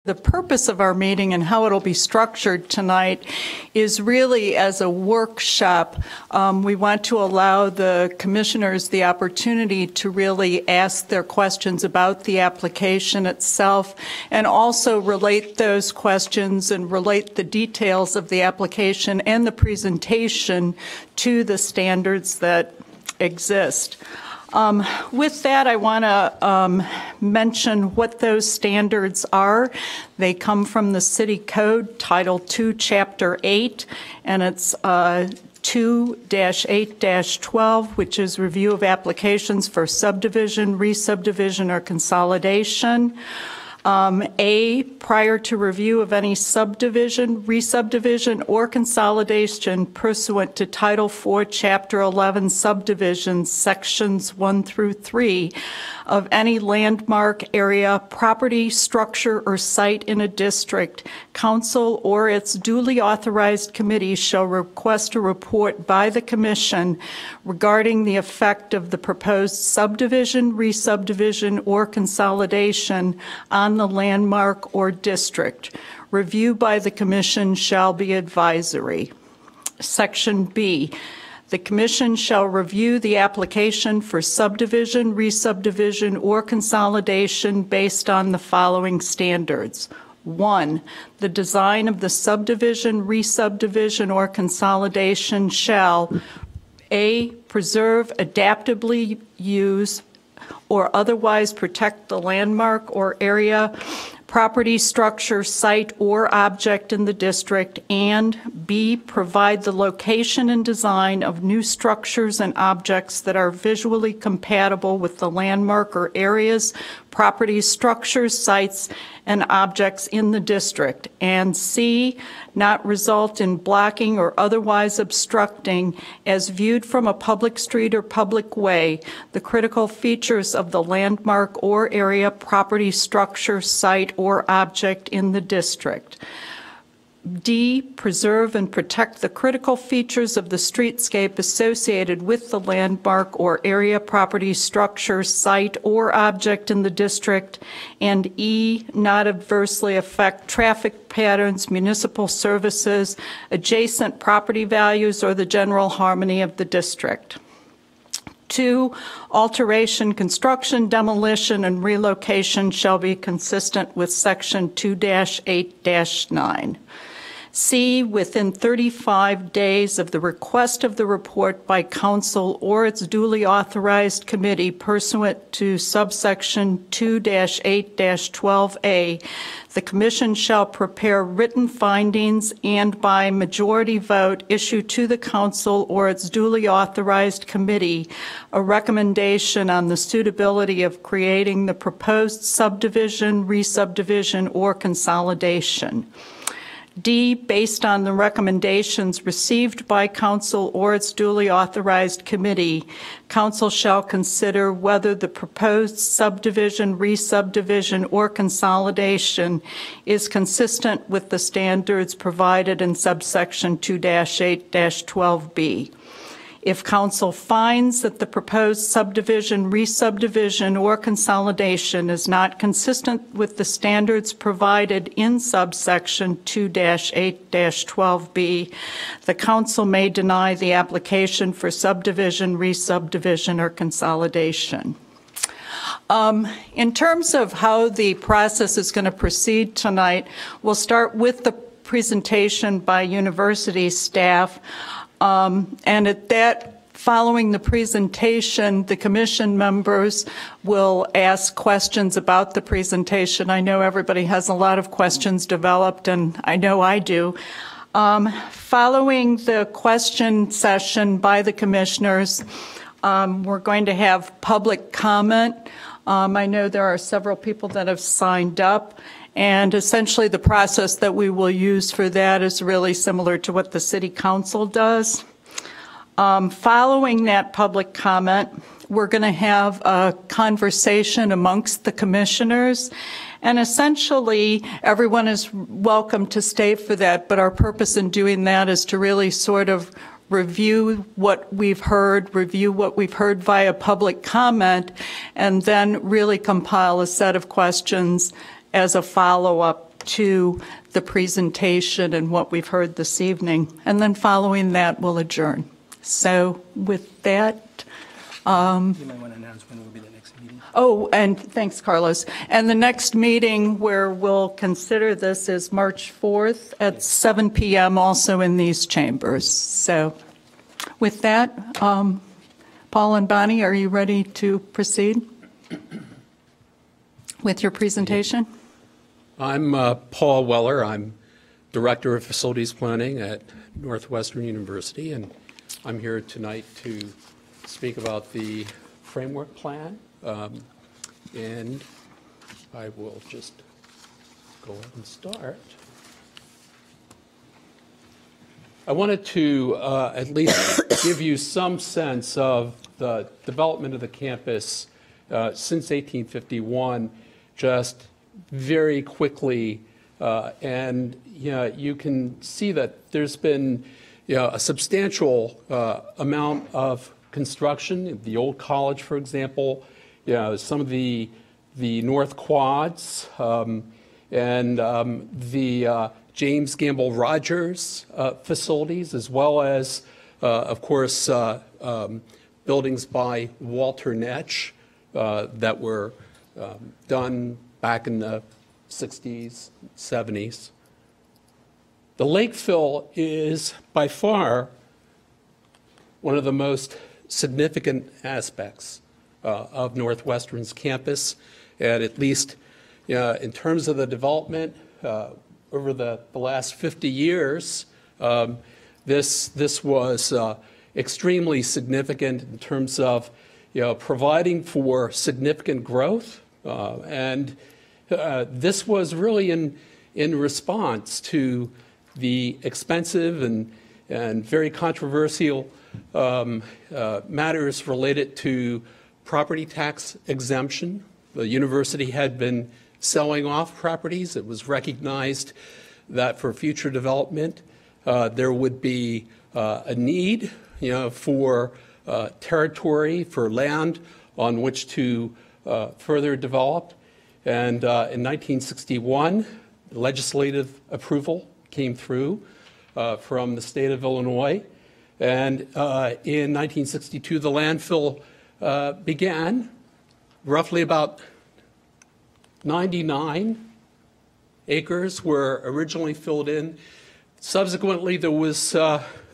The purpose of our meeting and how it'll be structured tonight is really as a workshop. We want to allow the commissioners the opportunity to really ask their questions about the application itself and also relate those questions and relate the details of the application and the presentation to the standards that exist. With that, I want to mention what those standards are. They come from the City Code, Title II, Chapter 8, and it's 2-8-12, which is review of applications for subdivision, re-subdivision, or consolidation. A, prior to review of any subdivision, re-subdivision, or consolidation pursuant to Title IV, Chapter 11, Subdivisions, Sections 1 through 3 of any landmark area, property, structure, or site in a district, council or its duly authorized committee shall request a report by the Commission regarding the effect of the proposed subdivision, re-subdivision, or consolidation on the landmark or district. Review by the Commission shall be advisory. Section B. The Commission shall review the application for subdivision, re-subdivision, or consolidation based on the following standards. 1. The design of the subdivision, re-subdivision, or consolidation shall A. Preserve, adaptively use, or otherwise protect the landmark or area, property, structure, site, or object in the district, and B, provide the location and design of new structures and objects that are visually compatible with the landmark or areas, properties, structures, sites, and objects in the district, and C, not result in blocking or otherwise obstructing, as viewed from a public street or public way, the critical features of the landmark or area, property, structure, site, or object in the district. D, preserve and protect the critical features of the streetscape associated with the landmark or area, property, structure, site, or object in the district. And E, not adversely affect traffic patterns, municipal services, adjacent property values, or the general harmony of the district. 2, alteration, construction, demolition, and relocation shall be consistent with Section 2-8-9. C, within 35 days of the request of the report by council or its duly authorized committee pursuant to subsection 2-8-12A, the Commission shall prepare written findings and by majority vote issue to the council or its duly authorized committee a recommendation on the suitability of creating the proposed subdivision, re-subdivision, or consolidation. D, based on the recommendations received by council or its duly authorized committee, council shall consider whether the proposed subdivision, re-subdivision, or consolidation is consistent with the standards provided in subsection 2-8-12B. If council finds that the proposed subdivision, re-subdivision, or consolidation is not consistent with the standards provided in subsection 2-8-12B, the council may deny the application for subdivision, re-subdivision, or consolidation. In terms of how the process is going to proceed tonight, we'll start with the presentation by university staff. And at that, following the presentation, the commission members will ask questions about the presentation. I know everybody has a lot of questions developed, and I know I do. Following the question session by the commissioners, we're going to have public comment. I know there are several people that have signed up. And essentially the process that we will use for that is really similar to what the City Council does. Following that public comment, we're going to have a conversation amongst the commissioners. And essentially, everyone is welcome to stay for that, but our purpose in doing that is to really sort of review what we've heard via public comment, and then really compile a set of questions as a follow-up to the presentation and what we've heard this evening. And then following that, we'll adjourn. So with that, You might want to announce when will be the next meeting. oh, and thanks, Carlos. And the next meeting where we'll consider this is March 4th at 7 p.m., also in these chambers. So with that, Paul and Bonnie, are you ready to proceed with your presentation? I'm Paul Weller. I'm Director of Facilities Planning at Northwestern University, and I'm here tonight to speak about the framework plan. And I will just go ahead and start. I wanted to at least give you some sense of the development of the campus since 1851, just very quickly, and you can see that there's been a substantial amount of construction. The old college, for example, some of the North Quads, and the James Gamble Rogers facilities, as well as, of course, buildings by Walter Netsch that were done back in the 60s, 70s. The lake fill is by far one of the most significant aspects of Northwestern's campus, and at least in terms of the development over the last 50 years, this was extremely significant in terms of providing for significant growth, and this was really in response to the expensive and very controversial matters related to property tax exemption. The university had been selling off properties. It was recognized that for future development there would be a need for territory, for land on which to further develop. And in 1961, legislative approval came through from the state of Illinois. And in 1962, the landfill began. Roughly about 99 acres were originally filled in. Subsequently, there was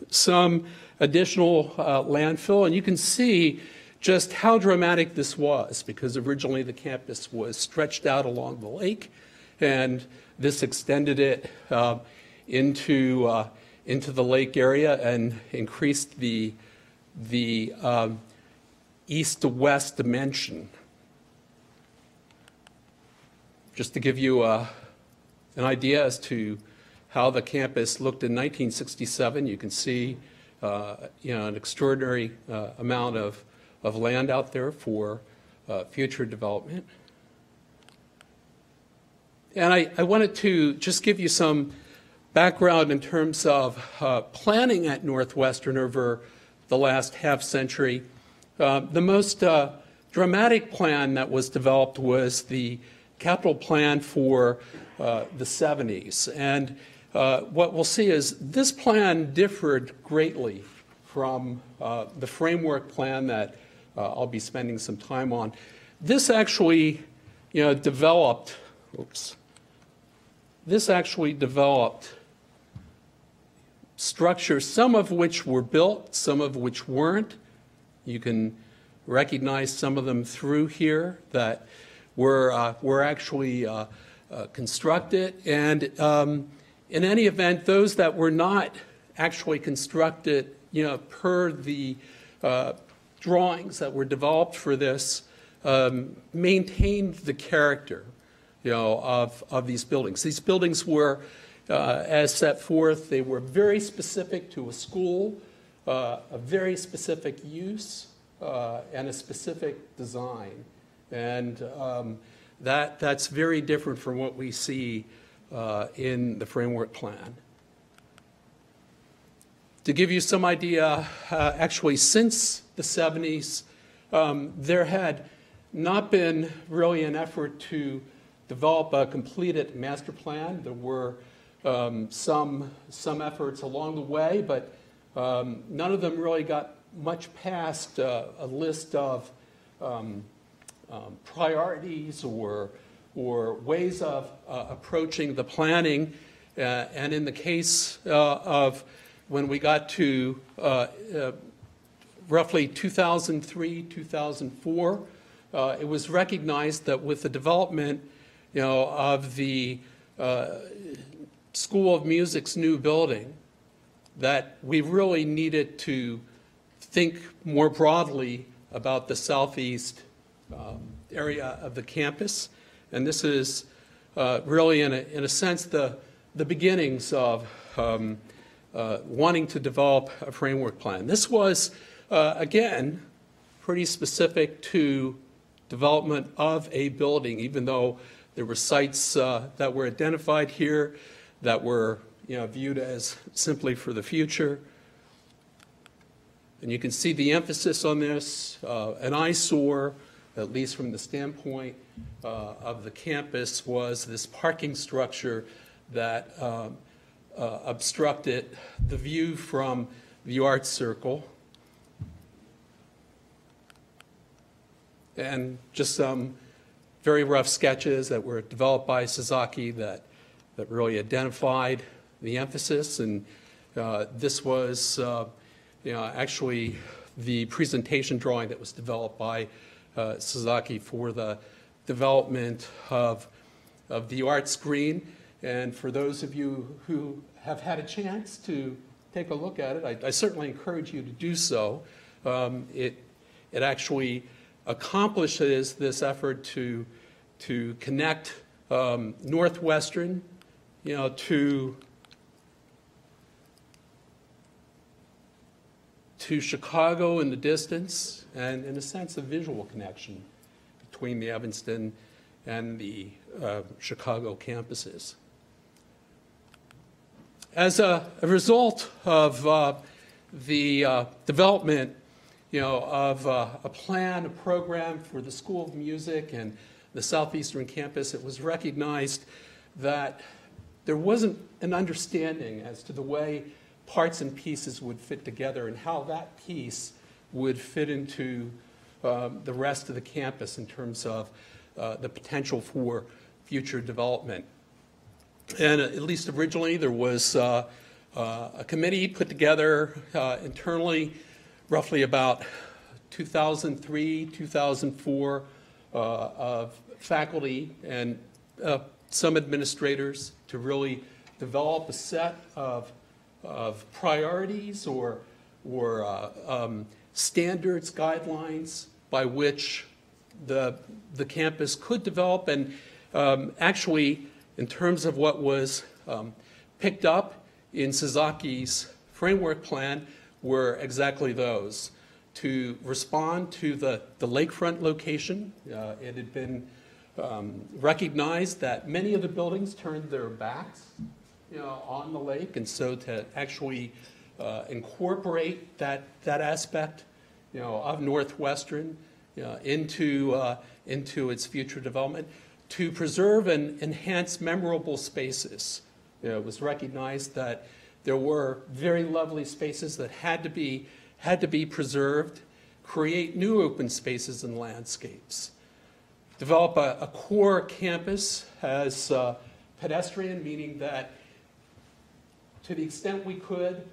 some additional landfill, and you can see just how dramatic this was, because originally the campus was stretched out along the lake, and this extended it into the lake area and increased the east to west dimension. Just to give you an idea as to how the campus looked in 1967, you can see an extraordinary amount of land out there for future development. And I wanted to just give you some background in terms of planning at Northwestern over the last half century. The most dramatic plan that was developed was the capital plan for the 70s. And what we'll see is this plan differed greatly from the framework plan that I'll be spending some time on. This actually developed structures, some of which were built, some of which weren't. You can recognize some of them through here that were actually constructed. And in any event, those that were not actually constructed, per the drawings that were developed for this, maintained the character, of these buildings. These buildings were, as set forth, they were very specific to a school, a very specific use, and a specific design. And that's very different from what we see in the framework plan. To give you some idea, actually since the 70s, there had not been really an effort to develop a completed master plan. There were some efforts along the way, but none of them really got much past a list of priorities or ways of approaching the planning. And in the case of when we got to roughly 2003, 2004, it was recognized that with the development, of the School of Music's new building, that we really needed to think more broadly about the southeast area of the campus. And this is really, in a sense, the beginnings of wanting to develop a framework plan. This was, again, pretty specific to development of a building, even though there were sites that were identified here that were viewed as simply for the future. And you can see the emphasis on this, an eyesore, at least from the standpoint of the campus, was this parking structure that obstructed the view from the Arts Circle. And just some very rough sketches that were developed by Sasaki that really identified the emphasis. And this was actually the presentation drawing that was developed by Sasaki for the development of the art screen. And for those of you who have had a chance to take a look at it, I certainly encourage you to do so. It actually accomplishes this effort to connect Northwestern, to Chicago in the distance, and in a sense a visual connection between the Evanston and the Chicago campuses. As a result of the development of a plan, a program for the School of Music and the Southeastern campus, it was recognized that there wasn't an understanding as to the way parts and pieces would fit together and how that piece would fit into the rest of the campus in terms of the potential for future development. And at least originally there was a committee put together internally roughly about 2003, 2004, of faculty and some administrators to really develop a set of priorities or standards, guidelines by which the campus could develop. And actually, in terms of what was picked up in Sasaki's framework plan, were exactly those. To respond to the lakefront location, it had been recognized that many of the buildings turned their backs on the lake, and so to actually incorporate that aspect of Northwestern into its future development, to preserve and enhance memorable spaces. It was recognized that there were very lovely spaces that had to be preserved, create new open spaces and landscapes, develop a core campus as pedestrian, meaning that to the extent we could,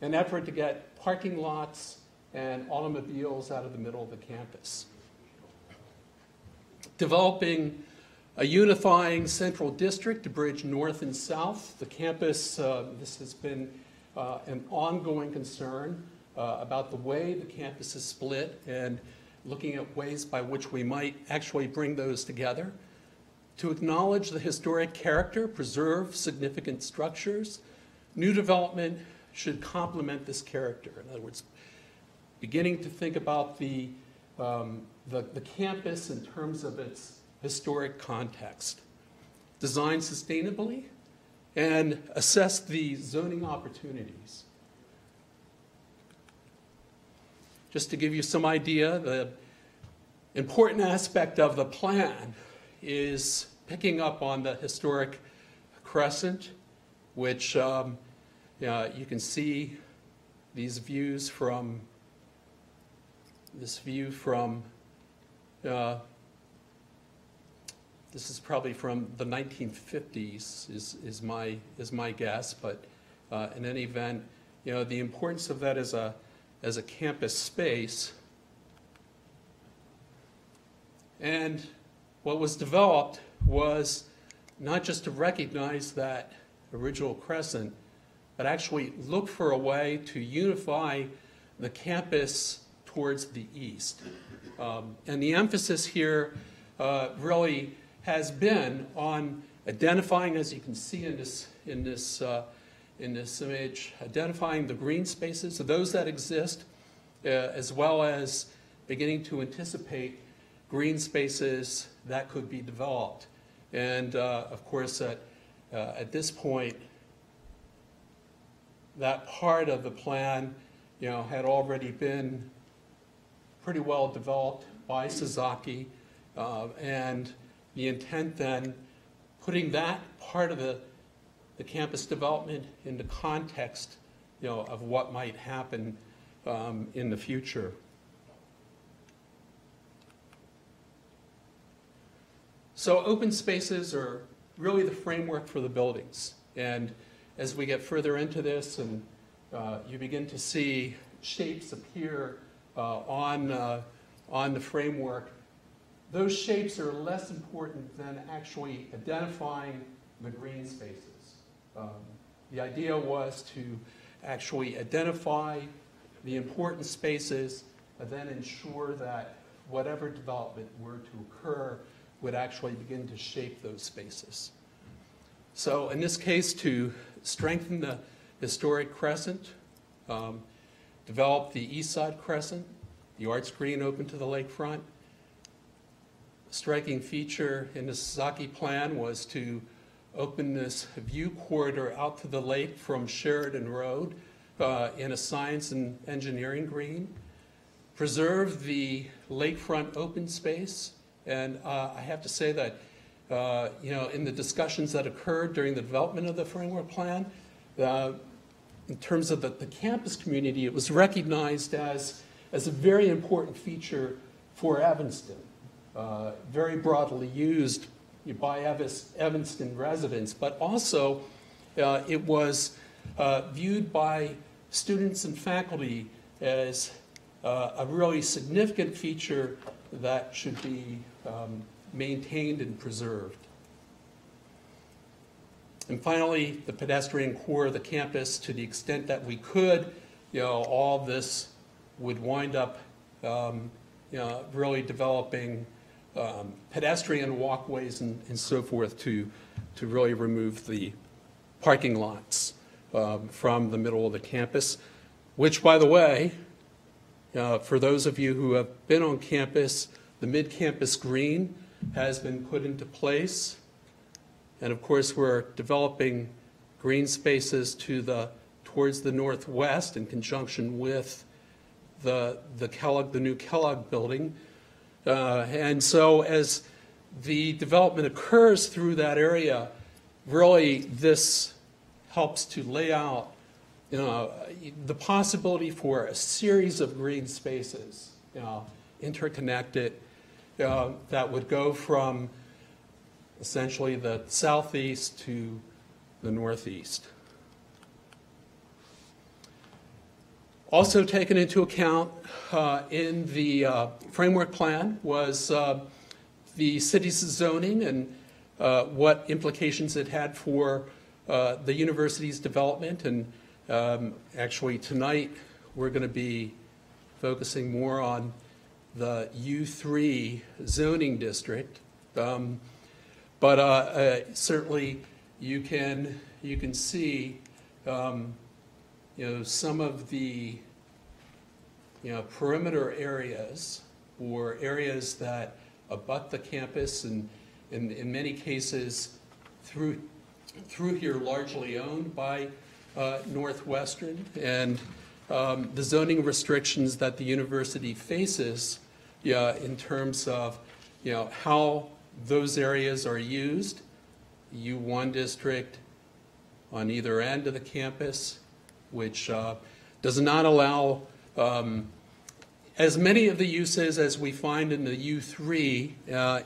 an effort to get parking lots and automobiles out of the middle of the campus. Developing a unifying central district to bridge north and south. The campus, this has been an ongoing concern about the way the campus is split and looking at ways by which we might actually bring those together. To acknowledge the historic character, preserve significant structures. New development should complement this character. In other words, beginning to think about the campus in terms of its historic context. Design sustainably and assess the zoning opportunities. Just to give you some idea, the important aspect of the plan is picking up on the historic crescent, which you can see these views from this view from this is probably from the 1950s is my guess, but in any event, the importance of that as a campus space. And what was developed was not just to recognize that original crescent, but actually look for a way to unify the campus towards the east. And the emphasis here really has been on identifying, as you can see in this image, identifying the green spaces, those that exist, as well as beginning to anticipate green spaces that could be developed. And of course, at this point, that part of the plan, had already been pretty well developed by Sasaki, and the intent then, putting that part of the campus development into context, of what might happen in the future. So open spaces are really the framework for the buildings. And as we get further into this and you begin to see shapes appear on the framework, those shapes are less important than actually identifying the green spaces. The idea was to actually identify the important spaces and then ensure that whatever development were to occur would actually begin to shape those spaces. So in this case, to strengthen the historic crescent, develop the east side crescent, the arts green open to the lakefront. A striking feature in the Sasaki plan was to open this view corridor out to the lake from Sheridan Road in a science and engineering green, preserve the lakefront open space. And I have to say that, in the discussions that occurred during the development of the framework plan, in terms of the campus community, it was recognized as a very important feature for Evanston, very broadly used by Evanston residents, but also it was viewed by students and faculty as a really significant feature that should be maintained and preserved. And finally, the pedestrian core of the campus, to the extent that we could, all this would wind up, really developing pedestrian walkways and so forth to really remove the parking lots from the middle of the campus, which, by the way, for those of you who have been on campus, the mid-campus green has been put into place. And of course, we're developing green spaces towards the northwest in conjunction with the new Kellogg building. And so as the development occurs through that area, really this helps to lay out the possibility for a series of green spaces, interconnected, that would go from essentially the southeast to the northeast. Also taken into account in the framework plan was the city's zoning and what implications it had for the university's development. And actually tonight we're going to be focusing more on the U3 zoning district. But certainly you can see some of the perimeter areas or areas that abut the campus, and in many cases through here largely owned by Northwestern, and the zoning restrictions that the university faces in terms of how those areas are used. U1 district on either end of the campus, which does not allow as many of the uses as we find in the U3.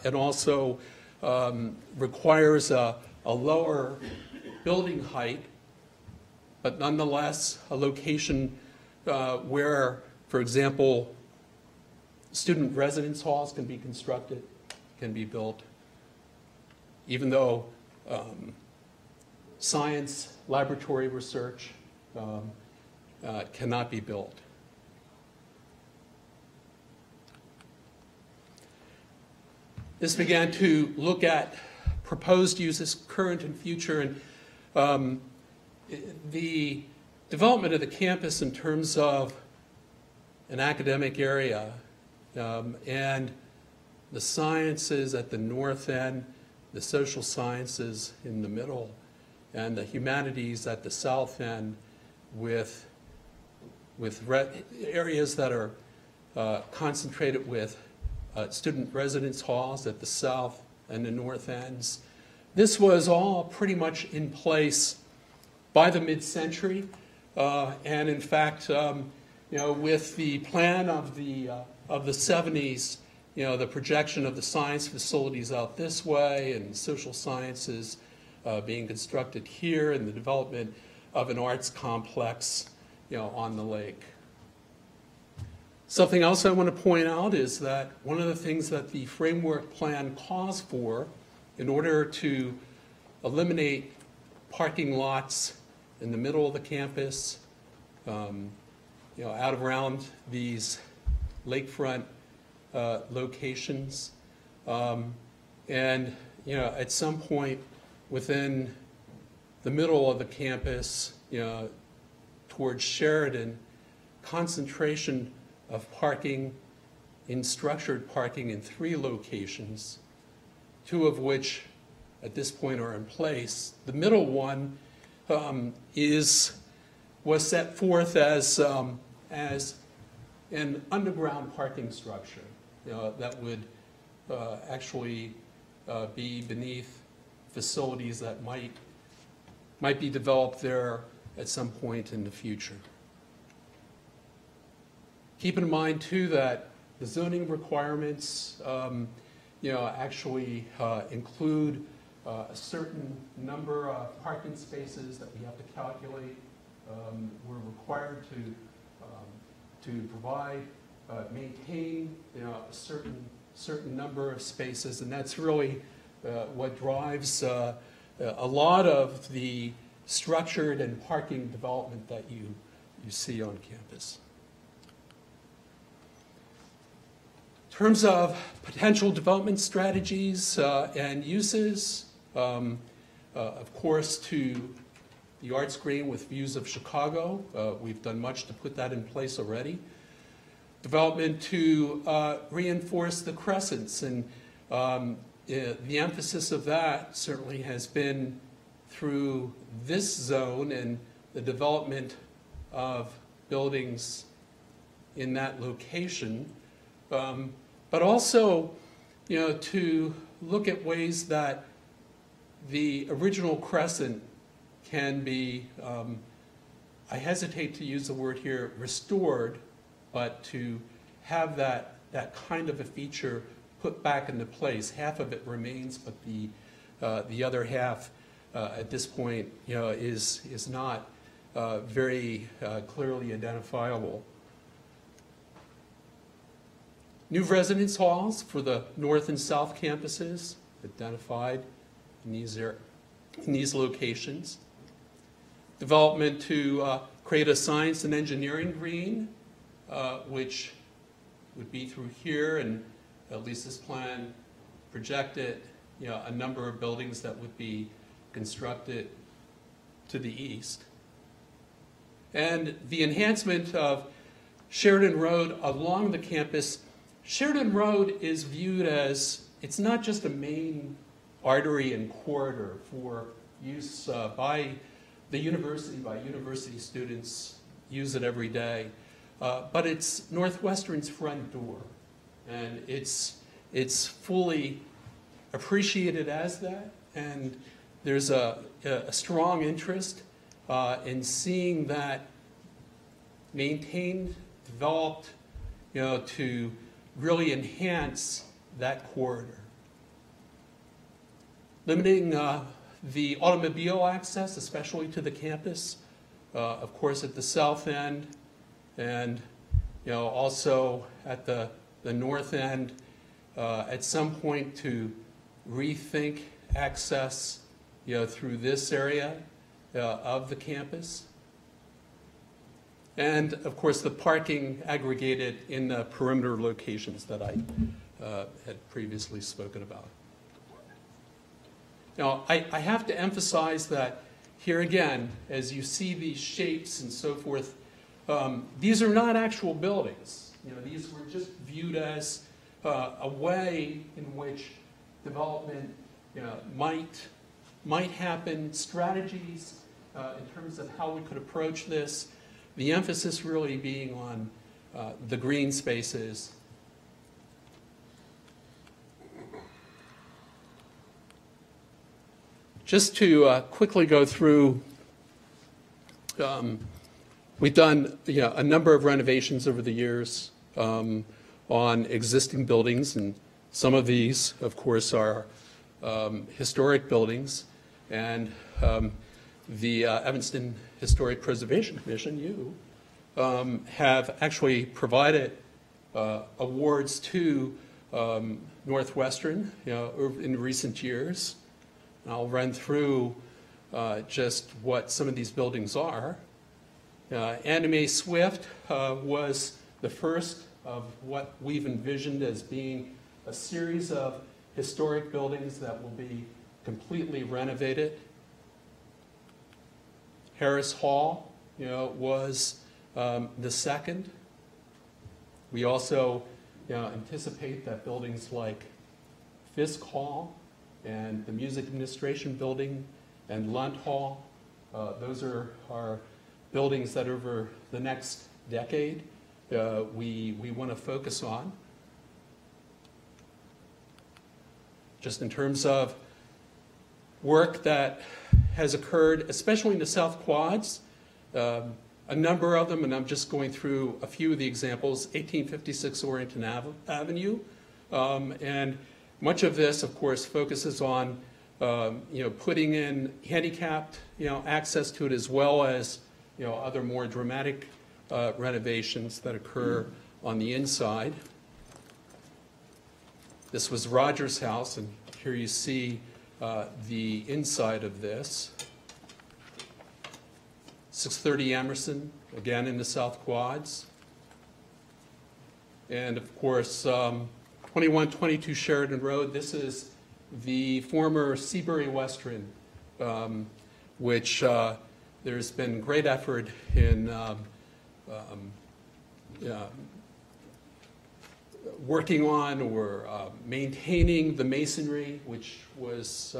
It also requires a lower building height, but nonetheless a location where, for example, student residence halls can be constructed, can be built, even though science laboratory research cannot be built. This began to look at proposed uses, current and future, and the development of the campus in terms of an academic area and the sciences at the north end, the social sciences in the middle, and the humanities at the south end with areas that are concentrated with student residence halls at the south and the north ends. This was all pretty much in place by the mid-century, and in fact, with the plan of the 70s, the projection of the science facilities out this way and social sciences being constructed here, and the development of an arts complex, on the lake. Something else I want to point out is that one of the things that the framework plan calls for in order to eliminate parking lots in the middle of the campus, out around these lakefront locations, and at some point within the middle of the campus, towards Sheridan, concentration of parking in structured parking in 3 locations, 2 of which at this point are in place. The middle one was set forth as an underground parking structure that would actually be beneath facilities that might be developed there at some point in the future. Keep in mind, too, that the zoning requirements, actually include a certain number of parking spaces that we have to calculate. We're required to provide, maintain, a certain number of spaces, and that's really what drives a lot of the structured and parking development that you see on campus. In terms of potential development strategies and uses, of course, to the arts green with views of Chicago. We've done much to put that in place already. Development to reinforce the crescents, and the emphasis of that certainly has been through this zone and the development of buildings in that location. But also, to look at ways that the original crescent can be, I hesitate to use the word here, restored, but to have that kind of a feature put back into place. Half of it remains, but the other half at this point, is not very clearly identifiable. New residence halls for the north and south campuses identified in these locations. Development to create a science and engineering green, which would be through here, and at least this plan projected a number of buildings that would be constructed to the east. And the enhancement of Sheridan Road along the campus. Sheridan Road is viewed as, it's not just a main artery and corridor for use by the university, by university students, use it every day, but it's Northwestern's front door, and it's fully appreciated as that, and there's a strong interest in seeing that maintained, developed, to really enhance that corridor. Limiting the automobile access, especially to the campus, of course at the south end, and also at the north end, at some point to rethink access through this area of the campus. And of course the parking aggregated in the perimeter locations that I had previously spoken about. Now I have to emphasize that here again, as you see these shapes and so forth, these are not actual buildings. These were just viewed as a way in which development might happen, strategies in terms of how we could approach this. The emphasis really being on the green spaces. Just to quickly go through, we've done a number of renovations over the years on existing buildings, and some of these, of course, are historic buildings, and the Evanston Historic Preservation Commission, you, have actually provided awards to Northwestern, in recent years. And I'll run through just what some of these buildings are. Anime Swift was the first of what we've envisioned as being a series of historic buildings that will be completely renovated. Harris Hall, was the second. We also anticipate that buildings like Fisk Hall and the Music Administration Building and Lunt Hall, those are buildings that over the next decade we want to focus on. Just in terms of work that has occurred, especially in the South Quads, a number of them, and I'm just going through a few of the examples. 1856 Orrington Avenue, and much of this, of course, focuses on putting in handicapped access to it, as well as other more dramatic renovations that occur on the inside. This was Rogers House, and here you see the inside of this. 630 Emerson, again in the South Quads. And of course, 2122 Sheridan Road. This is the former Seabury Western, which there's been great effort in working on or maintaining the masonry, which was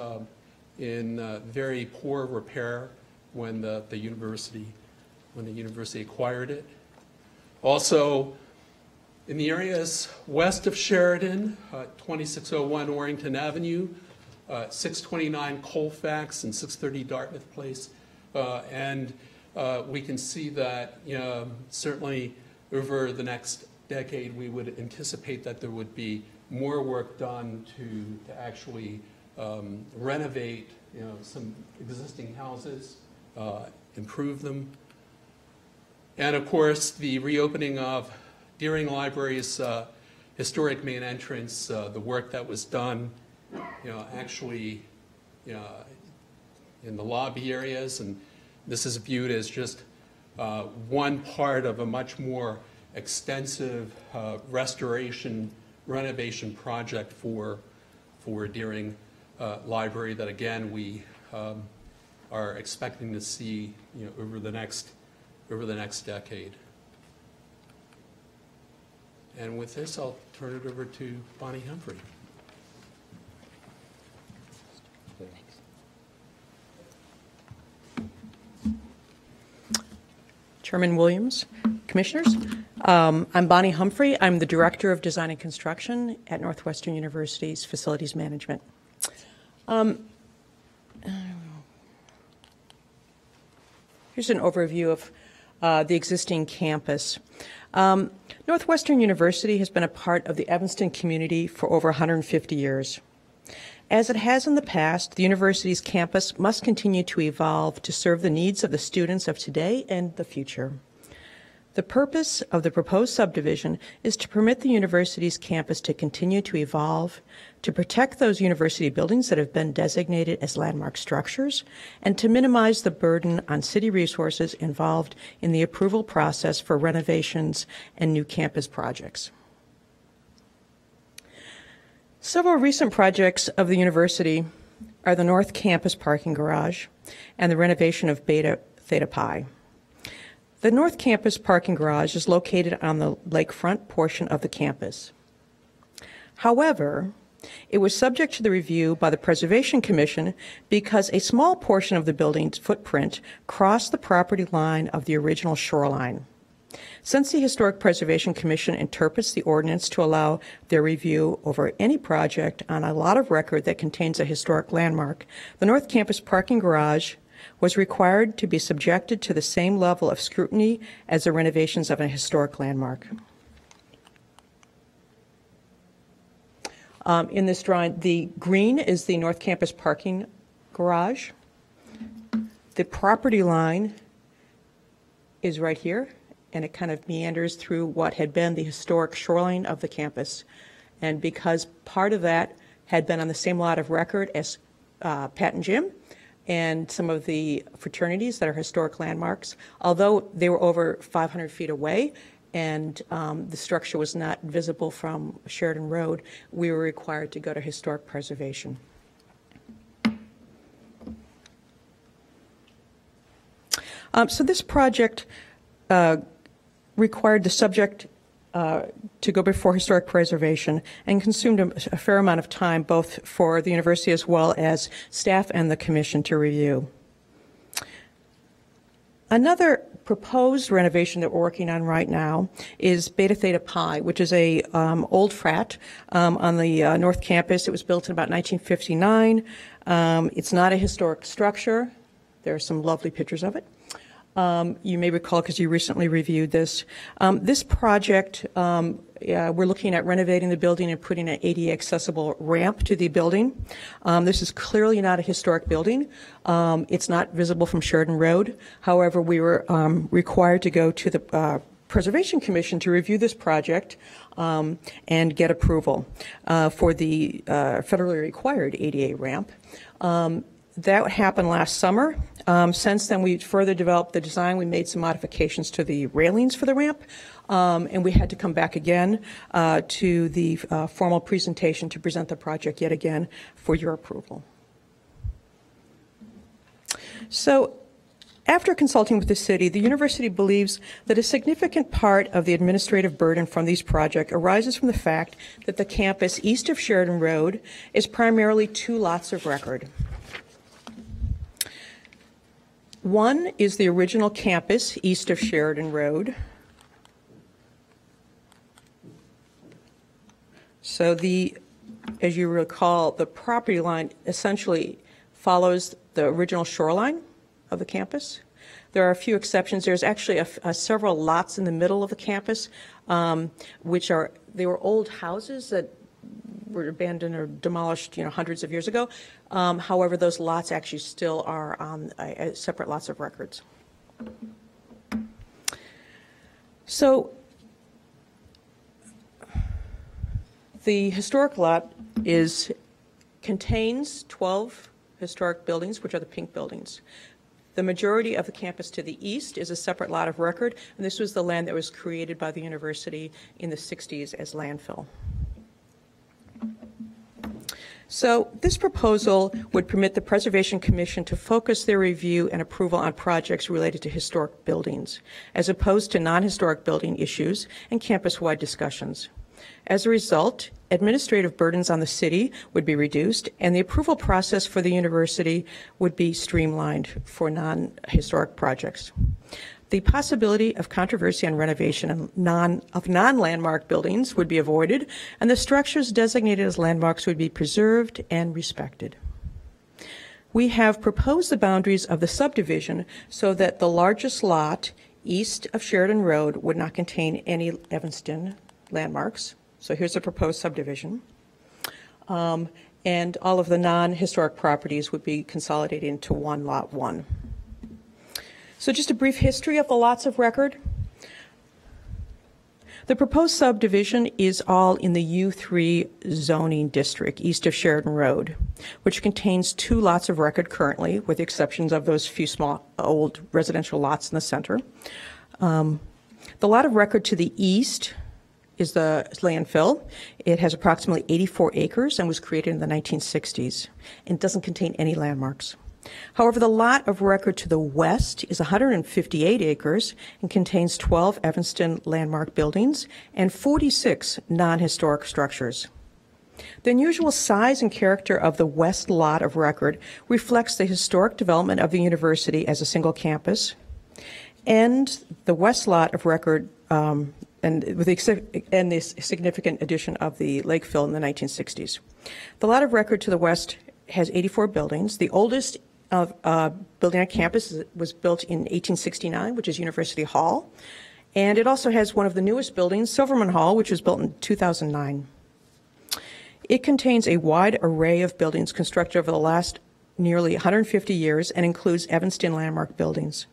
in very poor repair when the university acquired it. Also, in the areas west of Sheridan, 2601 Orrington Avenue, 629 Colfax, and 630 Dartmouth Place, and we can see that certainly over the next decade we would anticipate that there would be more work done to actually renovate some existing houses, improve them. And of course, the reopening of Deering Library's historic main entrance, the work that was done, actually in the lobby areas, and this is viewed as just one part of a much more extensive restoration, renovation project for Deering Library that, again, we are expecting to see over the next decade. And with this, I'll turn it over to Bonnie Humphrey. Chairman Williams, Commissioners, I'm Bonnie Humphrey. I'm the Director of Design and Construction at Northwestern University's Facilities Management. Here's an overview of the existing campus. Northwestern University has been a part of the Evanston community for over 150 years. As it has in the past, the university's campus must continue to evolve to serve the needs of the students of today and the future. The purpose of the proposed subdivision is to permit the university's campus to continue to evolve, to protect those university buildings that have been designated as landmark structures, and to minimize the burden on city resources involved in the approval process for renovations and new campus projects. Several recent projects of the university are the North Campus parking garage and the renovation of Beta Theta Pi. The North Campus parking garage is located on the lakefront portion of the campus. However, it was subject to the review by the Preservation Commission because a small portion of the building's footprint crossed the property line of the original shoreline. Since the Historic Preservation Commission interprets the ordinance to allow their review over any project on a lot of record that contains a historic landmark, the North Campus parking garage was required to be subjected to the same level of scrutiny as the renovations of a historic landmark. In this drawing, the green is the North Campus parking garage. The property line is right here, and it kind of meanders through what had been the historic shoreline of the campus. And because part of that had been on the same lot of record as Pat and Jim, and some of the fraternities that are historic landmarks, although they were over 500 feet away and the structure was not visible from Sheridan Road, we were required to go to historic preservation. So this project required the subject to go before historic preservation and consumed a fair amount of time both for the university as well as staff and the commission to review. Another proposed renovation that we're working on right now is Beta Theta Pi, which is a old frat on the North Campus. It was built in about 1959. It's not a historic structure. There are some lovely pictures of it. You may recall because you recently reviewed this. This project, we're looking at renovating the building and putting an ADA accessible ramp to the building. This is clearly not a historic building. It's not visible from Sheridan Road. However, we were required to go to the Preservation Commission to review this project and get approval for the federally required ADA ramp. That happened last summer. Since then, we further developed the design. We made some modifications to the railings for the ramp, and we had to come back again to the formal presentation to present the project yet again for your approval. So, after consulting with the city, the university believes that a significant part of the administrative burden from these projects arises from the fact that the campus east of Sheridan Road is primarily two lots of record. One is the original campus east of Sheridan Road. So as you recall, the property line essentially follows the original shoreline of the campus. There are a few exceptions. There's actually several lots in the middle of the campus, they were old houses that were abandoned or demolished, hundreds of years ago. However, those lots actually still are on separate lots of records. So the historic lot contains 12 historic buildings, which are the pink buildings. The majority of the campus to the east is a separate lot of record, and this was the land that was created by the university in the 60s as landfill. So this proposal would permit the Preservation Commission to focus their review and approval on projects related to historic buildings, as opposed to non-historic building issues and campus-wide discussions. As a result, administrative burdens on the city would be reduced, and the approval process for the university would be streamlined for non-historic projects. The possibility of controversy on renovation of non-landmark buildings would be avoided, and the structures designated as landmarks would be preserved and respected. We have proposed the boundaries of the subdivision so that the largest lot east of Sheridan Road would not contain any Evanston landmarks. So here's the proposed subdivision. And all of the non-historic properties would be consolidated into one lot one. So just a brief history of the lots of record. The proposed subdivision is all in the U3 zoning district east of Sheridan Road, which contains 2 lots of record currently, with the exceptions of those few small old residential lots in the center. The lot of record to the east is the landfill. It has approximately 84 acres and was created in the 1960s and doesn't contain any landmarks. However, the lot of record to the west is 158 acres and contains 12 Evanston landmark buildings and 46 non-historic structures. The unusual size and character of the west lot of record reflects the historic development of the university as a single campus, and the west lot of record and the significant addition of the lake fill in the 1960s. The lot of record to the west has 84 buildings. The oldest building on campus was built in 1869, which is University Hall. And it also has one of the newest buildings, Silverman Hall, which was built in 2009. It contains a wide array of buildings constructed over the last nearly 150 years and includes Evanston landmark buildings.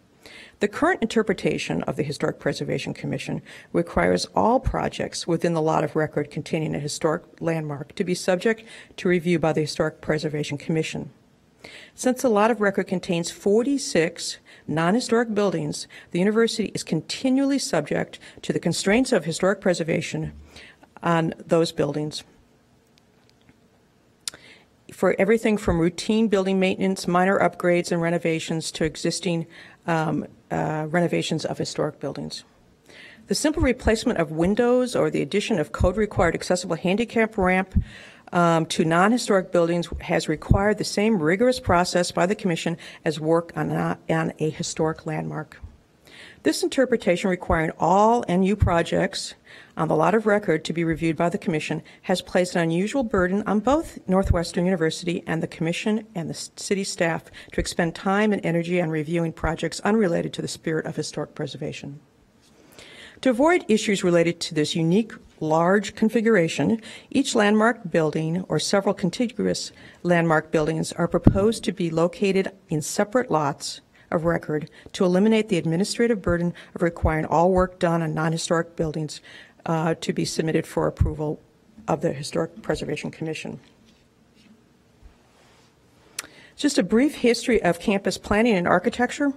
The current interpretation of the Historic Preservation Commission requires all projects within the lot of record containing a historic landmark to be subject to review by the Historic Preservation Commission. Since the lot of record contains 46 non-historic buildings, the university is continually subject to the constraints of historic preservation on those buildings. For everything from routine building maintenance, minor upgrades and renovations to existing renovations of historic buildings. The simple replacement of windows or the addition of code-required accessible handicap ramp to non-historic buildings has required the same rigorous process by the Commission as work on a historic landmark. This interpretation requiring all NU projects on the lot of record to be reviewed by the Commission has placed an unusual burden on both Northwestern University and the Commission and the city staff to expend time and energy on reviewing projects unrelated to the spirit of historic preservation. To avoid issues related to this unique large configuration, each landmark building or several contiguous landmark buildings are proposed to be located in separate lots of record to eliminate the administrative burden of requiring all work done on non-historic buildings to be submitted for approval of the Historic Preservation Commission. Just a brief history of campus planning and architecture.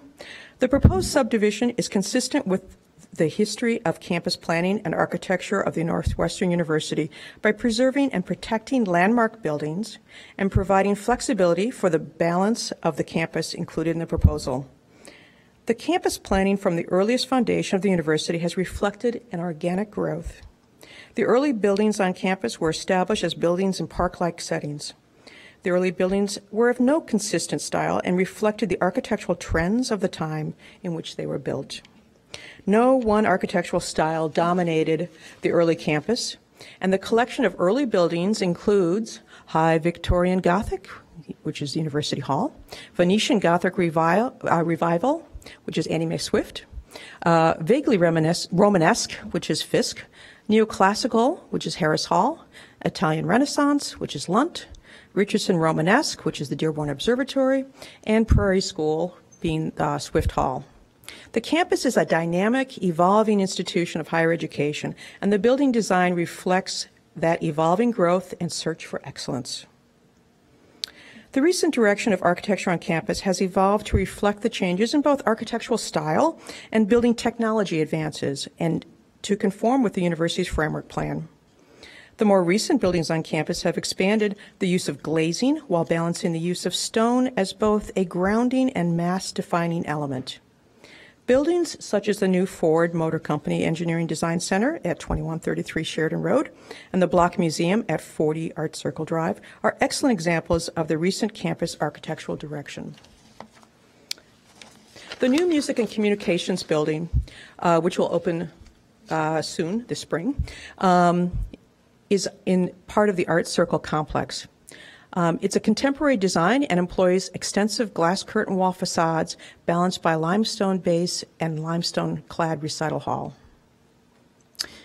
The proposed subdivision is consistent with the history of campus planning and architecture of the Northwestern University by preserving and protecting landmark buildings and providing flexibility for the balance of the campus included in the proposal. The campus planning from the earliest foundation of the university has reflected an organic growth. The early buildings on campus were established as buildings in park-like settings. The early buildings were of no consistent style and reflected the architectural trends of the time in which they were built. No one architectural style dominated the early campus, and the collection of early buildings includes High Victorian Gothic, which is the University Hall, Venetian Gothic Revival, which is Annie Mae Swift, vaguely Romanesque, which is Fisk, Neoclassical, which is Harris Hall, Italian Renaissance, which is Lunt, Richardson Romanesque, which is the Dearborn Observatory, and Prairie School, being Swift Hall. The campus is a dynamic, evolving institution of higher education, and the building design reflects that evolving growth and search for excellence. The recent direction of architecture on campus has evolved to reflect the changes in both architectural style and building technology advances, and to conform with the university's framework plan. The more recent buildings on campus have expanded the use of glazing while balancing the use of stone as both a grounding and mass-defining element. Buildings such as the new Ford Motor Company Engineering Design Center at 2133 Sheridan Road and the Block Museum at 40 Art Circle Drive are excellent examples of the recent campus architectural direction. The new Music and Communications Building, which will open soon this spring, is in part of the Art Circle complex. It's a contemporary design and employs extensive glass curtain wall facades balanced by limestone base and limestone-clad recital hall.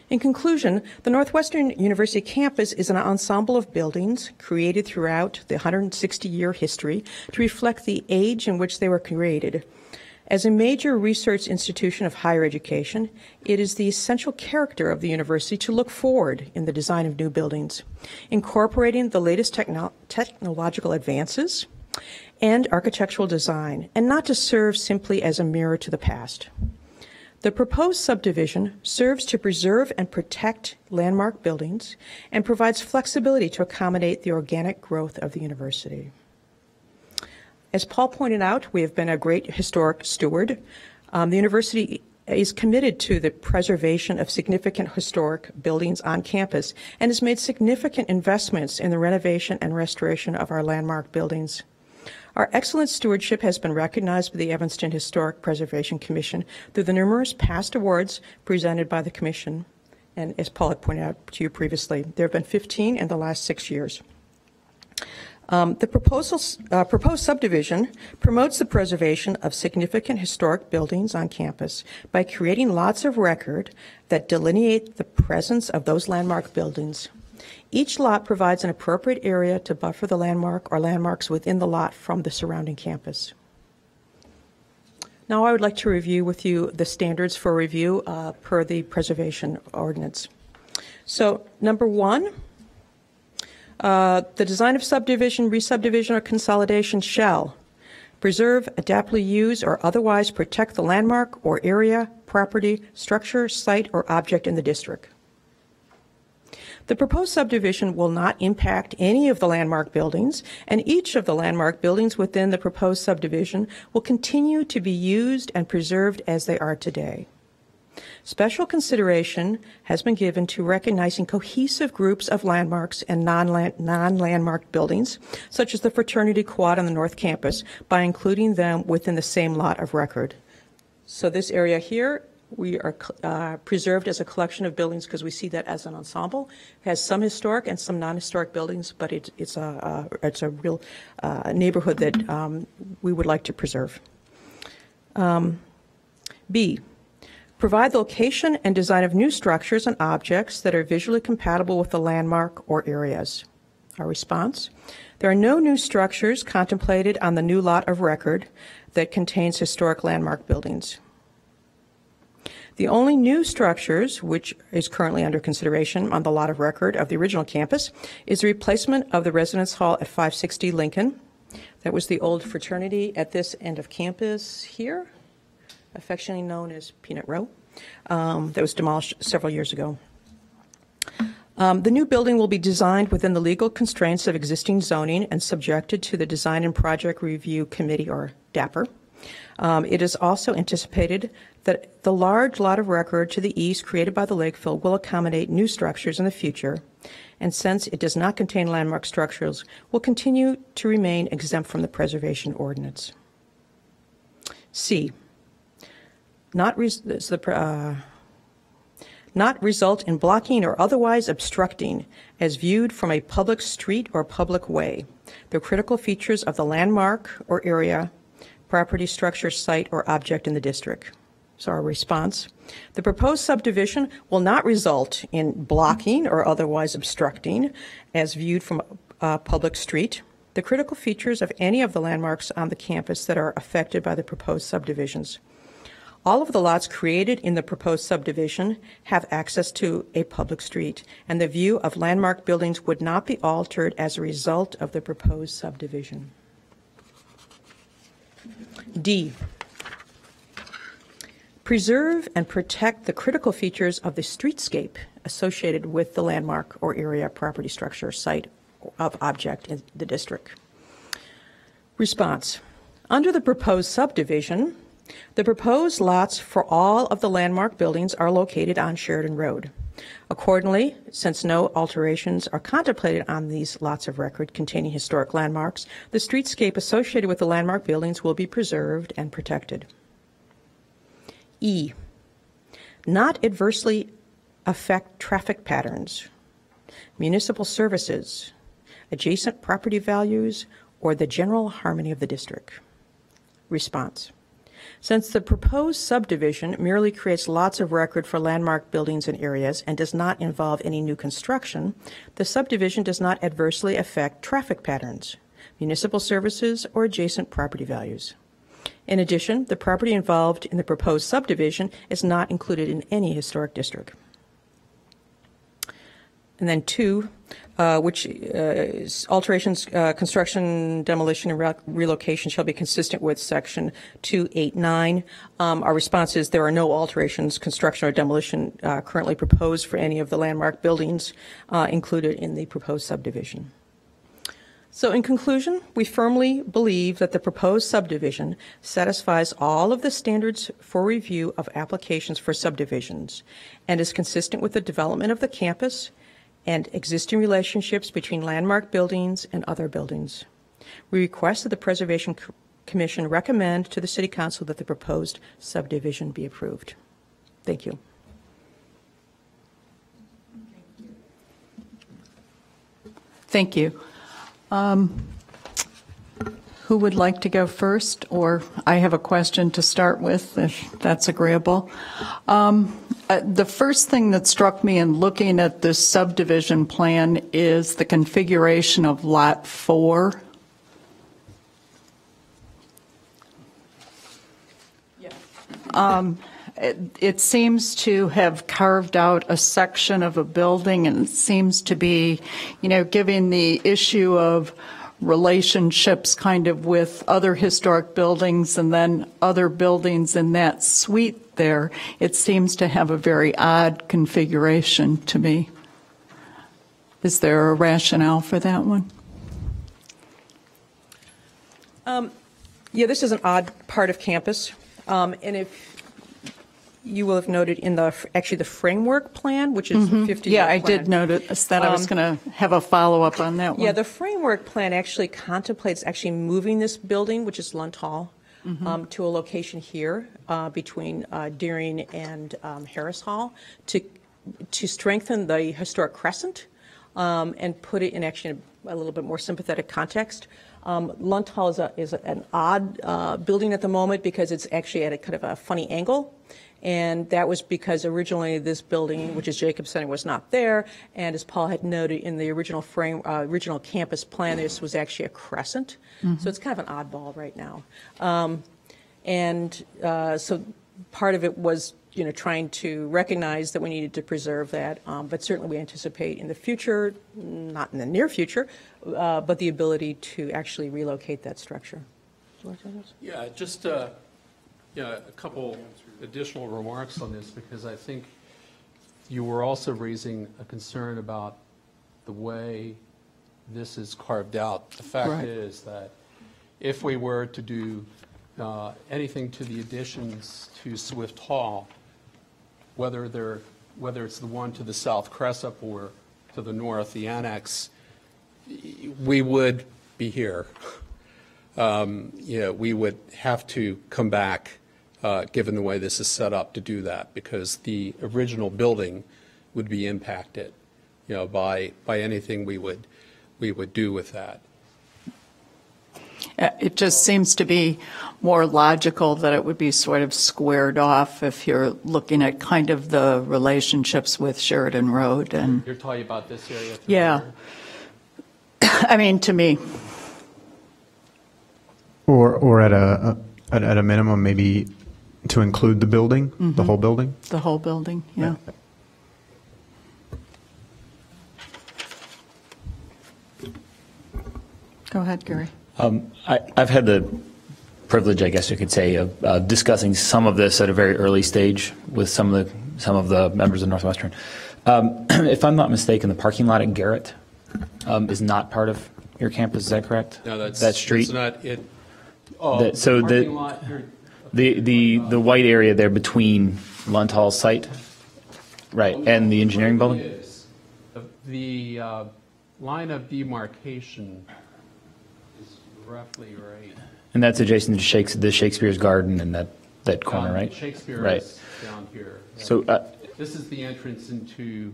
In conclusion, the Northwestern University campus is an ensemble of buildings created throughout the 160-year history to reflect the age in which they were created. As a major research institution of higher education, it is the essential character of the university to look forward in the design of new buildings, incorporating the latest technological advances and architectural design, and not to serve simply as a mirror to the past. The proposed subdivision serves to preserve and protect landmark buildings and provides flexibility to accommodate the organic growth of the university. As Paul pointed out, we have been a great historic steward. The university is committed to the preservation of significant historic buildings on campus and has made significant investments in the renovation and restoration of our landmark buildings. Our excellent stewardship has been recognized by the Evanston Historic Preservation Commission through the numerous past awards presented by the Commission. And as Paul had pointed out to you previously, there have been 15 in the last 6 years. The proposed subdivision promotes the preservation of significant historic buildings on campus by creating lots of record that delineate the presence of those landmark buildings. Each lot provides an appropriate area to buffer the landmark or landmarks within the lot from the surrounding campus. Now I would like to review with you the standards for review per the preservation ordinance. So number one, the design of subdivision, re-subdivision, or consolidation shall preserve, adaptively use, or otherwise protect the landmark or area, property, structure, site, or object in the district. The proposed subdivision will not impact any of the landmark buildings, and each of the landmark buildings within the proposed subdivision will continue to be used and preserved as they are today. Special consideration has been given to recognizing cohesive groups of landmarks and non-landmark buildings, such as the Fraternity Quad on the North Campus, by including them within the same lot of record. So this area here, we are preserved as a collection of buildings because we see that as an ensemble. It has some historic and some non-historic buildings, but it's a real neighborhood that we would like to preserve. B, provide the location and design of new structures and objects that are visually compatible with the landmark or areas. Our response, there are no new structures contemplated on the new lot of record that contains historic landmark buildings. The only new structures, which is currently under consideration on the lot of record of the original campus, is the replacement of the residence hall at 560 Lincoln. That was the old fraternity at this end of campus here, affectionately known as Peanut Row. That was demolished several years ago. The new building will be designed within the legal constraints of existing zoning and subjected to the Design and Project Review Committee, or DAPR. It is also anticipated that the large lot of record to the east created by the Lakefield will accommodate new structures in the future, and since it does not contain landmark structures, will continue to remain exempt from the preservation ordinance. C, not result in blocking or otherwise obstructing as viewed from a public street or public way the critical features of the landmark or area, property, structure, site, or object in the district. So our response, the proposed subdivision will not result in blocking or otherwise obstructing as viewed from a public street the critical features of any of the landmarks on the campus that are affected by the proposed subdivisions. All of the lots created in the proposed subdivision have access to a public street, and the view of landmark buildings would not be altered as a result of the proposed subdivision. D, preserve and protect the critical features of the streetscape associated with the landmark or area, property, structure, site of object in the district. Response, under the proposed subdivision, the proposed lots for all of the landmark buildings are located on Sheridan Road. Accordingly, since no alterations are contemplated on these lots of record containing historic landmarks, the streetscape associated with the landmark buildings will be preserved and protected. E, not adversely affect traffic patterns, municipal services, adjacent property values, or the general harmony of the district? Response. Since the proposed subdivision merely creates lots of record for landmark buildings and areas and does not involve any new construction, the subdivision does not adversely affect traffic patterns, municipal services, or adjacent property values. In addition, the property involved in the proposed subdivision is not included in any historic district. And then 2, which alterations, construction, demolition, and relocation shall be consistent with Section 289. Our response is there are no alterations, construction, or demolition currently proposed for any of the landmark buildings included in the proposed subdivision. So in conclusion, we firmly believe that the proposed subdivision satisfies all of the standards for review of applications for subdivisions and is consistent with the development of the campus and existing relationships between landmark buildings and other buildings. We request that the Preservation Commission recommend to the City Council that the proposed subdivision be approved. Thank you. Thank you. Who would like to go first? Or I have a question to start with, if that's agreeable. The first thing that struck me in looking at this subdivision plan is the configuration of Lot 4. It seems to have carved out a section of a building, and it seems to be, giving the issue of relationships kind of with other historic buildings and then other buildings in that suite there. It seems to have a very odd configuration to me. Is there a rationale for that one? Yeah, this is an odd part of campus. And if you will have noted in the framework plan, which is a 50-year plan. Yeah, I did notice that. I was going to have a follow-up on that one. Yeah, the framework plan actually contemplates actually moving this building, which is Lunt Hall, to a location here between Deering and Harris Hall to strengthen the historic crescent and put it in actually a little bit more sympathetic context. Lunt Hall is an odd building at the moment because it's actually at a kind of a funny angle. And that was because originally this building, which is Jacobs Center, was not there. And as Paul had noted in the original original campus plan, this was actually a crescent. So it's kind of an oddball right now. So part of it was, trying to recognize that we needed to preserve that. But certainly we anticipate in the future, not in the near future, but the ability to actually relocate that structure. Yeah, just a couple additional remarks on this, because I think you were also raising a concern about the way this is carved out. The fact is that if we were to do anything to the additions to Swift Hall, whether it's the one to the south Cressup or to the north, the annex, we would be here. We would have to come back, given the way this is set up, to do that, because the original building would be impacted, by anything we would do with that. It just seems to be more logical that it would be sort of squared off if you're looking at kind of the relationships with Sheridan Road. And you're talking about this area? Yeah. I mean, to me. Or at a minimum, maybe to include the building, the whole building? The whole building, yeah. Go ahead, Gary. I've had the privilege, I guess you could say, of discussing some of this at a very early stage with some of the members of Northwestern. If I'm not mistaken, the parking lot at Garrett is not part of your campus. Is that correct? No, that street. That's not it. So the parking lot here. The white area there between Lunt Hall's site, right, and the engineering building. Is the line of demarcation is roughly right. And that's adjacent to the Shakespeare's Garden and that corner, right? Shakespeare right. is down here. Yeah. So this is the entrance into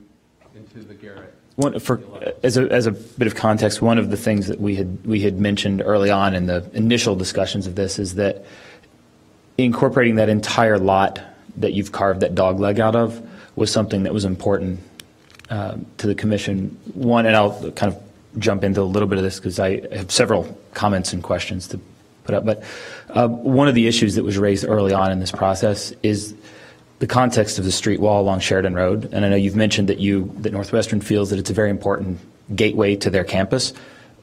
the Garrett As a bit of context, one of the things that we had mentioned early on in the initial discussions of this is that incorporating that entire lot that you've carved that dog leg out of was something that was important to the commission. One, and I'll kind of jump into a little bit of this because I have several comments and questions to put up, but one of the issues that was raised early on in this process is the context of the street wall along Sheridan Road. And I know you've mentioned that Northwestern feels that it's a very important gateway to their campus.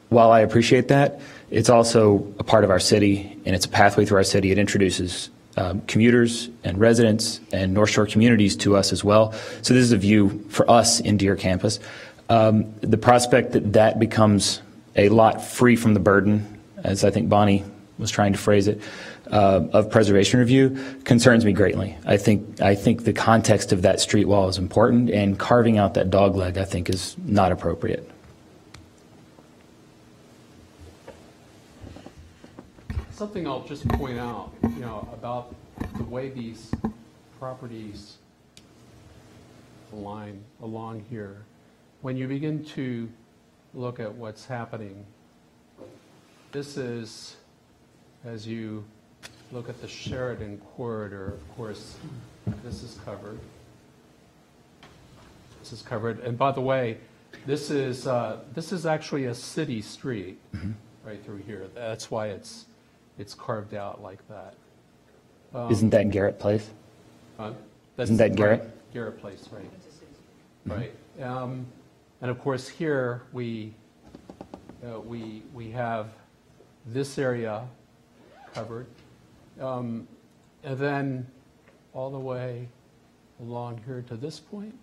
While I appreciate that, it's also a part of our city, and it's a pathway through our city. It introduces commuters and residents and North Shore communities to us as well. So this is a view for us into your campus. The prospect that becomes a lot free from the burden, as I think Bonnie was trying to phrase it, of preservation review concerns me greatly. I think the context of that street wall is important, and carving out that dog leg, I think, is not appropriate. Something I'll just point out, about the way these properties align along here. When you begin to look at what's happening, this is, as you look at the Sheridan corridor, of course, this is covered. This is covered. And by the way, this is actually a city street right through here. That's why it's carved out like that. Isn't that Garrett Place? Isn't that Garrett? Right, Garrett Place, right. Right. And of course here we have this area covered. And then all the way along here to this point,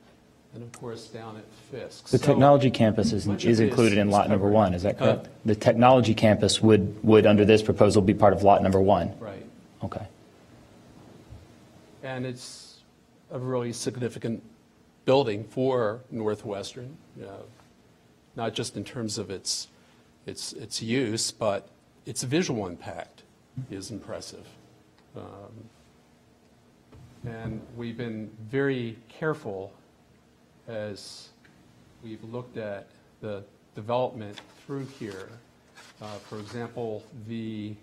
and of course down at Fisk. The technology campus is included in lot number 1, is that correct? The technology campus would, under this proposal, be part of lot number 1? Right. Okay. And it's a really significant building for Northwestern, not just in terms of its use, but its visual impact is impressive. And we've been very careful as we've looked at the development through here. For example, the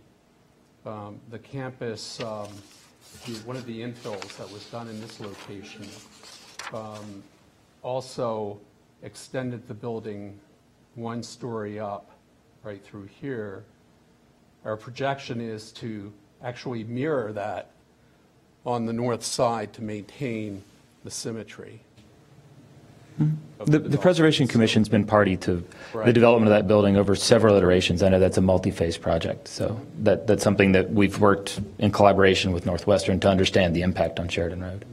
campus, one of the infills that was done in this location also extended the building 1 story up right through here. Our projection is to actually mirror that on the north side to maintain the symmetry. The Preservation Commission's been party to the development of that building over several iterations. I know that's a multi-phase project, so that's something that we've worked in collaboration with Northwestern to understand the impact on Sheridan Road.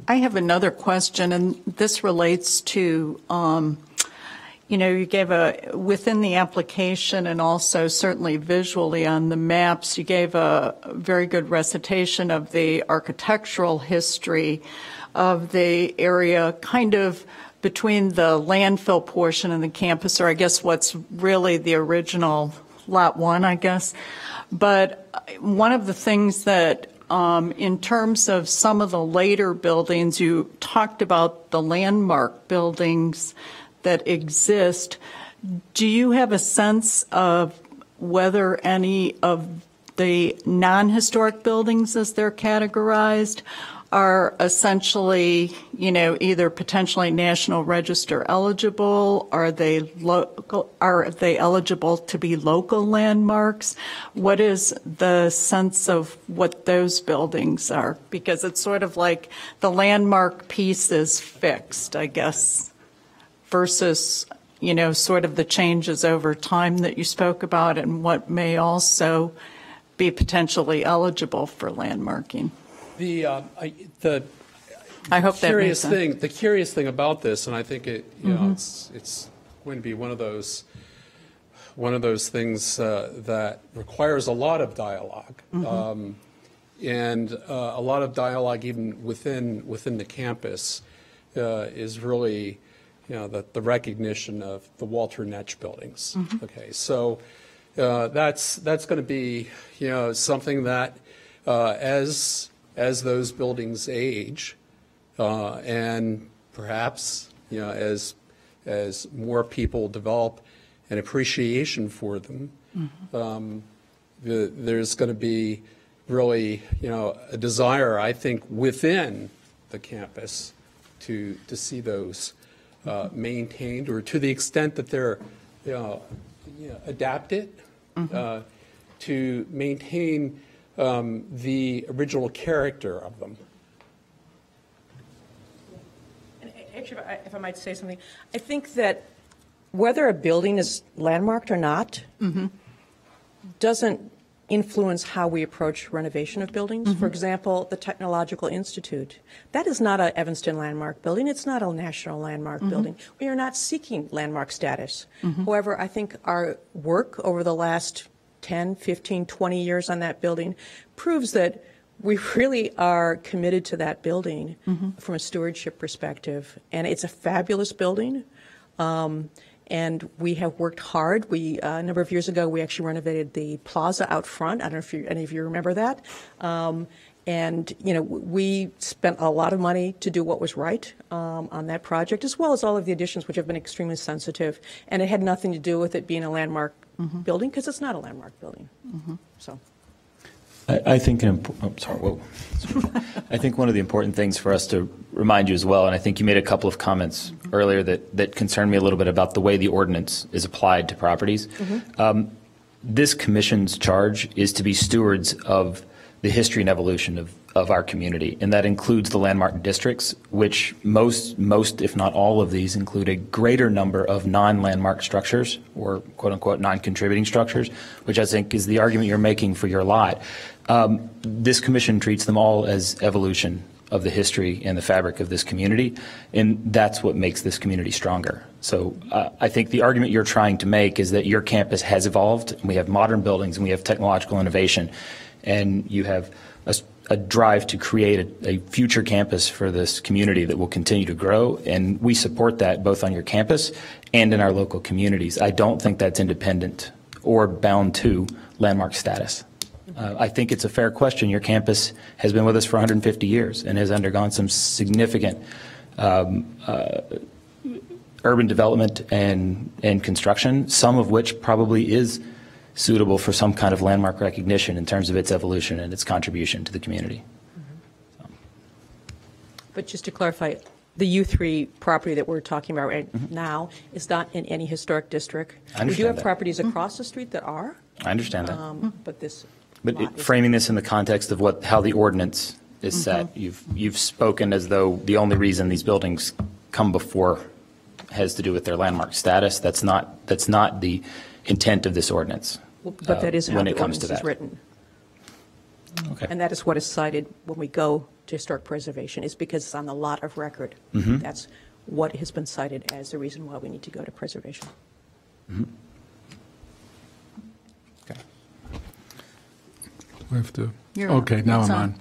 I have another question, and this relates to, you gave within the application and also certainly visually on the maps, you gave a very good recitation of the architectural history of the area, kind of between the landfill portion and the campus, or I guess what's really the original Lot 1, I guess. But one of the things that in terms of some of the later buildings, you talked about the landmark buildings that exist. Do you have a sense of whether any of the non-historic buildings, as they're categorized, are essentially, either potentially National Register eligible? Are they local? Are they eligible to be local landmarks? What is the sense of what those buildings are? Because it's sort of like the landmark piece is fixed, I guess, versus, sort of the changes over time that you spoke about and what may also be potentially eligible for landmarking. I hope that makes sense. The curious thing about this, and I think it's going to be one of those things that requires a lot of dialogue, and a lot of dialogue even within the campus is really, the recognition of the Walter Netsch buildings. Okay, so that's going to be, something that as those buildings age, and perhaps, as more people develop an appreciation for them, there's going to be really, a desire, I think, within the campus to see those maintained, or to the extent that they're adapted, to maintain the original character of them. Actually, if I might say something, I think that whether a building is landmarked or not doesn't influence how we approach renovation of buildings. For example, the Technological Institute. That is not an Evanston landmark building. It's not a national landmark building. We are not seeking landmark status. However, I think our work over the last 10, 15, 20 years on that building proves that we really are committed to that building from a stewardship perspective. And it's a fabulous building. And we have worked hard. A number of years ago, we actually renovated the plaza out front. I don't know if any of you remember that. And, we spent a lot of money to do what was right on that project, as well as all of the additions, which have been extremely sensitive. And it had nothing to do with it being a landmark building, because it's not a landmark building. So. I think I think one of the important things for us to remind you as well, and I think you made a couple of comments earlier that concerned me a little bit about the way the ordinance is applied to properties. This commission's charge is to be stewards of the history and evolution of our community, and that includes the landmark districts, which most, if not all of these, include a greater number of non-landmark structures, or quote-unquote non-contributing structures, which I think is the argument you're making for your lot. This commission treats them all as evolution of the history and the fabric of this community, and that's what makes this community stronger. So I think the argument you're trying to make is that your campus has evolved, and we have modern buildings, and we have technological innovation, and you have a drive to create a future campus for this community that will continue to grow, and we support that both on your campus and in our local communities. I don't think that's independent or bound to landmark status. I think it's a fair question. Your campus has been with us for 150 years and has undergone some significant urban development and construction, some of which probably is suitable for some kind of landmark recognition in terms of its evolution and its contribution to the community. But just to clarify, the U3 property that we're talking about right now is not in any historic district. I understand we do have that. properties across the street that are. I understand that. But this. Framing this in the context of how the ordinance is set, you've spoken as though the only reason these buildings come before has to do with their landmark status. That's not the intent of this ordinance. But that is how when the it comes ordinance to is that. written. Okay. And that is what is cited when we go to historic preservation, is because it's on the lot of record. That's what has been cited as the reason why we need to go to preservation. Okay. We have to. You're Okay, now it's I'm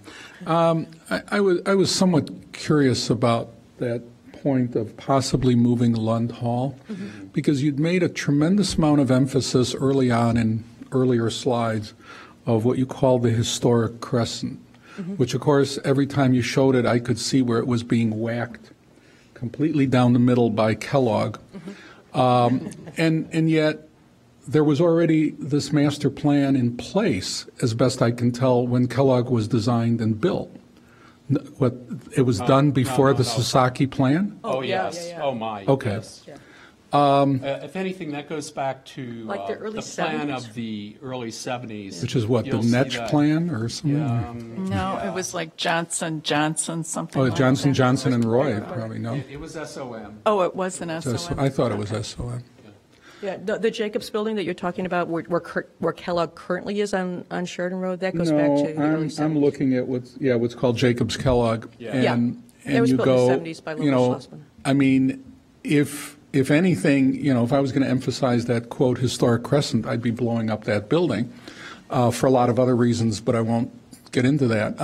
on. I was somewhat curious about that point of possibly moving Lund Hall, because you'd made a tremendous amount of emphasis early on in earlier slides of what you call the historic crescent, which of course every time you showed it I could see where it was being whacked completely down the middle by Kellogg. And yet there was already this master plan in place, as best I can tell, when Kellogg was designed and built. What, it was done before the Sasaki plan? Oh, yeah, yes. yeah, yeah. Oh, my. Okay. Yes. Yeah. If anything, that goes back to Like the early plan 70s. of the early 70s. Which is what, the You'll see Netsch that. plan or something? No, it was like Johnson, something Oh, like Johnson, that. Johnson and Roy, probably, no? It was SOM. Oh, it was an So SOM. I thought it was SOM. Yeah, the Jacobs building that you're talking about, where Kellogg currently is on Sheridan Road, that goes back No, to the early 70s. I'm looking at what's called Jacobs Kellogg. Yeah. And It was you built in go, the 70s by you Louis know, Schlossman. I mean, if anything, if I was going to emphasize that, quote, historic crescent, I'd be blowing up that building for a lot of other reasons, but I won't get into that,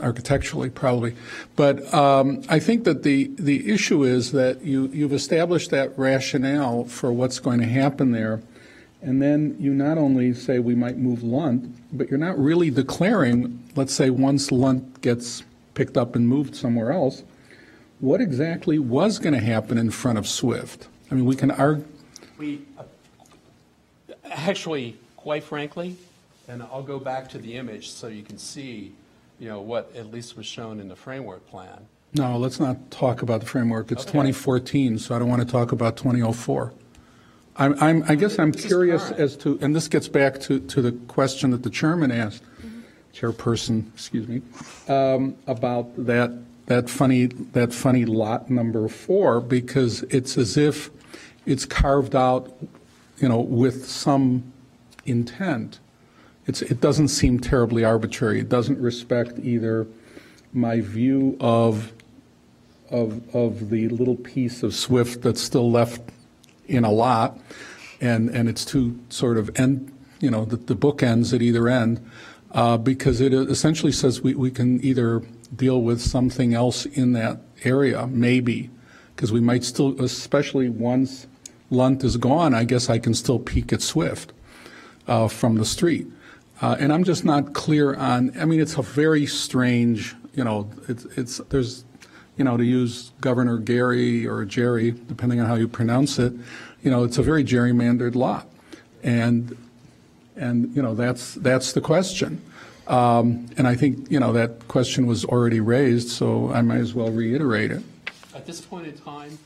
architecturally probably. But I think that the issue is that you've established that rationale for what's going to happen there, And then you not only say we might move Lunt, but you're not really declaring, let's say once Lunt gets picked up and moved somewhere else, what exactly was going to happen in front of Swift? I mean, we can argue. We, actually, quite frankly, and I'll go back to the image so you can see, what at least was shown in the framework plan. No, let's not talk about the framework. It's 2014, so I don't want to talk about 2004. I guess I'm curious as to, and this gets back to the question that the chairman asked, chairperson, excuse me, about that funny lot number 4, because it's as if it's carved out, with some intent. It doesn't seem terribly arbitrary. It doesn't respect either my view of the little piece of Swift that's still left in a lot, and it's two sort of end, the bookends at either end, because it essentially says we can either deal with something else in that area, maybe, because we might still, especially once Lunt is gone, I guess I can still peek at Swift from the street. And I'm just not clear on, I mean, it's a very strange, there's, to use Governor Gary or Jerry, depending on how you pronounce it, it's a very gerrymandered lot. And that's the question. And I think, that question was already raised, so I might as well reiterate it. At this point in time,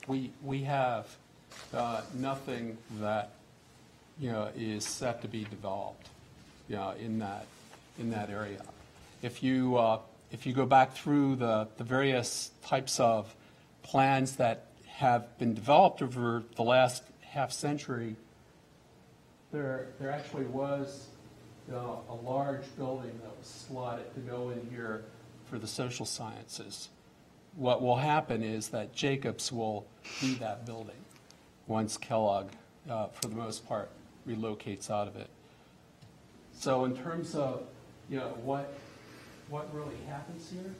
we have nothing that, is set to be developed, in that area. If you go back through the various types of plans that have been developed over the last half century, there actually was a large building that was slotted to go in here for the social sciences. What will happen is that Jacobs will be that building once Kellogg, for the most part, relocates out of it. So in terms of what really happens here,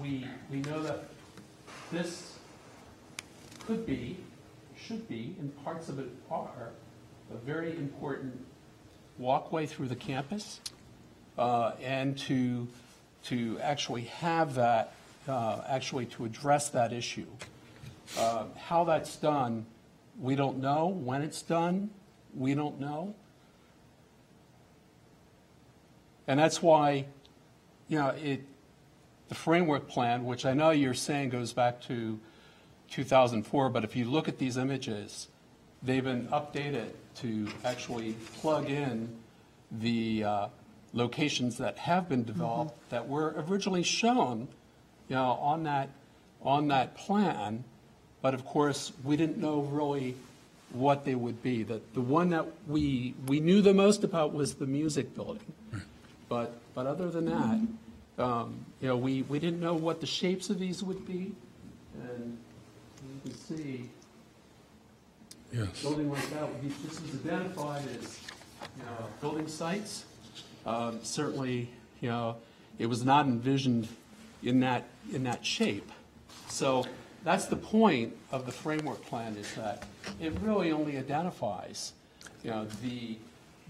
we know that this could be, should be, and parts of it are, a very important walkway through the campus, and to actually have that, actually to address that issue. How that's done, we don't know. When it's done, we don't know. And that's why, the framework plan, which I know you're saying goes back to 2004, but if you look at these images, they've been updated to actually plug in the locations that have been developed that were originally shown, on that plan. But of course, we didn't know really what they would be. The one that we knew the most about was the music building. But other than that, we didn't know what the shapes of these would be. And you can see, building like that would be, this is identified as, building sites. Certainly, it was not envisioned in that shape. So that's the point of the framework plan, is that it really only identifies,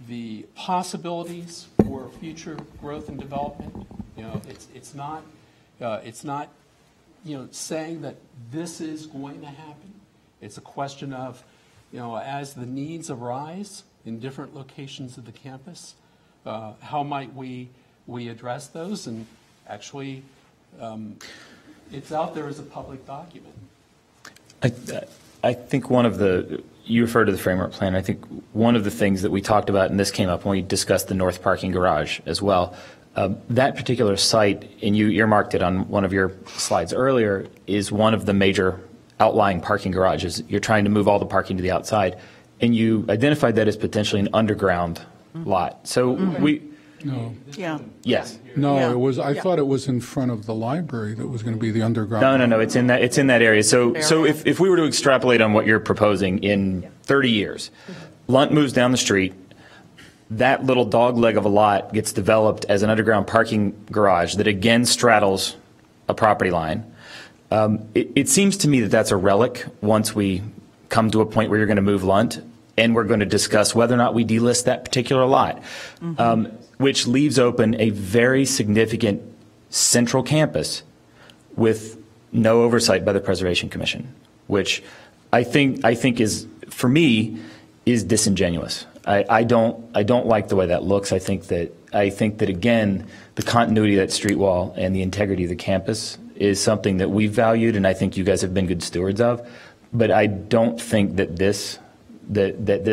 the possibilities for future growth and development. It's not saying that this is going to happen. It's a question of, as the needs arise in different locations of the campus, how might we address those? And actually, it's out there as a public document. I think you refer to the framework plan. I think one of the things that we talked about, and this came up when we discussed the north parking garage as well, that particular site, and you earmarked it on one of your slides earlier, is one of the major outlying parking garages. You're trying to move all the parking to the outside, and you identified that as potentially an underground lot. So No. Yeah. Yes. No, Yeah. it was. I thought it was in front of the library that was going to be the underground. No. It's in that area. So if we were to extrapolate on what you're proposing in 30 years, Lunt moves down the street. That little dog leg of a lot gets developed as an underground parking garage that again straddles a property line. It seems to me that that's a relic once we come to a point where you're going to move Lunt. and we're going to discuss whether or not we delist that particular lot, which leaves open a very significant central campus with no oversight by the Preservation Commission, which I think is, for me, is disingenuous. I don't like the way that looks. I think that again, the continuity of that street wall and the integrity of the campus is something that we've valued, and I think you guys have been good stewards of. But I don't think that this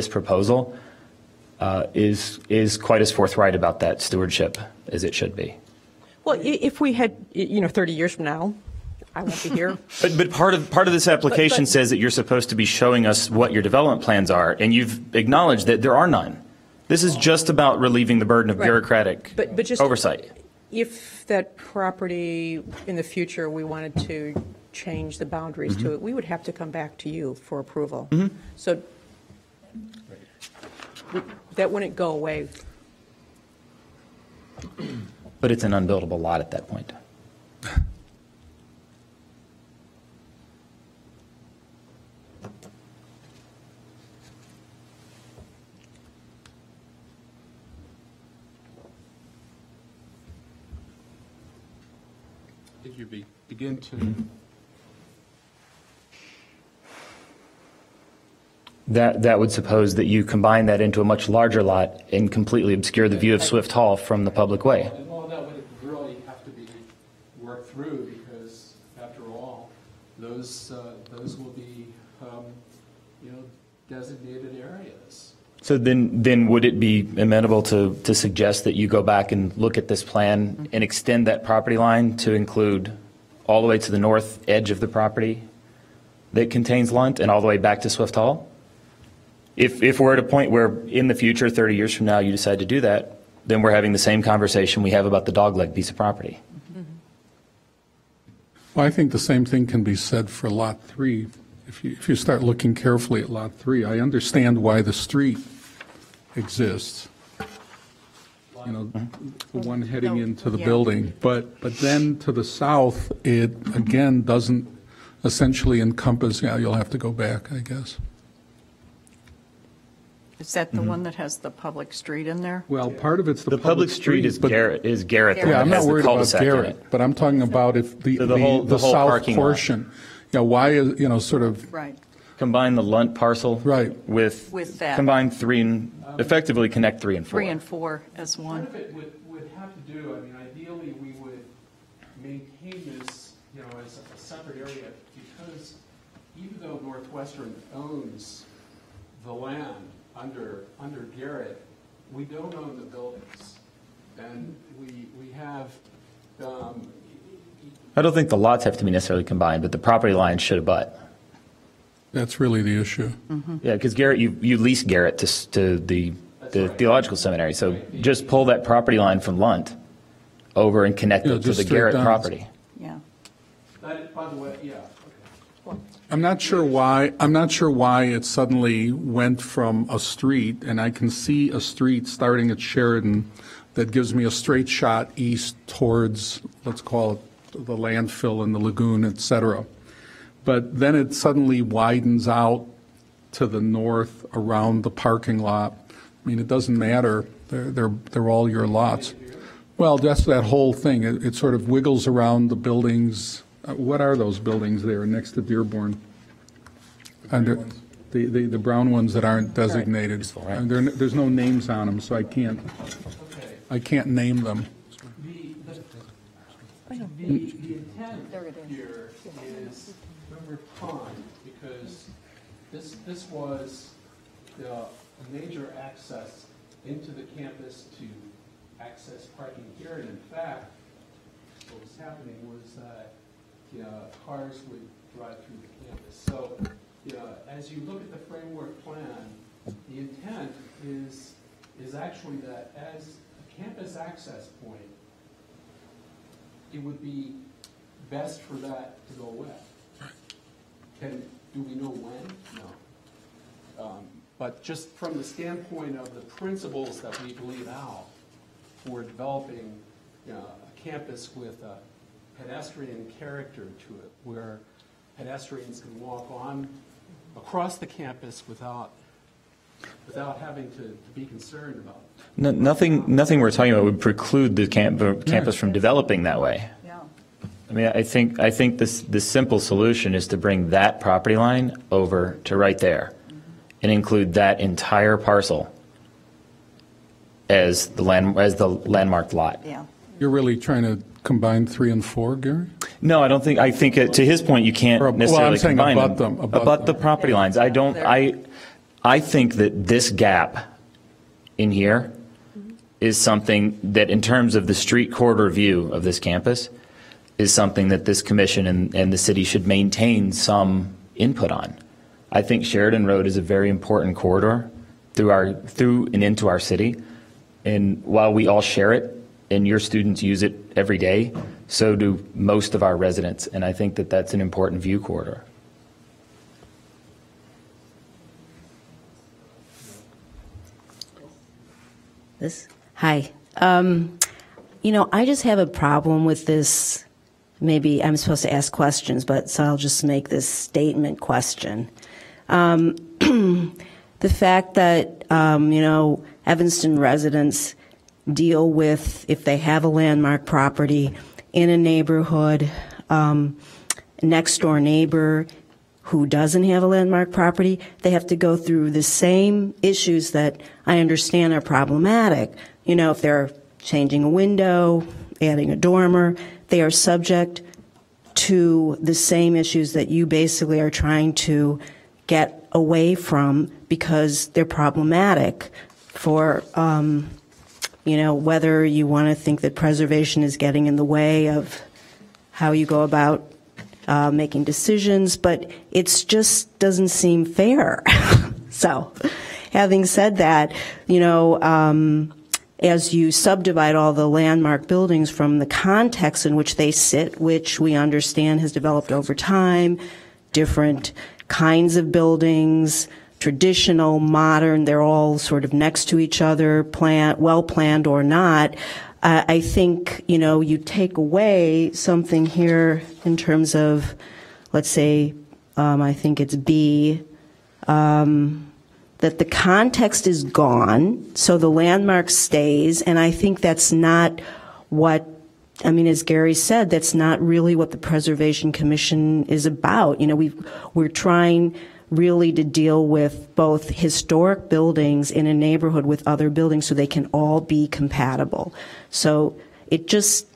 proposal is quite as forthright about that stewardship as it should be. Well, if we had, 30 years from now, I won't be here. But part of this application says that you're supposed to be showing us what your development plans are, and you've acknowledged that there are none. This is just about relieving the burden of bureaucratic oversight. If that property in the future we wanted to change the boundaries to it, we would have to come back to you for approval. So that wouldn't go away. But it's an unbuildable lot at that point. Did you begin to? That would suppose that you combine that into a much larger lot and completely obscure the view of Swift Hall from the public way. Well, that would really have to be worked through because, after all, those will be, designated areas. So then would it be amenable to suggest that you go back and look at this plan and extend that property line to include all the way to the north edge of the property that contains Lunt and all the way back to Swift Hall? If we're at a point where in the future, 30 years from now, you decide to do that, then we're having the same conversation we have about the dogleg piece of property. Well, I think the same thing can be said for Lot 3. If you start looking carefully at Lot 3, I understand why the street exists. The one heading into the building. But then to the south, it again doesn't essentially encompass, you'll have to go back, I guess. Is that the one that has the public street in there? Well, part of it's The public street is Garrett. The Yeah, I'm one that not has the worried about cul-de-sac in it. Garrett, but I'm talking about if the whole south parking lot. portion. Why is, sort of, Right. Combine the Lunt parcel Right. With that. Combine 3 and effectively connect 3 and 4. 3 and 4 as one. Part of it would have to do, ideally we would maintain this, as a separate area because even though Northwestern owns the land under Garrett, we don't own the buildings. And we have, I don't think the lots have to be necessarily combined, but the property lines should abut. that's really the issue. Yeah, because Garrett, you lease Garrett to the theological seminary, so just pull that property line from Lunt over and connect it to just the straight Garrett down. property. Yeah. that, by the way, yeah, okay. I'm not sure why it suddenly went from a street, and I can see a street starting at Sheridan that gives me a straight shot east towards, let's call it the landfill and the lagoon, et cetera. But then it suddenly widens out to the north around the parking lot. It doesn't matter. They're all your lots. Well, that's that whole thing. It sort of wiggles around the buildings. What are those buildings there next to Dearborn? The brown ones that aren't designated. There's no names on them, so I can't name them. The intent here is River Pond, because this was a major access into the campus to access parking here. And in fact, what was happening was that cars would drive through the campus. So as you look at the framework plan, the intent is actually that as a campus access point, it would be best for that to go away. Do we know when? No. But just from the standpoint of the principles that we've laid out for developing a campus with a pedestrian character to it, where pedestrians can walk on across the campus without without having to be concerned about. Nothing we're talking about would preclude the campus from developing that way. Yeah. I mean, I think the simple solution is to bring that property line over to right there and include that entire parcel as the landmarked lot. Yeah. You're really trying to combine 3 and 4, Gary? No, I don't think. I think to his point, you can't Well, I'm necessarily saying combine abut them, abut abut the them. property lines. I don't. I think that this gap in here is something that, in terms of the street corridor view of this campus, is something that this commission and the city should maintain some input on. I think Sheridan Road is a very important corridor through and into our city, and while we all share it, and your students use it every day, so do most of our residents, and I think that that's an important view corridor. Hi. I just have a problem with this. Maybe I'm supposed to ask questions, so I'll just make this statement question. The fact that, Evanston residents deal with, if they have a landmark property in a neighborhood, next door neighbor who doesn't have a landmark property, they have to go through the same issues that I understand are problematic. If they're changing a window, adding a dormer, they are subject to the same issues that you basically are trying to get away from because they're problematic for, whether you want to think that preservation is getting in the way of how you go about making decisions, but it just doesn't seem fair. So, having said that, as you subdivide all the landmark buildings from the context in which they sit, which we understand has developed over time, different kinds of buildings, traditional, modern, they're all sort of next to each other, well planned or not. I think, you take away something here in terms of, let's say, I think it's B, that the context is gone, so the landmark stays, and I think that's not what, as Gary said, that's not really what the Preservation Commission is about. We're trying really to deal with both historic buildings in a neighborhood with other buildings so they can all be compatible. So it just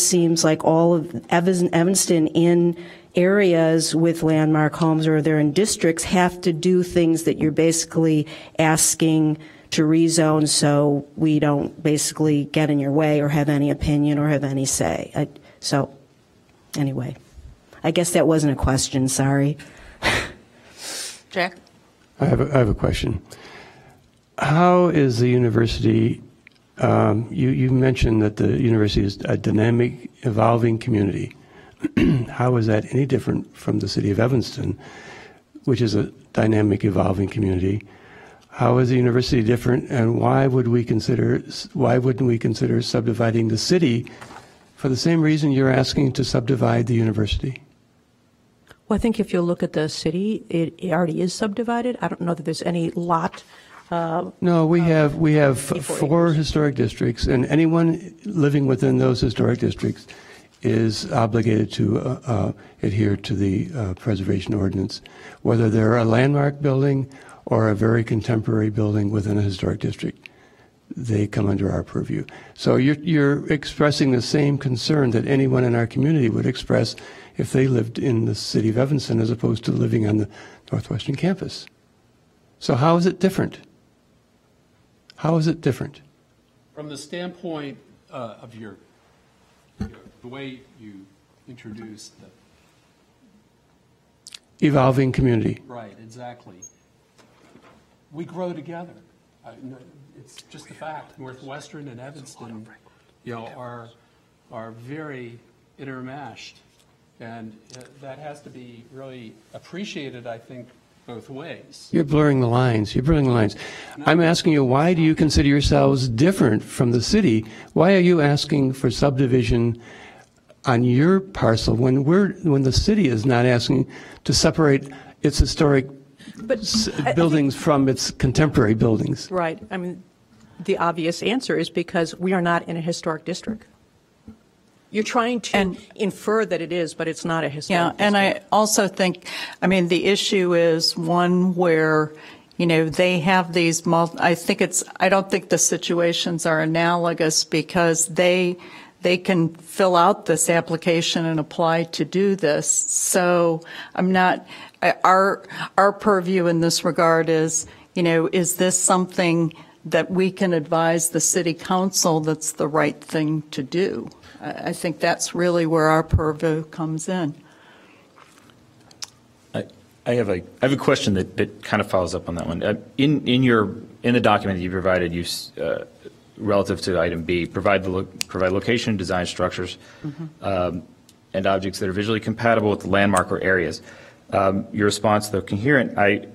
seems like all of Evanston in areas with landmark homes, or they're in districts, have to do things that you're basically asking to rezone so we don't basically get in your way or have any opinion or have any say. So anyway, I guess that wasn't a question, sorry. Jack? I have a question. How is the university, you mentioned that the university is a dynamic, evolving community. How is that any different from the city of Evanston, which is a dynamic, evolving community? How is the university different, and why wouldn't we consider subdividing the city for the same reason you're asking to subdivide the university? Well, I think if you look at the city, it already is subdivided. I don't know that there's any lot. No, we have 4 historic districts, and anyone living within those historic districts is obligated to adhere to the preservation ordinance, whether they're a landmark building or a very contemporary building within a historic district. They come under our purview. So you're expressing the same concern that anyone in our community would express if they lived in the city of Evanston as opposed to living on the Northwestern campus. So how is it different? How is it different? From the standpoint of the way you introduced the Evolving community. right, exactly. We grow together. It's just a fact. Northwestern and Evanston, are very intermeshed, and that has to be really appreciated, I think, both ways. You're blurring the lines. You're blurring the lines. I'm asking you, why do you consider yourselves different from the city? Why are you asking for subdivision on your parcel when the city is not asking to separate its historic buildings from its contemporary buildings. Right. I mean, the obvious answer is because we are not in a historic district. You're trying to infer that it is, but it's not a historic district. And I also think, I mean, the issue is one where, they have these, I don't think the situations are analogous because they can fill out this application and apply to do this. So our purview in this regard is, is this something that we can advise the city council that's the right thing to do? I think that's really where our purview comes in. I have a question that kind of follows up on that one. In the document that you provided, you relative to item B, provide location, design structures, and objects that are visually compatible with the landmark or areas. Your response, though coherent, I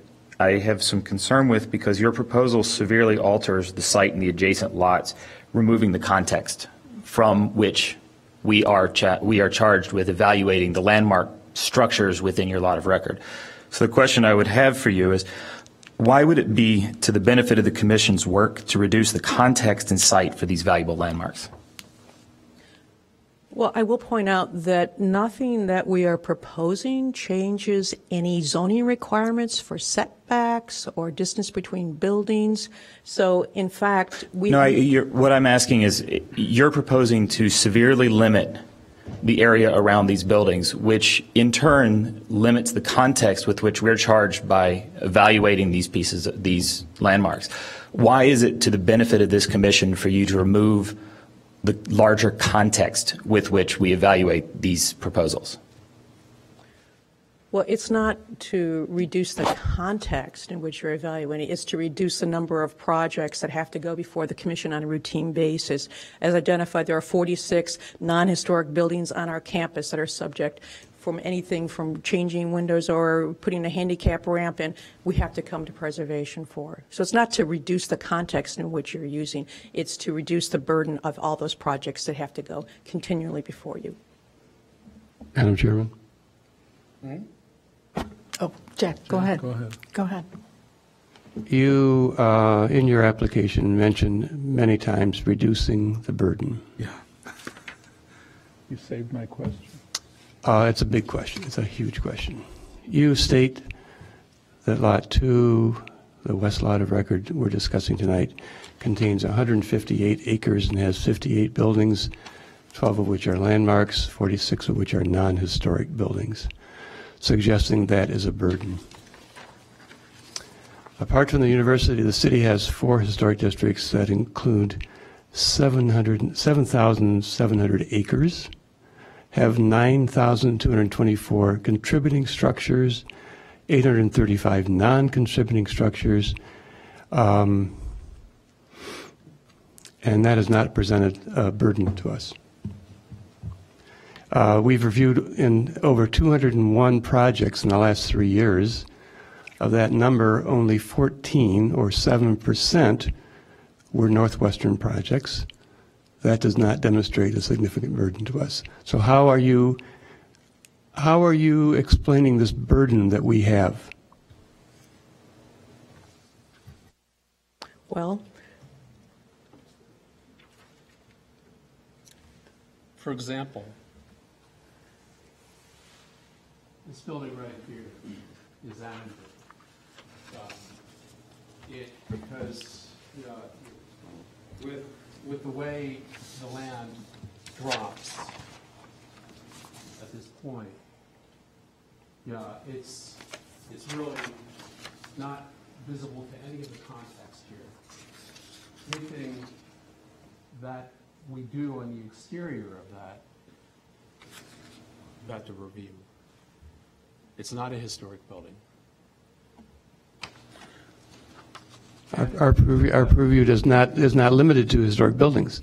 have some concern with because your proposal severely alters the site and the adjacent lots, removing the context from which we are charged with evaluating the landmark structures within your lot of record. So the question I would have for you is, why would it be to the benefit of the Commission's work to reduce the context and site for these valuable landmarks? Well, I will point out that nothing that we are proposing changes any zoning requirements for setbacks or distance between buildings. So, in fact, what I'm asking is, you're proposing to severely limit the area around these buildings, which in turn limits the context with which we're charged by evaluating these landmarks. Why is it to the benefit of this Commission for you to remove the larger context with which we evaluate these proposals? Well, it's not to reduce the context in which you're evaluating. It's to reduce the number of projects that have to go before the Commission on a routine basis. As identified, there are 46 non-historic buildings on our campus that are subject from anything from changing windows or putting a handicap ramp in, we have to come to preservation for. So it's not to reduce the context in which you're using. It's to reduce the burden of all those projects that have to go continually before you. Madam Chairman? Oh, Jack, go ahead. Go ahead. Go ahead. You, in your application, mentioned many times reducing the burden. Yeah. You saved my question. It's a big question. It's a huge question. You state that Lot 2, the west lot of record we're discussing tonight, contains 158 acres and has 58 buildings, 12 of which are landmarks, 46 of which are non-historic buildings, suggesting that is a burden. Apart from the university, the city has 4 historic districts that include 7,700 acres, have 9,224 contributing structures, 835 non-contributing structures, and that has not presented a burden to us. We've reviewed in over 201 projects in the last 3 years. Of that number, only 14 or 7% were Northwestern projects. That does not demonstrate a significant burden to us. So how are you explaining this burden that we have? Well, for example, this building right here is animated. Because with the way the land drops at this point, it's really not visible to any of the context here. Anything that we do on the exterior of that, got to review. It's not a historic building. Our purview is not limited to historic buildings.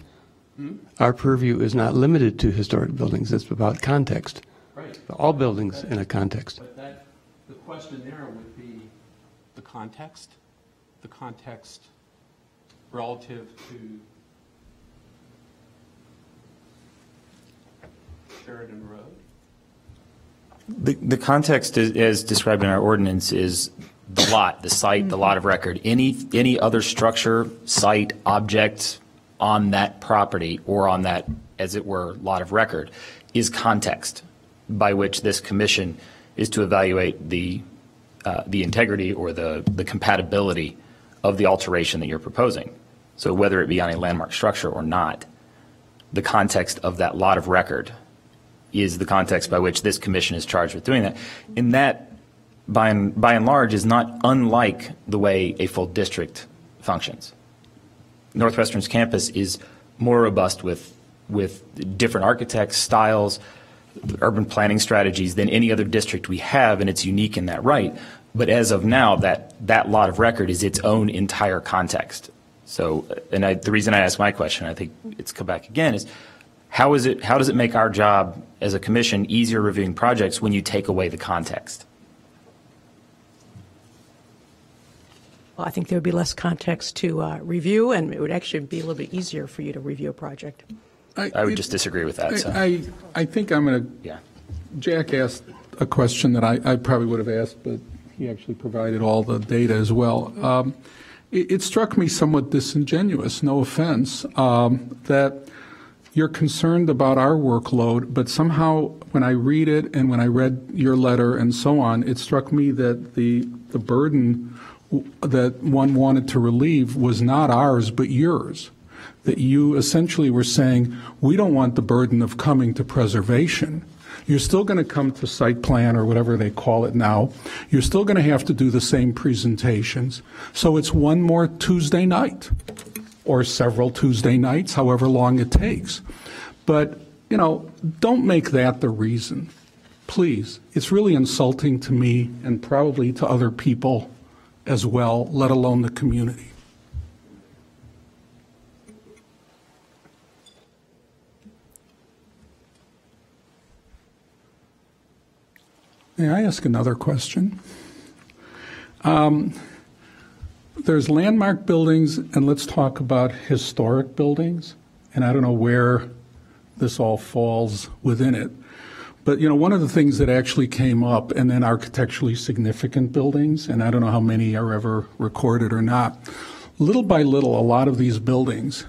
Our purview is not limited to historic buildings. It's about context. Right. All buildings in a context. But the question there would be the context relative to Sheridan Road. The context, as described in our ordinance, is the lot, the site, the lot of record, any other structure, site, object on that property or on that, as it were, lot of record, is context by which this commission is to evaluate the integrity or the compatibility of the alteration that you're proposing. So whether it be on a landmark structure or not, the context of that lot of record is the context by which this commission is charged with doing that. And that, by and large, is not unlike the way a full district functions. Northwestern's campus is more robust with different architects, styles, urban planning strategies than any other district we have, and it's unique in that right. But as of now, that lot of record is its own entire context. So, and the reason I ask my question, I think it's come back again, is how does it make our job as a commission easier reviewing projects when you take away the context? Well, I think there would be less context to review, and it would actually be a little bit easier for you to review a project. I would just disagree with that. So. I think I'm going to. Yeah. Jack asked a question that I probably would have asked, but he actually provided all the data as well. It struck me somewhat disingenuous, no offense, that you're concerned about our workload, but somehow when I read it and when I read your letter and so on, it struck me that the burden that one wanted to relieve was not ours but yours. That you essentially were saying, we don't want the burden of coming to preservation. You're still going to come to site plan or whatever they call it now. You're still going to have to do the same presentations. So it's one more Tuesday night or several Tuesday nights, however long it takes. But, don't make that the reason. Please. It's really insulting to me and probably to other people as well, let alone the community. May I ask another question? There's landmark buildings, and let's talk about historic buildings. And I don't know where this all falls within it. But, one of the things that actually came up, and then architecturally significant buildings, and I don't know how many are ever recorded or not. Little by little, a lot of these buildings,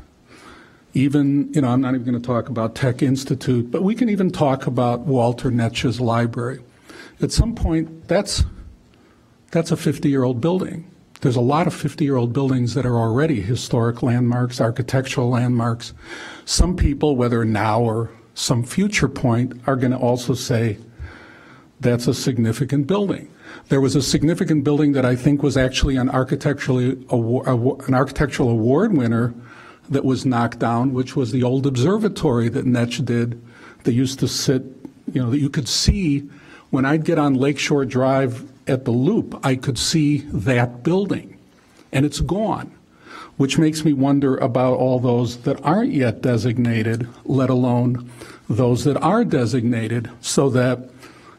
even, I'm not even going to talk about Tech Institute, but we can even talk about Walter Netsch's library. At some point, that's a 50-year-old building. There's a lot of 50-year-old buildings that are already historic landmarks, architectural landmarks. Some people, whether now or some future point, are going to also say that's a significant building. There was a significant building that I think was actually an architectural award winner that was knocked down, which was the old observatory that Netsch did that used to sit, that you could see. When I'd get on Lakeshore Drive at the Loop, I could see that building, and it's gone, which makes me wonder about all those that aren't yet designated, let alone those that are designated, so that,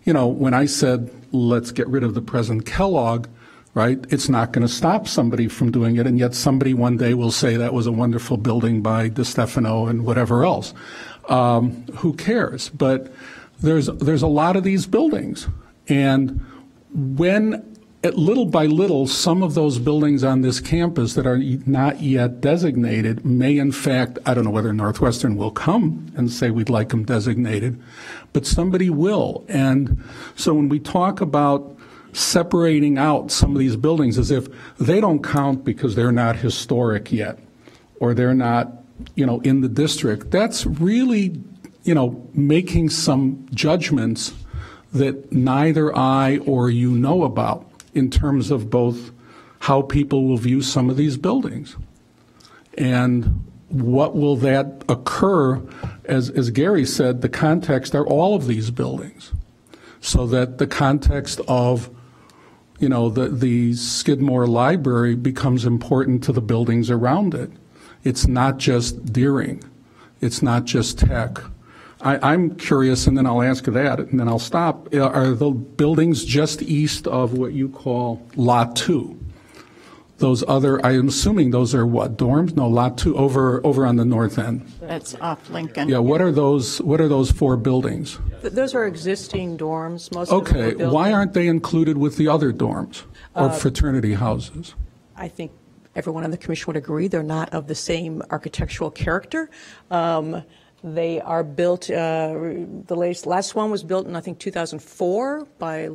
when I said, let's get rid of the present Kellogg, right, it's not going to stop somebody from doing it, and yet somebody one day will say that was a wonderful building by DeStefano and whatever else. Who cares? But there's a lot of these buildings, and when little by little some of those buildings on this campus that are not yet designated may in fact, I don't know whether Northwestern will come and say we'd like them designated, but somebody will. And so when we talk about separating out some of these buildings as if they don't count because they're not historic yet or they're not, in the district, that's really making some judgments that neither I or you know about in terms of both how people will view some of these buildings. And what will that occur, as Gary said, the context are all of these buildings. So that the context of, the Skidmore Library becomes important to the buildings around it. It's not just Deering. It's not just Tech. I'm curious, and then I'll ask that, and then I'll stop. Are the buildings just east of what you call Lot 2, those other, I'm assuming those are what, dorms? No, Lot 2, over on the north end. That's off Lincoln. Yeah, what are those 4 buildings? Those are existing dorms. Most of them were Okay, built why in- aren't they included with the other dorms or fraternity houses? I think everyone on the commission would agree they're not of the same architectural character. They are built, the last one was built in, I think, 2004 by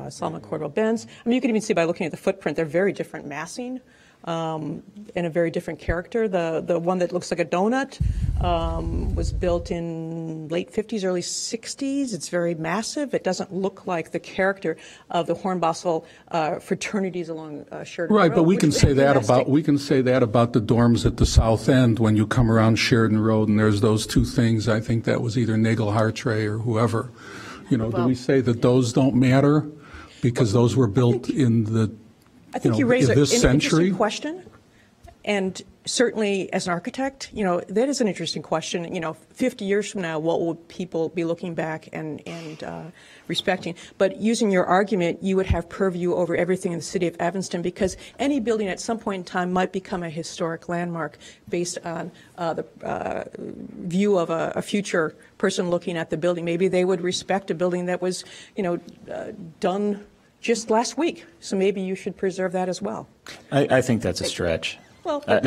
Solomon Cordell Benz. I mean, you can even see by looking at the footprint, they're very different massing and a very different character. The one that looks like a donut was built in late 50s, early 60s. It's very massive. It doesn't look like the character of the Hornbostel fraternities along Sheridan Right, Road, but we which can was say that fantastic. about the dorms at the south end when you come around Sheridan Road and there's those 2 things. I think that was either Nagel Hartray or whoever. You know, do we say that those don't matter because those were built in the I think you raise an this century? interesting question, and certainly as an architect, that is an interesting question. 50 years from now, what will people be looking back and respecting? But using your argument, you would have purview over everything in the city of Evanston, because any building at some point in time might become a historic landmark based on the view of a future person looking at the building. Maybe they would respect a building that was, done just last week. So maybe you should preserve that as well. I think that's a stretch. Well, I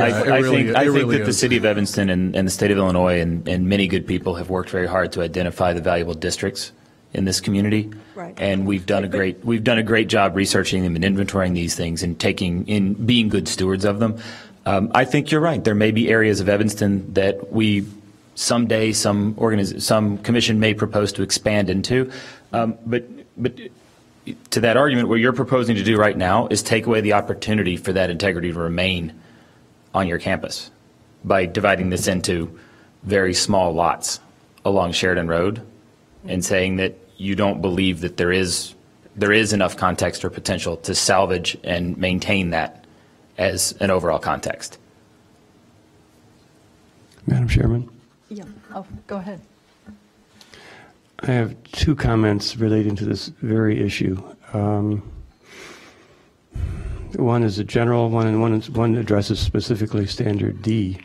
think that the city of Evanston and the state of Illinois and many good people have worked very hard to identify the valuable districts in this community. Right. And we've done a great job researching them and inventorying these things and being good stewards of them. I think you're right. There may be areas of Evanston that we someday some commission may propose to expand into, but to that argument, what you're proposing to do right now is take away the opportunity for that integrity to remain on your campus by dividing this into very small lots along Sheridan Road and saying that you don't believe that there is enough context or potential to salvage and maintain that as an overall context. Madam Chairman, Yeah. Oh, go ahead. I have 2 comments relating to this very issue. One is a general one, and one addresses specifically Standard D.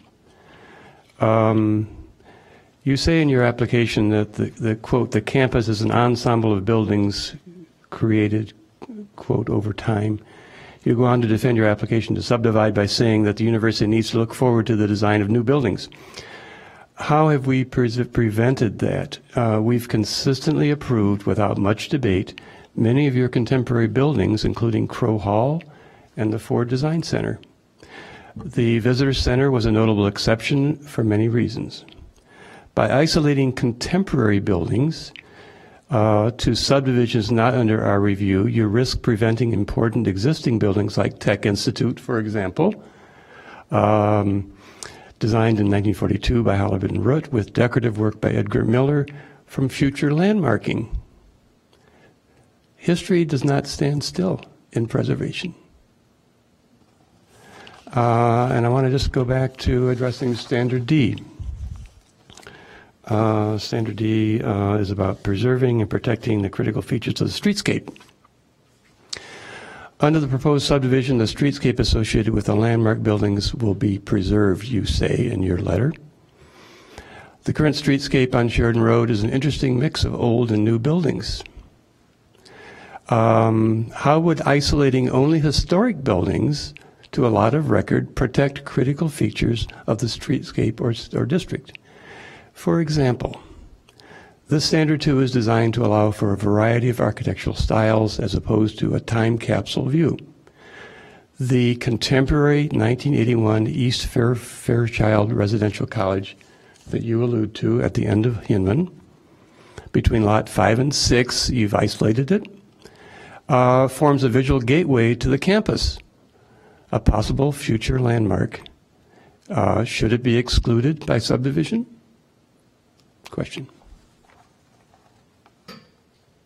You say in your application that the quote, the campus is an ensemble of buildings created, quote, over time. You go on to defend your application to subdivide by saying that the university needs to look forward to the design of new buildings. How have we prevented that? We've consistently approved, without much debate, many of your contemporary buildings, including Crow Hall and the Ford Design Center. The Visitor Center was a notable exception for many reasons. By isolating contemporary buildings to subdivisions not under our review, you risk preventing important existing buildings like Tech Institute, for example, designed in 1942 by Hollywood and Root with decorative work by Edgar Miller, from future landmarking. History does not stand still in preservation. And I want to just go back to addressing Standard D. Standard D is about preserving and protecting the critical features of the streetscape. Under the proposed subdivision, the streetscape associated with the landmark buildings will be preserved, you say in your letter. The current streetscape on Sheridan Road is an interesting mix of old and new buildings. How would isolating only historic buildings to a lot of record protect critical features of the streetscape or district? For example, this Standard 2 is designed to allow for a variety of architectural styles as opposed to a time capsule view. The contemporary 1981 East Fairchild Residential College that you allude to at the end of Hinman, between Lot 5 and 6, you've isolated it, forms a visual gateway to the campus, a possible future landmark. Should it be excluded by subdivision? Question.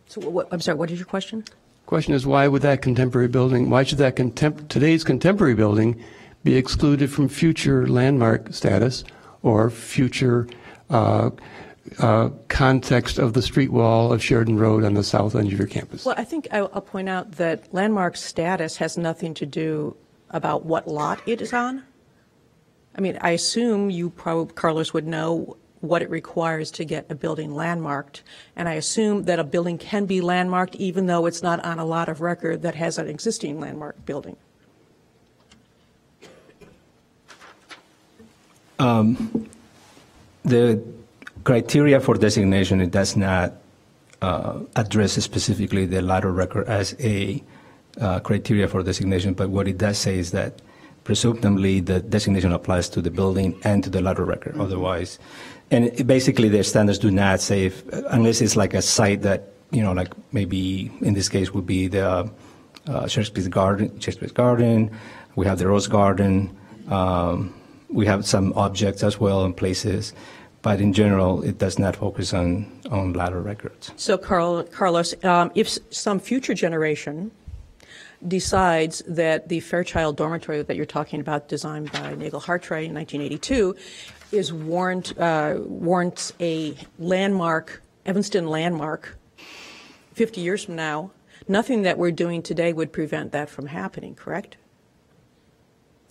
So I'm sorry, what is your question? Question is, why would that contemporary building, why should that today's contemporary building be excluded from future landmark status or future context of the street wall of Sheridan Road on the south end of your campus? Well, I think I'll point out that landmark status has nothing to do about what lot it is on? I mean, I assume you probably, Carlos, would know what it requires to get a building landmarked, and I assume that a building can be landmarked even though it's not on a lot of record that has an existing landmark building. The criteria for designation, it does not address specifically the lateral record as a criteria for designation, but what it does say is that presumably the designation applies to the building and to the lateral record. Mm-hmm. Otherwise, basically the standards do not say unless it's like a site that, like maybe in this case would be the Shakespeare's Garden. We have the Rose Garden. We have some objects as well in places, but in general, it does not focus on lateral records. So, Carlos, if some future generation decides that the Fairchild Dormitory that you're talking about, designed by Nagel Hartray in 1982, is warrants a landmark, Evanston landmark, 50 years from now, nothing that we're doing today would prevent that from happening, correct?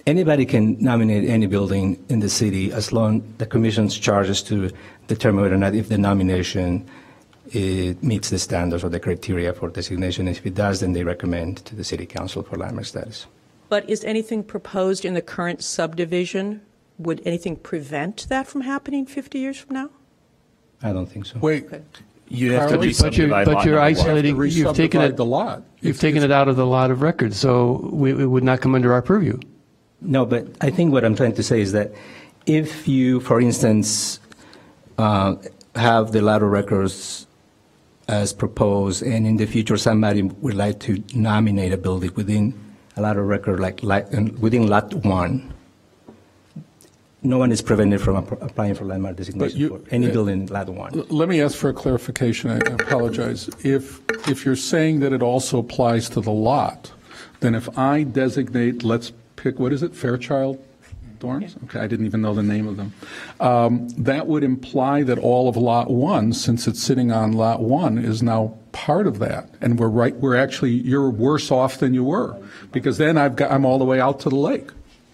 Anybody can nominate any building in the city as long the commission's charge is to determine whether or not if the nomination it meets the standards or the criteria for designation. If it does, then they recommend to the city council for landmark status. But is anything proposed in the current subdivision? Would anything prevent that from happening 50 years from now? I don't think so. Wait. Okay. You'd have to re-subdivide but you're isolating. You've taken it the lot. You've taken it out of the lot of record, so it would not come under our purview. No, but I think what I'm trying to say is that if you, for instance, have the lateral records as proposed, and in the future somebody would like to nominate a building within a lateral record, like within Lot 1, no one is prevented from applying for landmark designation for any building in Lot 1. Let me ask for a clarification. I apologize. If you're saying that it also applies to the lot, then if I designate, let's pick, what is it, Fairchild Dorms? Okay, I didn't even know the name of them. That would imply that all of Lot 1, since it's sitting on Lot 1, is now part of that. And you're worse off than you were, because then I'm all the way out to the lake.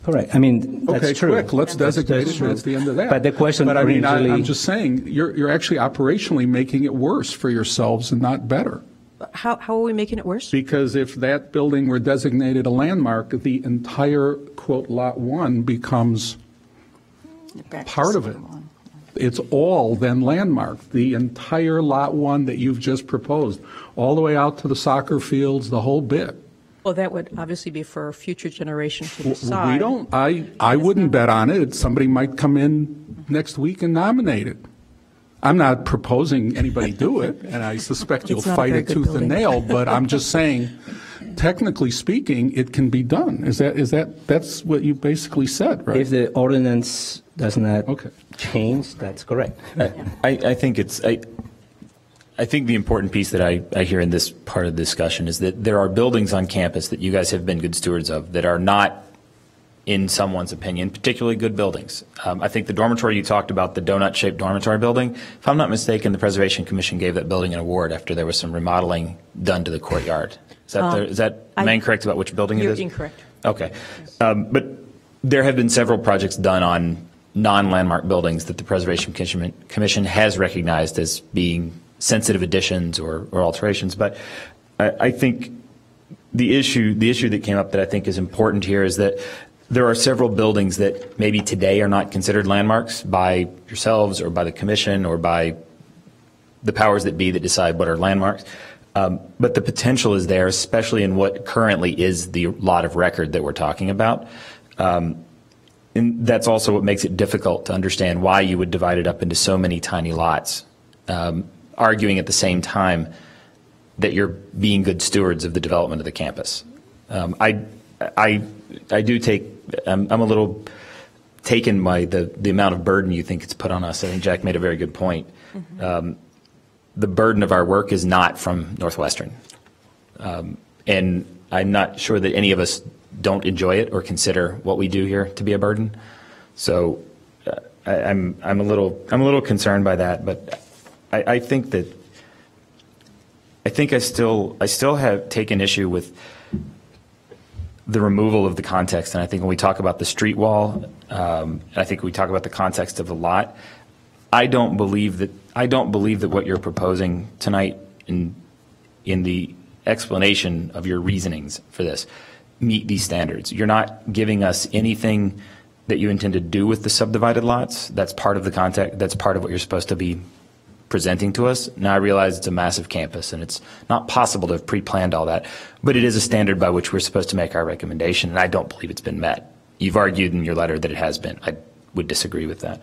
Correct. I mean, that's okay, true. Quick, let's designate it, and that's the end of that. But the question But I mean, originally... I'm just saying, you're actually operationally making it worse for yourselves and not better. How are we making it worse? Because if that building were designated a landmark, the entire, quote, Lot 1 becomes part of it. It's all then landmarked, the entire Lot 1 that you've just proposed, all the way out to the soccer fields, the whole bit. Well, that would obviously be for a future generation to decide. We don't, I wouldn't bet on it. Somebody might come in next week and nominate it. I'm not proposing anybody do it, and I suspect you'll fight it tooth and nail, but I'm just saying, technically speaking, it can be done. That's what you basically said, right? If the ordinance does not change, that's correct. I think I think the important piece that I hear in this part of the discussion is that there are buildings on campus that you guys have been good stewards of that are not, in someone's opinion, particularly good buildings. I think the dormitory you talked about, the donut-shaped dormitory building, if I'm not mistaken, the Preservation Commission gave that building an award after there was some remodeling done to the courtyard. Am I incorrect about which building it is? You're incorrect. Okay. But there have been several projects done on non-landmark buildings that the Preservation Commission has recognized as being sensitive additions or alterations. But I think the issue that came up that I think is important here is that there are several buildings that maybe today are not considered landmarks by yourselves or by the commission or by the powers that be that decide what are landmarks. But the potential is there, especially in what currently is the lot of record that we're talking about. And that's also what makes it difficult to understand why you would divide it up into so many tiny lots, arguing at the same time that you're being good stewards of the development of the campus. I'm a little taken by the amount of burden you think it's put on us. I think Jack made a very good point. Mm-hmm. The burden of our work is not from Northwestern. And I'm not sure that any of us don't enjoy it or consider what we do here to be a burden. So I'm a little concerned by that, but I think I still have taken issue with the removal of the context. And I think when we talk about the street wall, I think we talk about the context of the lot. I don't believe that what you're proposing tonight in the explanation of your reasonings for this meet these standards. You're not giving us anything that you intend to do with the subdivided lots. That's part of the context. That's part of what you're supposed to be presenting to us. Now I realize it's a massive campus and it's not possible to have pre-planned all that, but it is a standard by which we're supposed to make our recommendation, and I don't believe it's been met. You've argued in your letter that it has been. I would disagree with that.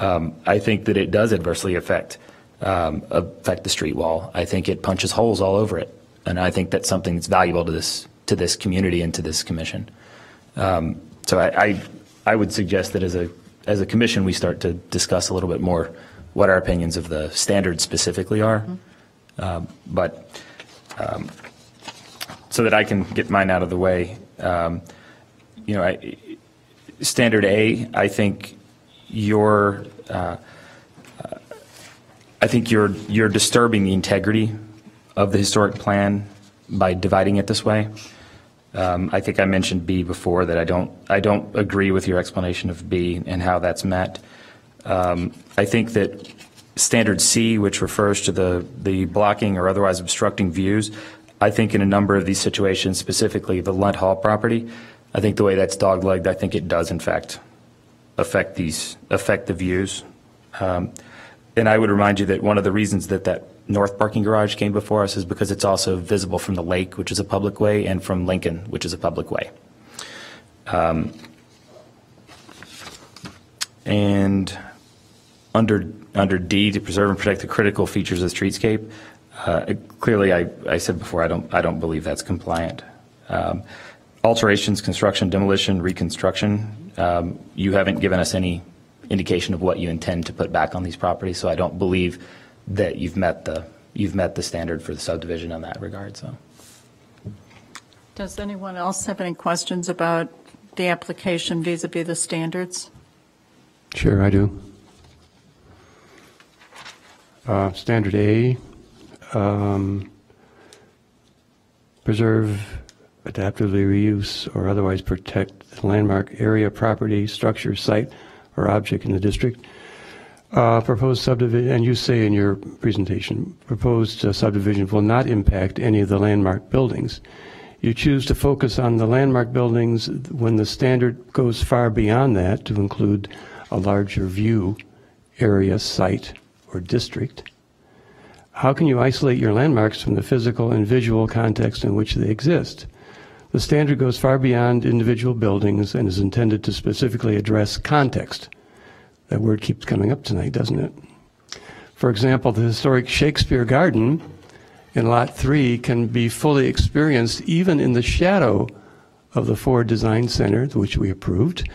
I think that it does adversely affect the street wall. I think it punches holes all over it, and I think that's something that's valuable to this community and to this commission. So I would suggest that as a commission we start to discuss a little bit more what our opinions of the standards specifically are, so that I can get mine out of the way. Standard A, I think you're disturbing the integrity of the historic plan by dividing it this way. I think I mentioned B before, that I don't agree with your explanation of B and how that's met. I think that standard C, which refers to the blocking or otherwise obstructing views, I think in a number of these situations, specifically the Lunt Hall property, I think the way that's doglegged, I think it does in fact affect the views. And I would remind you that one of the reasons that north parking garage came before us is because it's also visible from the lake, which is a public way, and from Lincoln, which is a public way. And under D, to preserve and protect the critical features of the streetscape, clearly I said before I don't believe that's compliant. Alterations, construction, demolition, reconstruction, you haven't given us any indication of what you intend to put back on these properties, so I don't believe that you've met the standard for the subdivision in that regard. So, does anyone else have any questions about the application vis-a-vis the standards? Sure, I do. Standard A, preserve, adaptively reuse, or otherwise protect the landmark area, property, structure, site, or object in the district. Proposed subdivision, and you say in your presentation, proposed subdivision will not impact any of the landmark buildings. You choose to focus on the landmark buildings when the standard goes far beyond that to include a larger view, area, site, or district. How can you isolate your landmarks from the physical and visual context in which they exist? The standard goes far beyond individual buildings and is intended to specifically address context. That word keeps coming up tonight, doesn't it? For example, the historic Shakespeare Garden in Lot 3 can be fully experienced even in the shadow of the Ford Design Center, which we approved,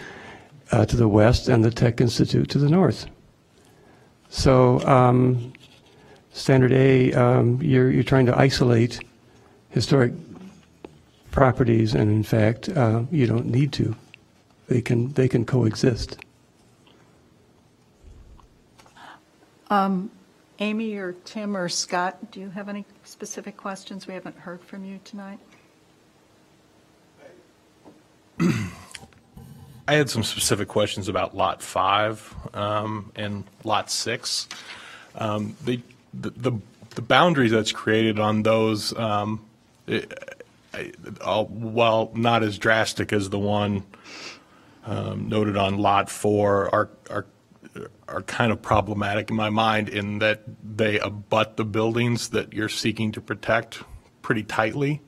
to the west, and the Tech Institute to the north. So Standard A, you're trying to isolate historic properties, and in fact, you don't need to. They can coexist. Amy or Tim or Scott, do you have any specific questions? We haven't heard from you tonight. I had some specific questions about Lot 5 and Lot 6. The boundaries that's created on those, while not as drastic as the one noted on Lot 4, are kind of problematic in my mind in that they abut the buildings that you're seeking to protect pretty tightly.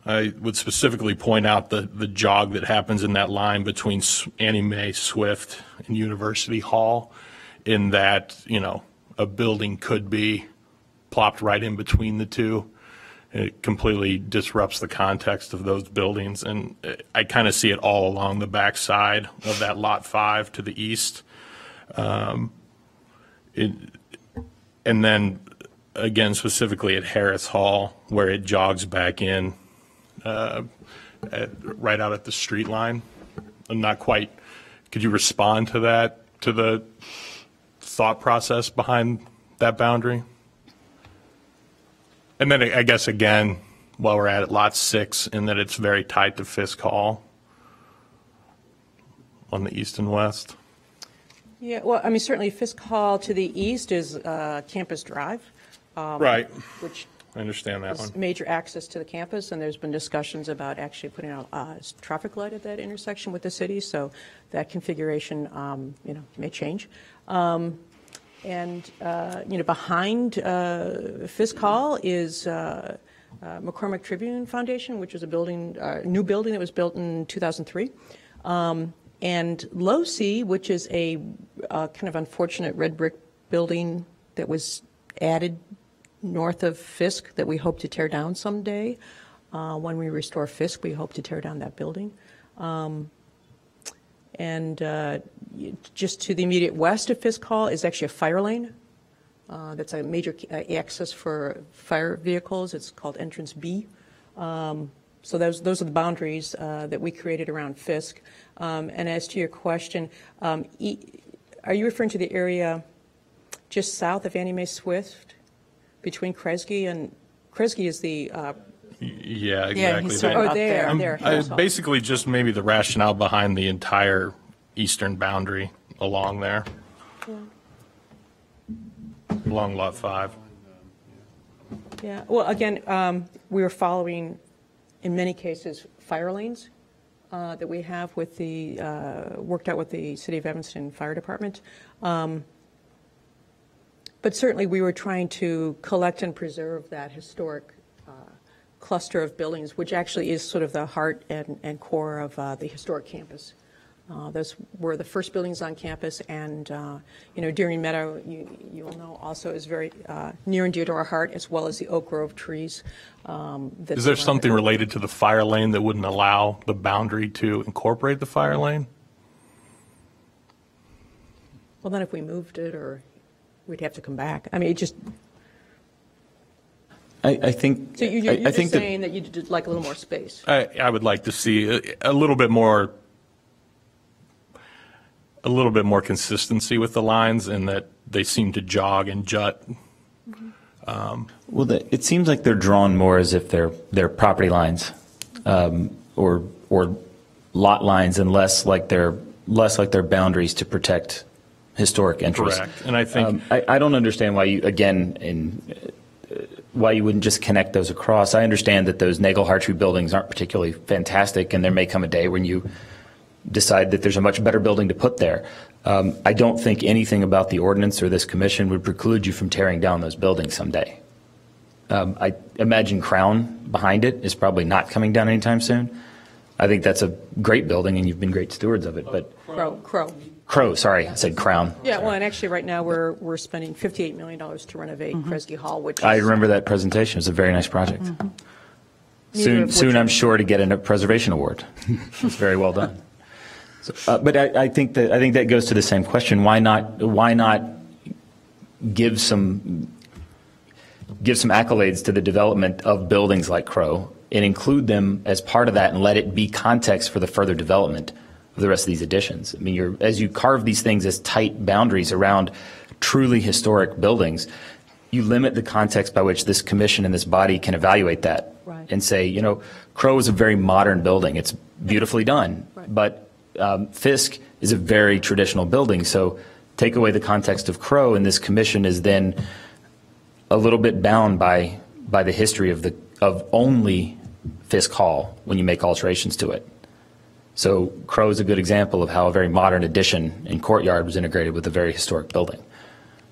I would specifically point out the jog that happens in that line between Annie Mae Swift and University Hall, in that, a building could be plopped right in between the two. It completely disrupts the context of those buildings, and I kind of see it all along the back side of that Lot 5 to the east. And then, again, specifically at Harris Hall, where it jogs back in right out at the street line. I'm not quite, could you respond to that, to the thought process behind that boundary? And then I guess, again, while we're at it, Lot 6, in that it's very tied to Fisk Hall on the east and west. Yeah, well, I mean, certainly Fisk Hall to the east is Campus Drive. Right. Which I understand that one. is major access to the campus, and there's been discussions about actually putting a traffic light at that intersection with the city, so that configuration, may change. And behind Fisk Hall is McCormick Tribune Foundation, which is a building, new building that was built in 2003. And Low-C, which is a kind of unfortunate red brick building that was added north of Fisk that we hope to tear down someday. When we restore Fisk, we hope to tear down that building. Just to the immediate west of Fisk Hall is actually a fire lane. That's a major access for fire vehicles. It's called Entrance B. So those are the boundaries that we created around Fisk. And as to your question, are you referring to the area just south of Annie Mae Swift, between Kresge and Kresge is the Yeah, exactly. Yeah, he's talking about there. Basically just maybe the rationale behind the entire eastern boundary along there. Yeah. Along Lot 5. Yeah, well, again, we were following, in many cases, fire lanes that we have with the, worked out with the City of Evanston Fire Department. But certainly we were trying to collect and preserve that historic cluster of buildings, which actually is sort of the heart and core of the historic campus. Those were the first buildings on campus, and Deering Meadow, you will know, also is very near and dear to our heart, as well as the oak grove trees. Is there something related to the fire lane that wouldn't allow the boundary to incorporate the fire lane? Well, then if we moved it, or we'd have to come back. I mean, it just. I think. So you're just saying that you'd like a little more space. I would like to see a little bit more consistency with the lines, and that they seem to jog and jut. Well, it seems like they're drawn more as if they're property lines, or lot lines, and less like they're boundaries to protect historic interests. Correct, and I think I don't understand why you why you wouldn't just connect those across. I understand that those Nagel-Hartree buildings aren't particularly fantastic, and there may come a day when you decide that there's a much better building to put there. I don't think anything about the ordinance or this commission would preclude you from tearing down those buildings someday. I imagine Crown behind it is probably not coming down anytime soon. I think that's a great building, and you've been great stewards of it. But Crow, sorry, I said Crown. Yeah, well, and actually right now we're spending $58 million to renovate Kresge Hall, which I remember that presentation. It was a very nice project. Soon I'm sure to get a preservation award. It's very well done. So, but I think that goes to the same question. Why not give some accolades to the development of buildings like Crow and include them as part of that, and let it be context for the further development of the rest of these additions? I mean, as you carve these things as tight boundaries around truly historic buildings, you limit the context by which this commission and this body can evaluate that. Right. And say, Crow is a very modern building. It's beautifully done, right. But Fisk is a very traditional building. So take away the context of Crow, and this commission is then a little bit bound by the history of only Fisk Hall when you make alterations to it. So Crow is a good example of how a very modern addition and courtyard was integrated with a very historic building.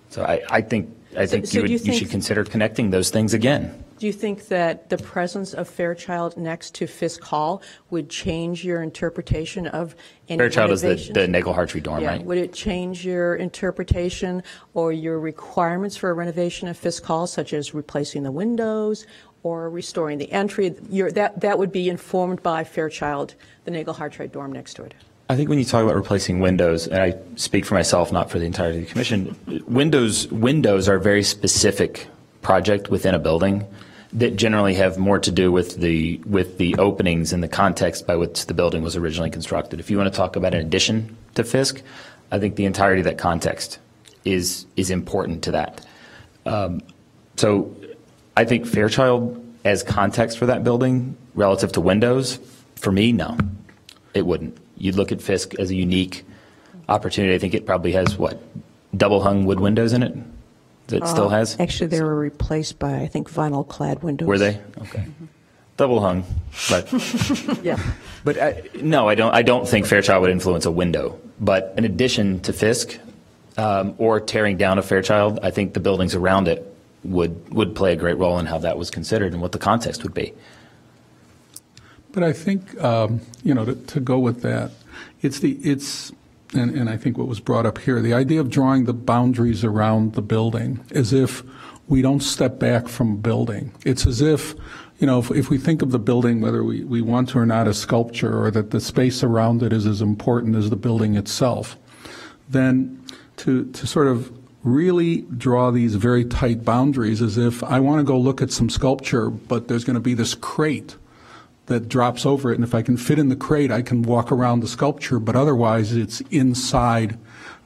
So I think you should consider connecting those things again. Do you think that the presence of Fairchild next to Fisk Hall would change your interpretation of any Fairchild renovations? is the Nagel-Hartree dorm, right? Would it change your interpretation or your requirements for a renovation of Fisk Hall, such as replacing the windows or restoring the entry? That would be informed by Fairchild, the Nagel-Hartree dorm next to it. I think when you talk about replacing windows, and I speak for myself, not for the entirety of the commission, windows are a very specific project within a building that generally have more to do with the openings and the context by which the building was originally constructed. If you want to talk about an addition to Fisk, I think the entirety of that context is important to that. So I think Fairchild as context for that building relative to windows, for me, no, it wouldn't. You'd look at Fisk as a unique opportunity. I think it probably has, what, double-hung wood windows in it that still has? Actually, they were replaced by, I think, vinyl-clad windows. Were they? Okay. Double-hung, but... Yeah. But no, I don't think Fairchild would influence a window. But in addition to Fisk or tearing down a Fairchild, I think the buildings around it would play a great role in how that was considered and what the context would be. But I think, to go with that, and I think what was brought up here, the idea of drawing the boundaries around the building as if we don't step back from a building. It's as if, if we think of the building, whether we want to or not, as sculpture, or that the space around it is as important as the building itself, then to sort of really draw these very tight boundaries as if I want to go look at some sculpture, but there's going to be this crate that drops over it, and if I can fit in the crate, I can walk around the sculpture, but otherwise it's inside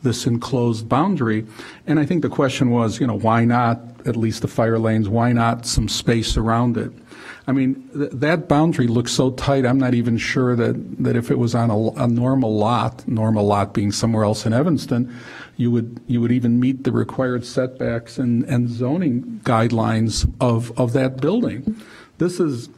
this enclosed boundary. And I think the question was, why not at least the fire lanes, why not some space around it? I mean, that boundary looks so tight, I'm not even sure that if it was on a normal lot being somewhere else in Evanston, you would even meet the required setbacks and zoning guidelines of that building. This is,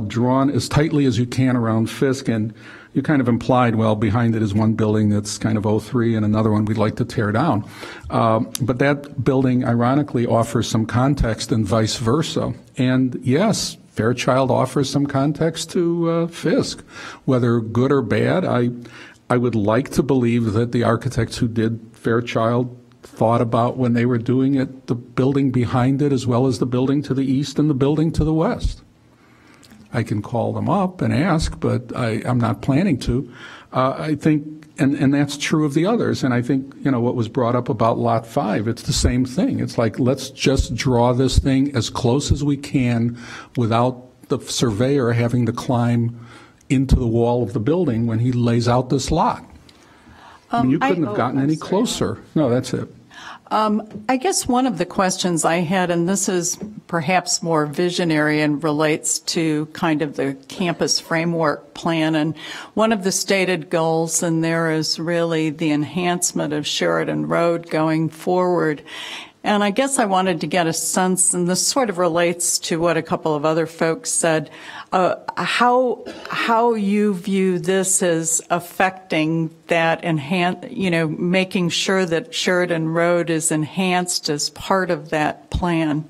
drawn as tightly as you can around Fisk, and you kind of implied, well, behind it is one building that's kind of 03 and another one we'd like to tear down. But that building, ironically, offers some context and vice versa. And yes, Fairchild offers some context to Fisk. Whether good or bad, I would like to believe that the architects who did Fairchild thought about, when they were doing it, the building behind it as well as the building to the east and the building to the west. I can call them up and ask, but I'm not planning to. I think, and that's true of the others. And I think, what was brought up about Lot 5, it's the same thing. It's like, let's just draw this thing as close as we can without the surveyor having to climb into the wall of the building when he lays out this lot. I mean, you couldn't have gotten any closer. No, that's it. I guess one of the questions I had, and this is perhaps more visionary and relates to kind of the campus framework plan, and one of the stated goals in there is really the enhancement of Sheridan Road going forward. And I guess I wanted to get a sense, and this sort of relates to what a couple of other folks said, how you view this as affecting that making sure that Sheridan Road is enhanced as part of that plan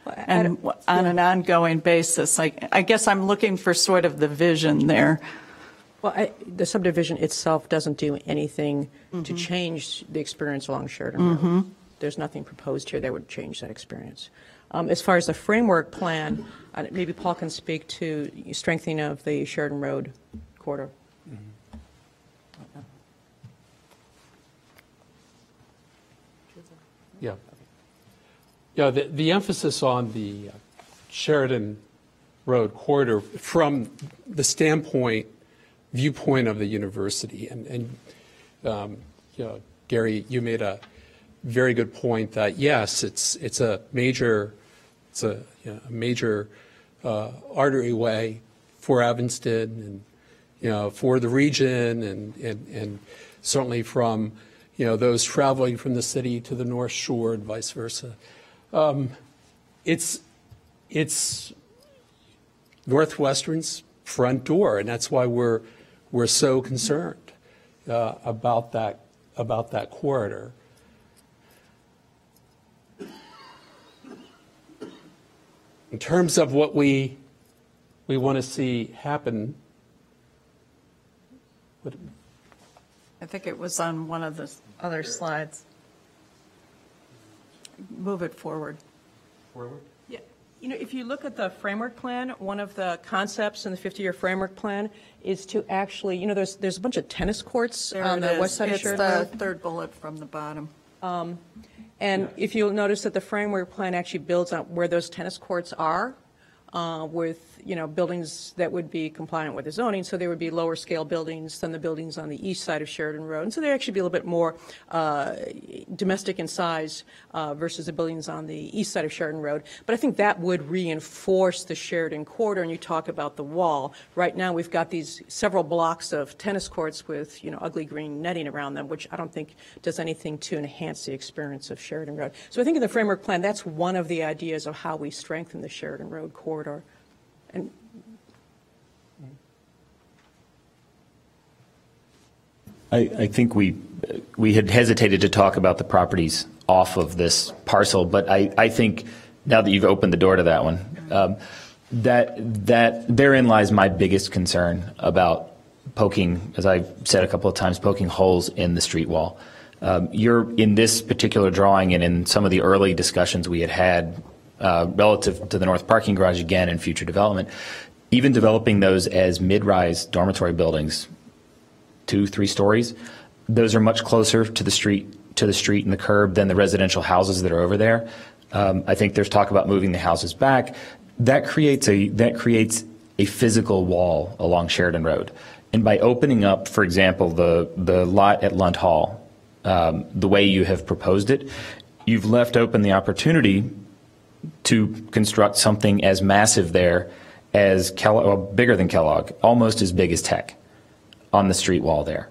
and on an ongoing basis. I guess I'm looking for sort of the vision there. Well, the subdivision itself doesn't do anything to change the experience along Sheridan Road. There's nothing proposed here that would change that experience. As far as the framework plan, maybe Paul can speak to strengthening of the Sheridan Road corridor. Yeah. Yeah, the emphasis on the Sheridan Road corridor from the viewpoint of the university, and Gary, you made a very good point that yes, it's a major arterieway for Evanston and for the region and certainly from those traveling from the city to the North Shore and vice versa. It's Northwestern's front door, and that's why we're so concerned about that corridor. In terms of what we want to see happen, I think it was on one of the other slides. Move it forward. Forward? Yeah. If you look at the framework plan, one of the concepts in the 50-year framework plan is to actually, there's a bunch of tennis courts on the west side of Sheridan Road. It's the third bullet from the bottom. And if you'll notice that the framework plan actually builds on where those tennis courts are, with buildings that would be compliant with the zoning, so there would be lower scale buildings than the buildings on the east side of Sheridan Road. And so they'd actually be a little bit more domestic in size versus the buildings on the east side of Sheridan Road. But I think that would reinforce the Sheridan corridor, and you talk about the wall. Right now we've got these several blocks of tennis courts with, ugly green netting around them, which I don't think does anything to enhance the experience of Sheridan Road. So I think in the framework plan, that's one of the ideas of how we strengthen the Sheridan Road corridor. And I think we had hesitated to talk about the properties off of this parcel, but I think now that you've opened the door to that one, that therein lies my biggest concern about poking, as I've said a couple of times, poking holes in the street wall. You're in this particular drawing and in some of the early discussions we had relative to the north parking garage again and future development, even developing those as mid-rise dormitory buildings, 2-3 stories, those are much closer to the street and the curb than the residential houses that are over there. I think there's talk about moving the houses back. That creates a physical wall along Sheridan Road. And by opening up, for example, the lot at Lund Hall, the way you have proposed it, you've left open the opportunity to construct something as massive there as bigger than Kellogg, almost as big as Tech on the street wall there.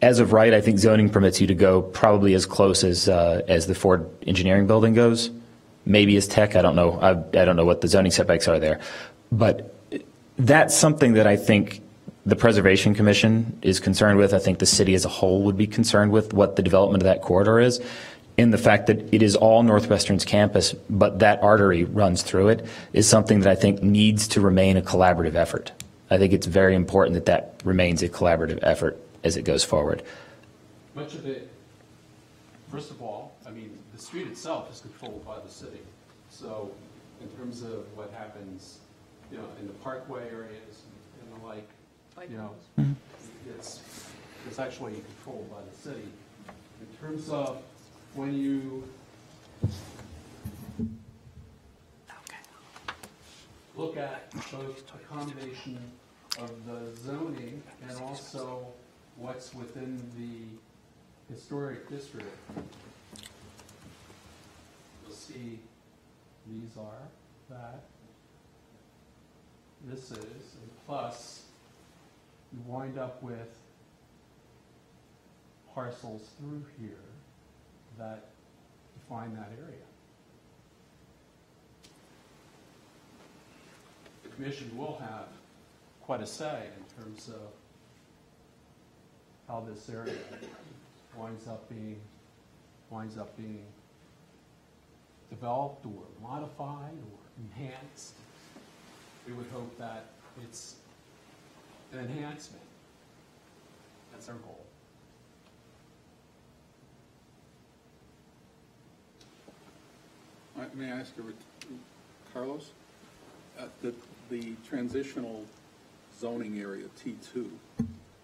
As of right, I think zoning permits you to go probably as close as the Ford Engineering Building goes, maybe as Tech. I don't know. I don't know what the zoning setbacks are there, but that's something that I think the Preservation Commission is concerned with. I think the city as a whole would be concerned with what the development of that corridor is, in the fact that it is all Northwestern's campus, but that artery runs through it, is something that I think needs to remain a collaborative effort. I think it's very important that that remains a collaborative effort as it goes forward. Much of it, first of all, I mean, the street itself is controlled by the city. So in terms of what happens, in the parkway areas and the like, it's actually controlled by the city. In terms of when you look at both a combination of the zoning and also what's within the historic district, you'll see these are that, this is, and plus you wind up with parcels through here that define that area. The commission will have quite a say in terms of how this area winds up being developed or modified or enhanced. We would hope that it's an enhancement. That's our goal. May I ask Carlos? The transitional zoning area, T2,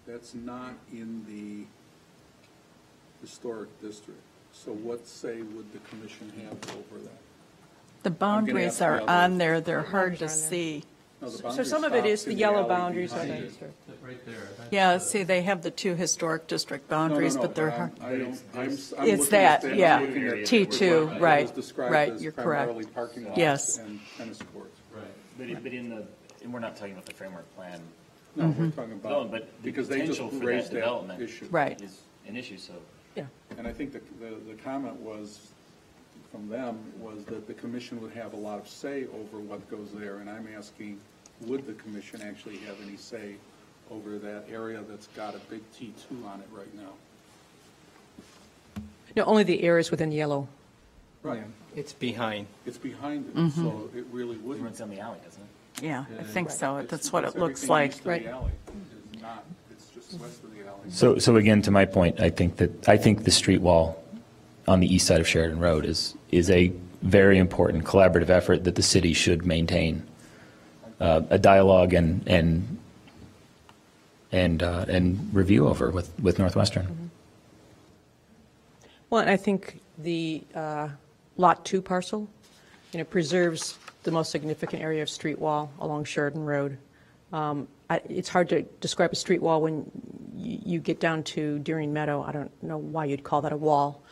that's not in the historic district. So what say would the commission have over that? The boundaries are on there. They're hard to see. No, So some of it is the yellow boundaries are Right there. there. Yeah, see, they have the two historic district boundaries, but they're hard. It's that, that, yeah. It T2, right, was described right, as you're primarily correct. parking lots Yes. and tennis courts. Right. But and we're not talking about the framework plan. No, we're talking about, No, but the because they just potential for raised that that development issue. Right. is an issue, so. Yeah. And I think the comment was, from them, was that the commission would have a lot of say over what goes there, and I'm asking, would the commission actually have any say over that area that's got a big T2 on it right now? No, only the areas within yellow. Right. It's behind. It's behind it, so it really It wouldn't. runs down the alley, doesn't it? Yeah, I think so. It's- That's what it's it looks everything like. east of the alley. It's not, it's just west of the alley. So again, to my point, I think the street wall on the east side of Sheridan Road is a very important collaborative effort that the city should maintain a dialogue and review over with Northwestern. Well, and I think the Lot 2 parcel, preserves the most significant area of street wall along Sheridan Road. It's hard to describe a street wall when you get down to Deering Meadow. I don't know why you'd call that a wall.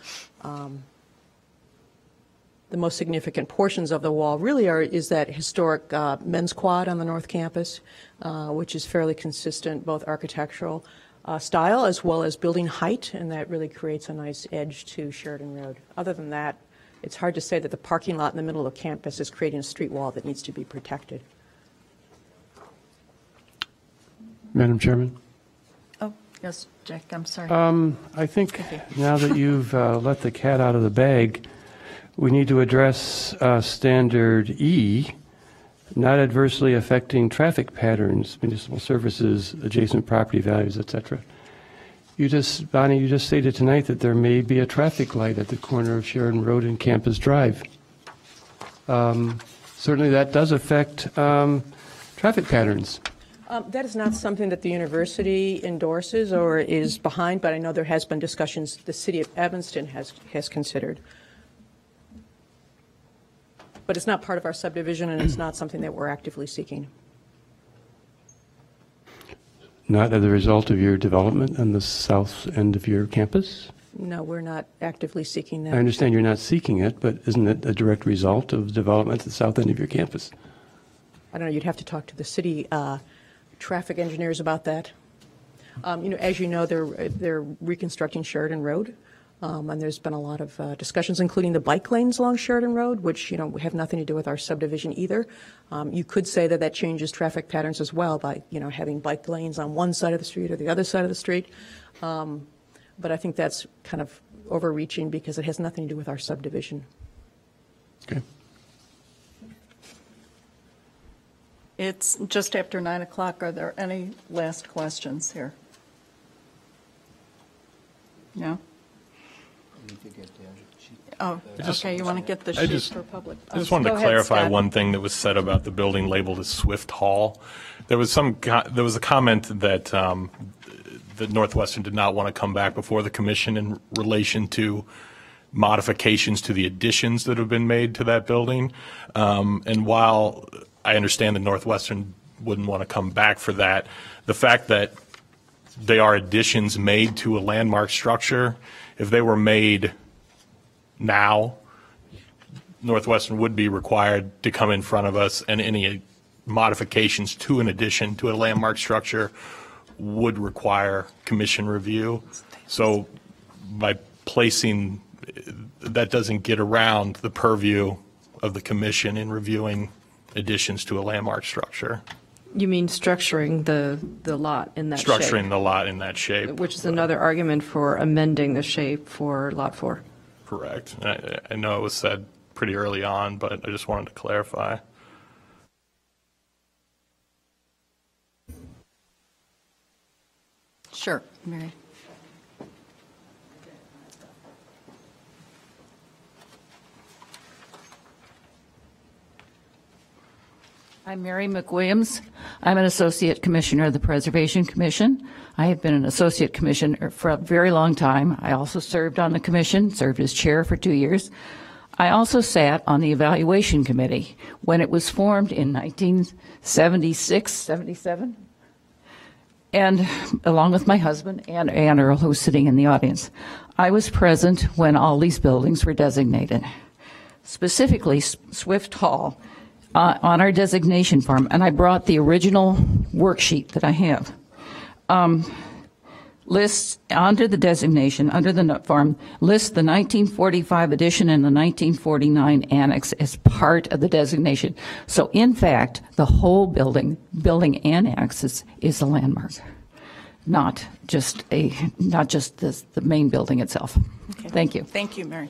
The most significant portions of the wall really is that historic men's quad on the North Campus, which is fairly consistent, both architectural style as well as building height, and that really creates a nice edge to Sheridan Road. Other than that, it's hard to say that the parking lot in the middle of the campus is creating a street wall that needs to be protected. Madam Chairman? Oh, yes, Jack, I'm sorry. I think now that you've let the cat out of the bag, we need to address Standard E, not adversely affecting traffic patterns, municipal services, adjacent property values, etc. Bonnie, you just stated tonight that there may be a traffic light at the corner of Sheridan Road and Campus Drive. Certainly that does affect traffic patterns. That is not something that the university endorses or is behind, but I know there has been discussions the city of Evanston has considered. But it's not part of our subdivision, and it's not something that we're actively seeking. Not as a result of your development on the south end of your campus? No, we're not actively seeking that. I understand you're not seeking it, but isn't it a direct result of development at the south end of your campus? I don't know. You'd have to talk to the city traffic engineers about that. As you know, they're reconstructing Sheridan Road. And there's been a lot of discussions, including the bike lanes along Sheridan Road, which, have nothing to do with our subdivision either. You could say that changes traffic patterns as well by, having bike lanes on one side of the street or the other side of the street. But I think that's kind of overreaching because it has nothing to do with our subdivision. Okay. It's just after 9 o'clock. Are there any last questions here? No? Oh, okay, you want to get the sheet for public? I just wanted to clarify one thing that was said about the building labeled as Swift Hall. There was a comment that that Northwestern did not want to come back before the commission in relation to modifications to the additions that have been made to that building. And while I understand that Northwestern wouldn't want to come back for that, the fact that they are additions made to a landmark structure, if they were made now, Northwestern would be required to come in front of us, and any modifications to an addition to a landmark structure would require commission review. So by placing, that doesn't get around the purview of the commission in reviewing additions to a landmark structure. You mean structuring the lot in that shape? Structuring the lot in that shape. Which is another argument for amending the shape for Lot 4. Correct. I know it was said pretty early on, but I just wanted to clarify. Sure, Mary. I'm Mary McWilliams. I'm an Associate Commissioner of the Preservation Commission. I have been an Associate Commissioner for a very long time. I also served on the Commission, served as Chair for 2 years. I also sat on the Evaluation Committee when it was formed in 1976, 77, and along with my husband, Ann Earl, who was sitting in the audience. I was present when all these buildings were designated, specifically Swift Hall, on our designation form, and I brought the original worksheet that I have. Lists under the designation, under the form, lists the 1945 addition and the 1949 annex as part of the designation. So in fact, the whole building annex is a landmark, not just the main building itself. Okay. Thank you. Thank you, Mary.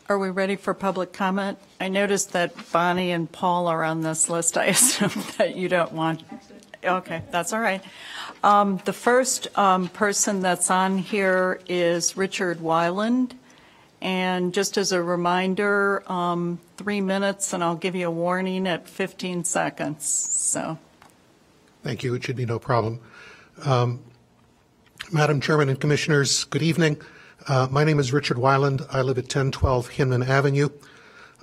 Are we ready for public comment? I noticed that Bonnie and Paul are on this list. I assume that you don't want. Okay, that's all right. The first person that's on here is Richard Weiland. And just as a reminder, 3 minutes, and I'll give you a warning at 15 seconds. So. Thank you. It should be no problem. Madam Chairman and Commissioners, good evening. My name is Richard Weiland. I live at 1012 Hinman Avenue.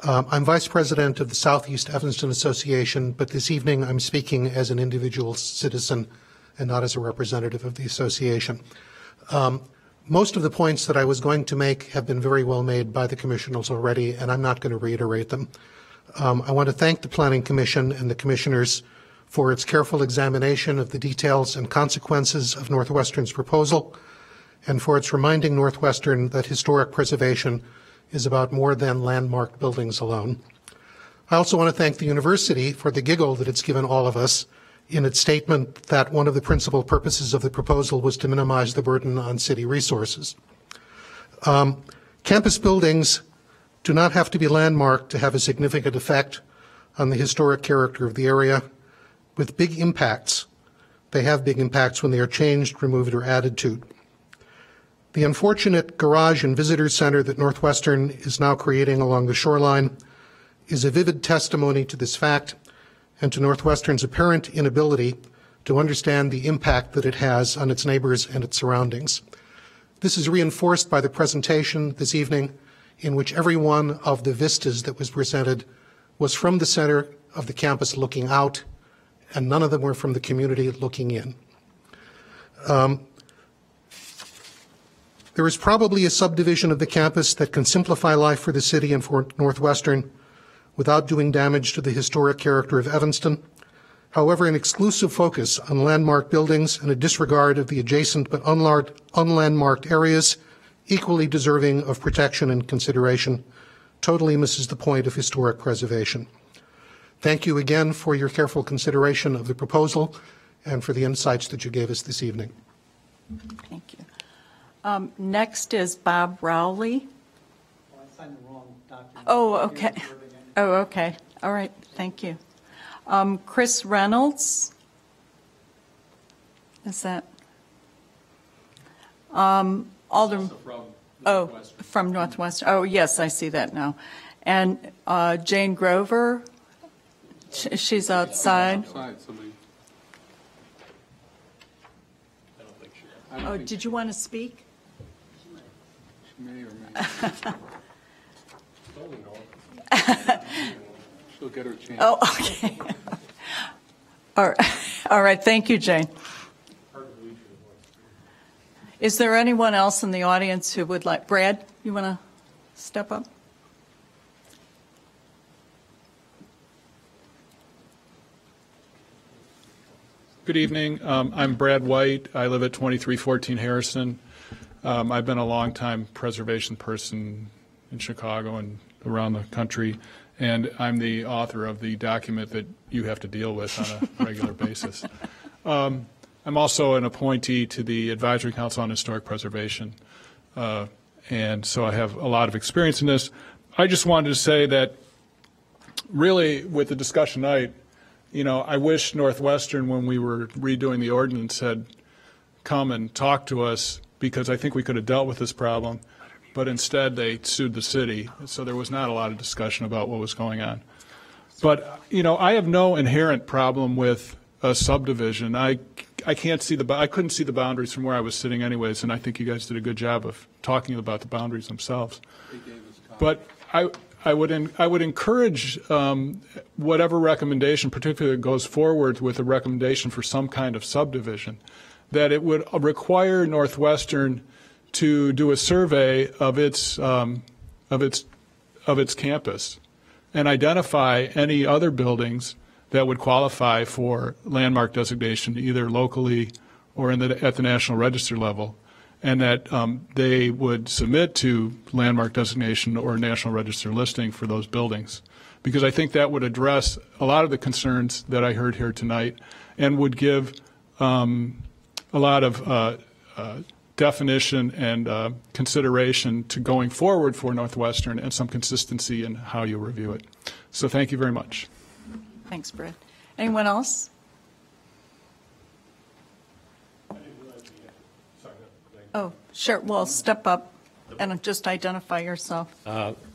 I'm Vice President of the Southeast Evanston Association, but this evening I'm speaking as an individual citizen and not as a representative of the association. Most of the points that I was going to make have been very well made by the commissioners already, and I'm not going to reiterate them. I want to thank the Planning Commission and the commissioners for its careful examination of the details and consequences of Northwestern's proposal, and for its reminding Northwestern that historic preservation is about more than landmarked buildings alone. I also want to thank the university for the giggle that it's given all of us in its statement that one of the principal purposes of the proposal was to minimize the burden on city resources. Campus buildings do not have to be landmarked to have a significant effect on the historic character of the area. With big impacts, they have big impacts when they are changed, removed, or added to. The unfortunate garage and visitor center that Northwestern is now creating along the shoreline is a vivid testimony to this fact and to Northwestern's apparent inability to understand the impact that it has on its neighbors and its surroundings. This is reinforced by the presentation this evening, in which every one of the vistas that was presented was from the center of the campus looking out, and none of them were from the community looking in. There is probably a subdivision of the campus that can simplify life for the city and for Northwestern without doing damage to the historic character of Evanston. However, an exclusive focus on landmark buildings and a disregard of the adjacent but unlandmarked areas equally deserving of protection and consideration totally misses the point of historic preservation. Thank you again for your careful consideration of the proposal and for the insights that you gave us this evening. Thank you. Next is Bob Rowley. Well, I signed the wrong document. Oh, okay. Oh, okay. All right. Thank you. Chris Reynolds. Is that? Alderman. From Northwestern. Oh, yes, I see that now. And Jane Grover. She's outside. Oh, did you want to speak? She may or may not. She'll get her chance. Oh, okay. All right. Thank you, Jane. Is there anyone else in the audience who would like? Brad, you want to step up? Good evening. I'm Brad White. I live at 2314 Harrison. I've been a longtime preservation person in Chicago and around the country, and I'm the author of the document that you have to deal with on a regular basis. I'm also an appointee to the Advisory Council on Historic Preservation, and so I have a lot of experience in this. I just wanted to say that really with the discussion tonight, you know, I wish Northwestern, when we were redoing the ordinance, had come and talked to us, because I think we could have dealt with this problem, but instead they sued the city, so there was not a lot of discussion about what was going on. But, you know, I have no inherent problem with a subdivision. I couldn't see the boundaries from where I was sitting anyways, and I think you guys did a good job of talking about the boundaries themselves. But I would encourage whatever recommendation, particularly that goes forward with a recommendation for some kind of subdivision, that it would require Northwestern to do a survey of its campus and identify any other buildings that would qualify for landmark designation, either locally or at the National Register level, and that they would submit to landmark designation or National Register listing for those buildings. Because I think that would address a lot of the concerns that I heard here tonight and would give a lot of definition and consideration to going forward for Northwestern and some consistency in how you review it. So thank you very much. Thanks, Brad. Anyone else? Oh, sure. Well, step up and just identify yourself.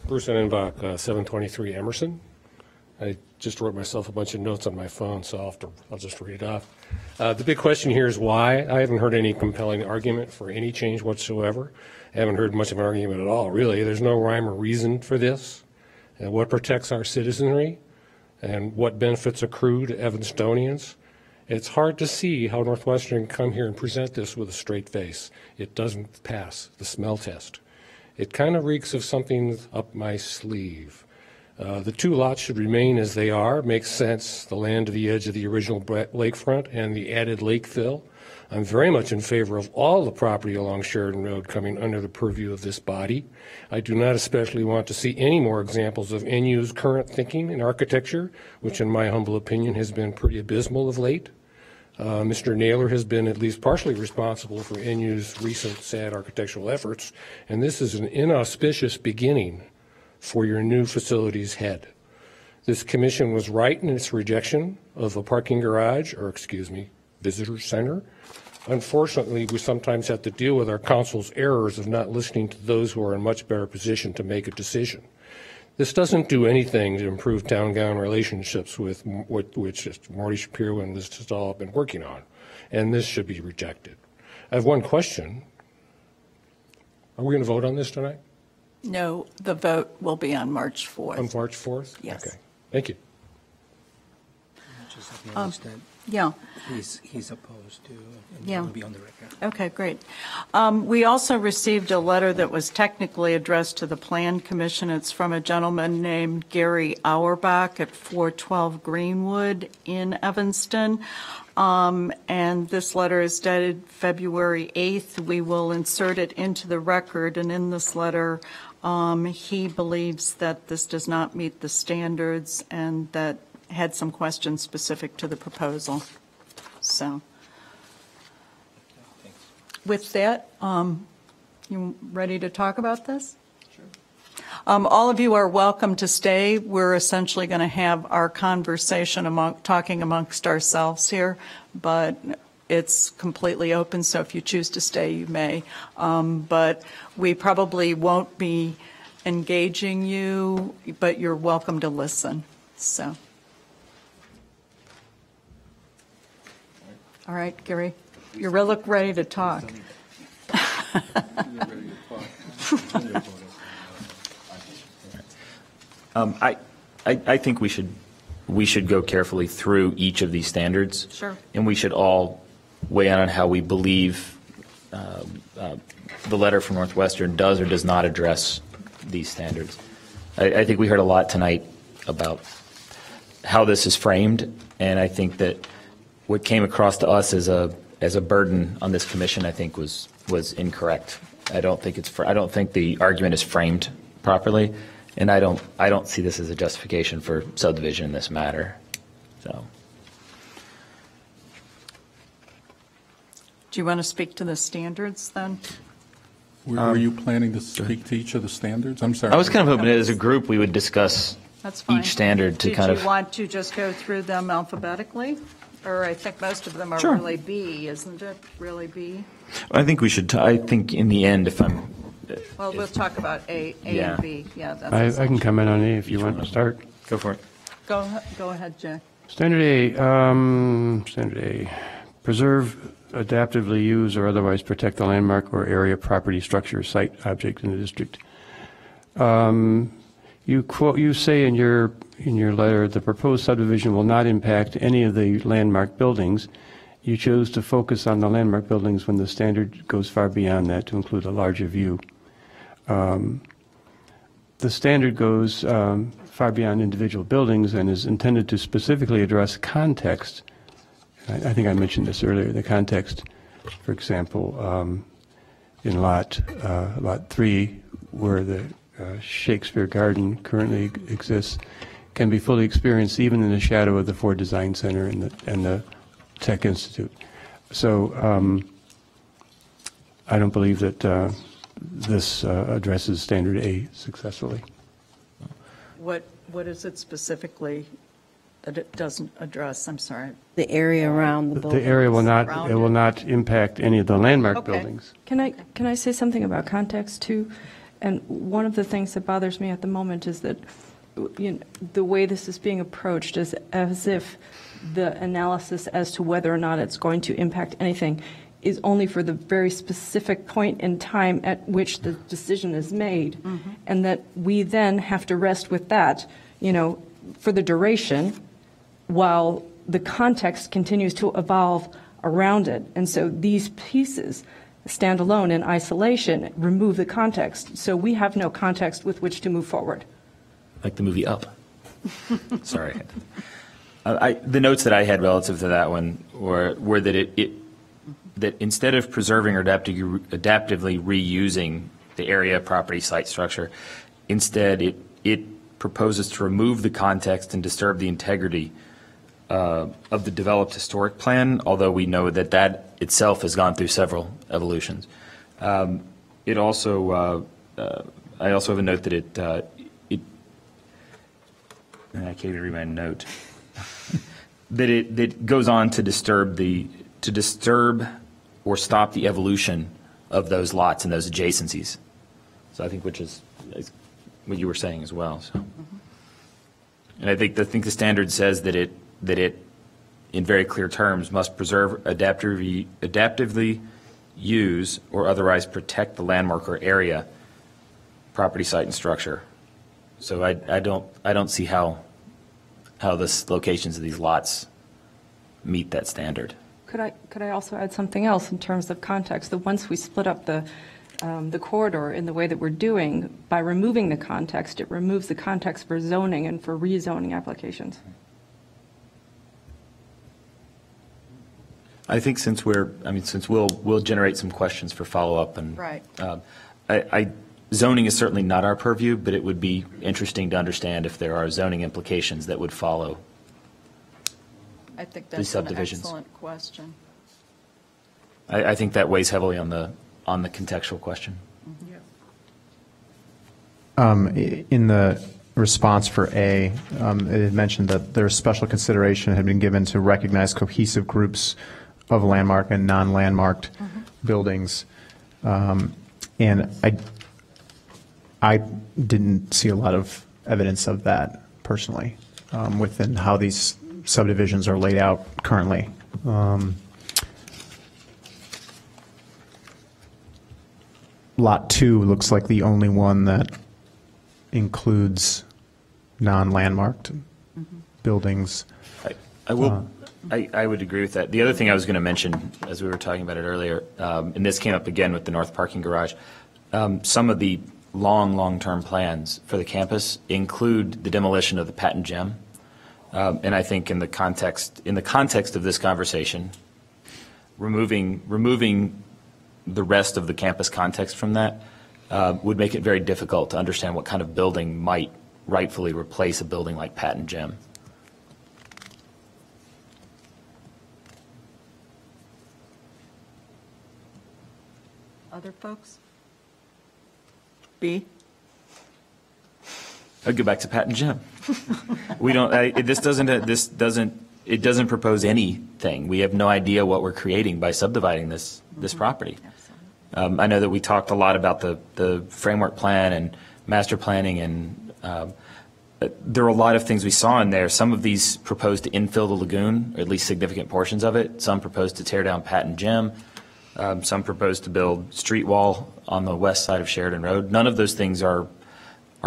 Bruce Enenbach, 723 Emerson. I just wrote myself a bunch of notes on my phone, so I'll just read it off. The big question here is why. I haven't heard any compelling argument for any change whatsoever. I haven't heard much of an argument at all, really. There's no rhyme or reason for this. And what protects our citizenry and what benefits accrue to Evanstonians. It's hard to see how Northwestern can come here and present this with a straight face. It doesn't pass the smell test. It kind of reeks of something up my sleeve. The two lots should remain as they are. It makes sense, the land to the edge of the original lakefront and the added lake fill. I'm very much in favor of all the property along Sheridan Road coming under the purview of this body. I do not especially want to see any more examples of NU's current thinking in architecture, which in my humble opinion has been pretty abysmal of late. Mr. Naylor has been at least partially responsible for NU's recent sad architectural efforts, and this is an inauspicious beginning for your new facilities head. This commission was right in its rejection of a parking garage, or excuse me, visitor center. Unfortunately, we sometimes have to deal with our council's errors of not listening to those who are in much better position to make a decision. This doesn't do anything to improve town-gown relationships with which Marty Shapiro and Liz Tisdall have been working on, and this should be rejected. I have one question. Are we going to vote on this tonight? No, the vote will be on March 4th. On March 4th? Yes. Okay. Thank you. Just let me understand. Yeah. He's opposed to, and Yeah. it will be on the record. Okay, great. We also received a letter that was technically addressed to the Plan Commission. It's from a gentleman named Gary Auerbach at 412 Greenwood in Evanston. And this letter is dated February 8th. We will insert it into the record, and in this letter, he believes that this does not meet the standards and that had some questions specific to the proposal. So, with that, you ready to talk about this? Sure. All of you are welcome to stay. We're essentially going to have our conversation talking amongst ourselves here, but it's completely open, so if you choose to stay, you may. But we probably won't be engaging you, but you're welcome to listen. So. All right, Gary, you look ready to talk. I think we should go carefully through each of these standards. Sure. And we should all weigh in on how we believe the letter from Northwestern does or does not address these standards. I think we heard a lot tonight about how this is framed, and I think that what came across to us as a burden on this commission, I think, was incorrect. I don't think the argument is framed properly, and I don't see this as a justification for subdivision in this matter. So, do you want to speak to the standards then? Were you planning to speak to each of the standards? I'm sorry. I was kind of hoping that as a group we would discuss That's fine. each standard to kind of. Did you want to just go through them alphabetically? Or I think most of them are Sure. really B, isn't it? Really B? I think we should. I think in the end, Well, we'll talk about A Yeah. and B. Yeah, that's I can comment on A if you want to start. Go for it. Go ahead, Jack. Standard A, preserve, adaptively use, or otherwise protect the landmark or area, property, structure, site, object in the district. You say in your letter, the proposed subdivision will not impact any of the landmark buildings. You chose to focus on the landmark buildings when the standard goes far beyond that to include a larger view. The standard goes far beyond individual buildings and is intended to specifically address context. I think I mentioned this earlier, the context, for example, in Lot 3, where the Shakespeare Garden currently exists, can be fully experienced even in the shadow of the Ford Design Center and the Tech Institute. So I don't believe that this addresses Standard A successfully. What is it specifically that it doesn't address? I'm sorry. The area around the building. The area will not impact any of the landmark buildings. Can I say something about context too? And one of the things that bothers me at the moment is that the way this is being approached is as if the analysis as to whether or not it's going to impact anything is only for the very specific point in time at which the decision is made, and that we then have to rest with that, for the duration while the context continues to evolve around it. And so these pieces stand alone in isolation, remove the context. So we have no context with which to move forward. Like the movie Up. Sorry. The notes that I had relative to that one were that that instead of preserving or adaptively reusing the area, property, site, structure, instead it proposes to remove the context and disturb the integrity of the developed historic plan, although we know that itself has gone through several evolutions. It also, I also have a note that I can't even read my note, that goes on to disturb or stop the evolution of those lots and those adjacencies. So I think which is what you were saying as well. So, and I think the standard says that it in very clear terms must preserve, adaptively use or otherwise protect the landmark or area, property, site, and structure. So I don't see how the locations of these lots meet that standard. Could I also add something else in terms of context? That once we split up the corridor in the way that we're doing, by removing the context, it removes the context for zoning and for rezoning applications. I think since we'll generate some questions for follow-up, and right. Zoning is certainly not our purview, but it would be interesting to understand if there are zoning implications that would follow. I think that's an excellent question. I think that weighs heavily on the contextual question. In the response for A, it had mentioned that there's special consideration had been given to recognize cohesive groups of landmark and non-landmarked buildings, and I didn't see a lot of evidence of that personally within how these subdivisions are laid out currently. Lot 2 looks like the only one that includes non-landmarked buildings. I would agree with that. The other thing I was going to mention, as we were talking about it earlier, and this came up again with the north parking garage, some of the long-term plans for the campus include the demolition of the Patent Gem. And I think in the context of this conversation, removing the rest of the campus context from that would make it very difficult to understand what kind of building might rightfully replace a building like Patent Gem. Other folks? B? I'd go back to Patent Gem. We don't. It doesn't propose anything. We have no idea what we're creating by subdividing this property. I know that we talked a lot about the framework plan and master planning, and there were a lot of things we saw in there. Some of these proposed to infill the lagoon, or at least significant portions of it. Some proposed to tear down Patent Gem. Some proposed to build street wall on the west side of Sheridan Road. None of those things are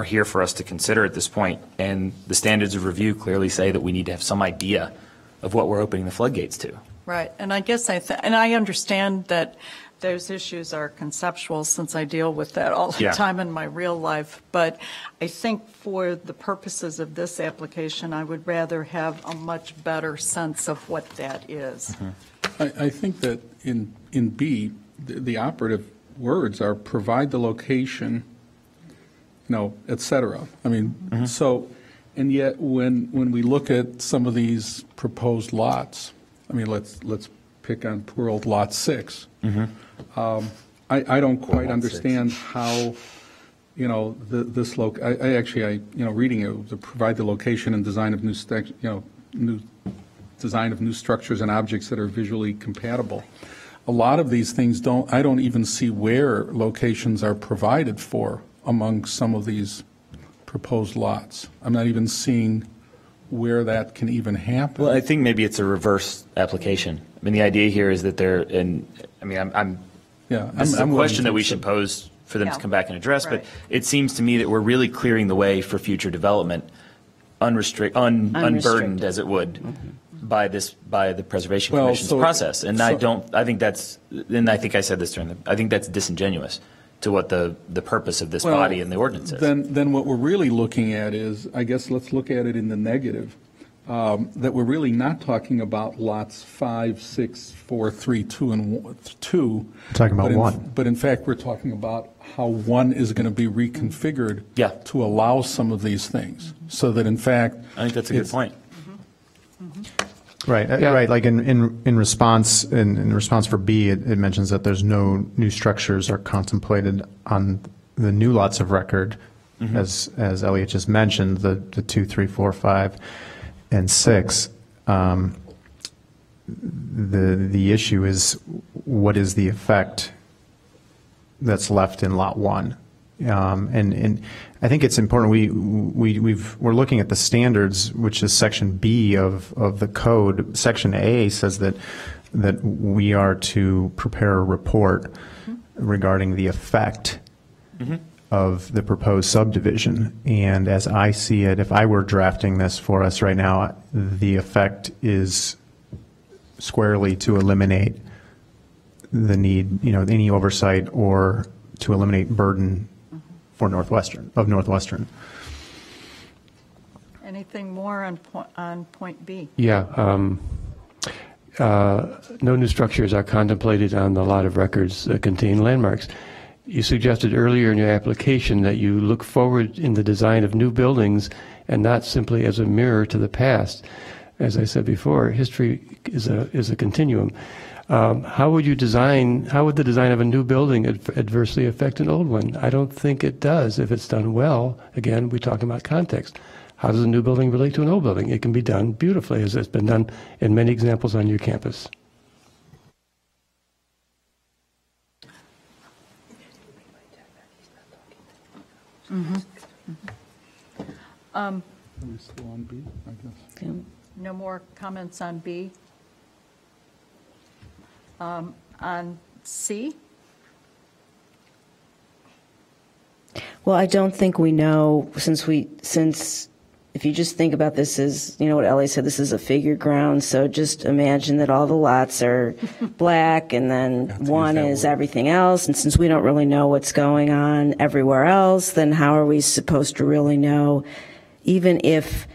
here for us to consider at this point, and the standards of review clearly say that we need to have some idea of what we're opening the floodgates to. Right, and I guess and I understand that those issues are conceptual since I deal with that all the time in my real life, but I think for the purposes of this application, I would rather have a much better sense of what that is. I think that in B, the operative words are provide the location, et cetera. I mean, so, and yet when we look at some of these proposed lots, I mean, let's pick on poor old Lot 6. I don't quite understand how, this reading it, to provide the location and design of new design of new structures and objects that are visually compatible. A lot of these things I don't even see where locations are provided for among some of these proposed lots. I'm not even seeing where that can even happen. Well, I think maybe it's a reverse application. I mean, the idea here is that they're, and I mean, this is a question that we should pose for them to come back and address, but it seems to me that we're really clearing the way for future development, unburdened as it would. By the Preservation Commission's process, and I think I said this I think that's disingenuous to what the purpose of this body and the ordinance is. Then what we're really looking at is, I guess let's look at it in the negative, that we're really not talking about lots 5, 6, 4, 3, 2, and 2. We're talking about 1. But in fact, we're talking about how 1 is going to be reconfigured to allow some of these things, so that in fact, I think that's a good point. Right, right. Like in response for B, it mentions that there's no new structures are contemplated on the new lots of record, as Elliot just mentioned, the 2, 3, 4, 5, and 6. The issue is what is the effect that's left in Lot 1. And I think it's important. We're looking at the standards, which is Section B of the code. Section A says that we are to prepare a report regarding the effect of the proposed subdivision. And as I see it, if I were drafting this for us right now, the effect is squarely to eliminate the need, any oversight or to eliminate burden for Northwestern. Anything more on point B? Yeah. No new structures are contemplated on the lot of records that contain landmarks. You suggested earlier in your application that you look forward in the design of new buildings and not simply as a mirror to the past. As I said before, history is a continuum. How would the design of a new building adversely affect an old one? I don't think it does if it's done well. Again, we're talking about context. How does a new building relate to an old building? It can be done beautifully, as it's been done in many examples on your campus. Are we still on B, I guess? No more comments on B? On C? Well, I don't think we know, since if you just think about this as, what Ellie said, this is a figure ground, so just imagine that all the lots are black and then 1 is everything else, and since we don't really know what's going on everywhere else, then how are we supposed to really know, even if,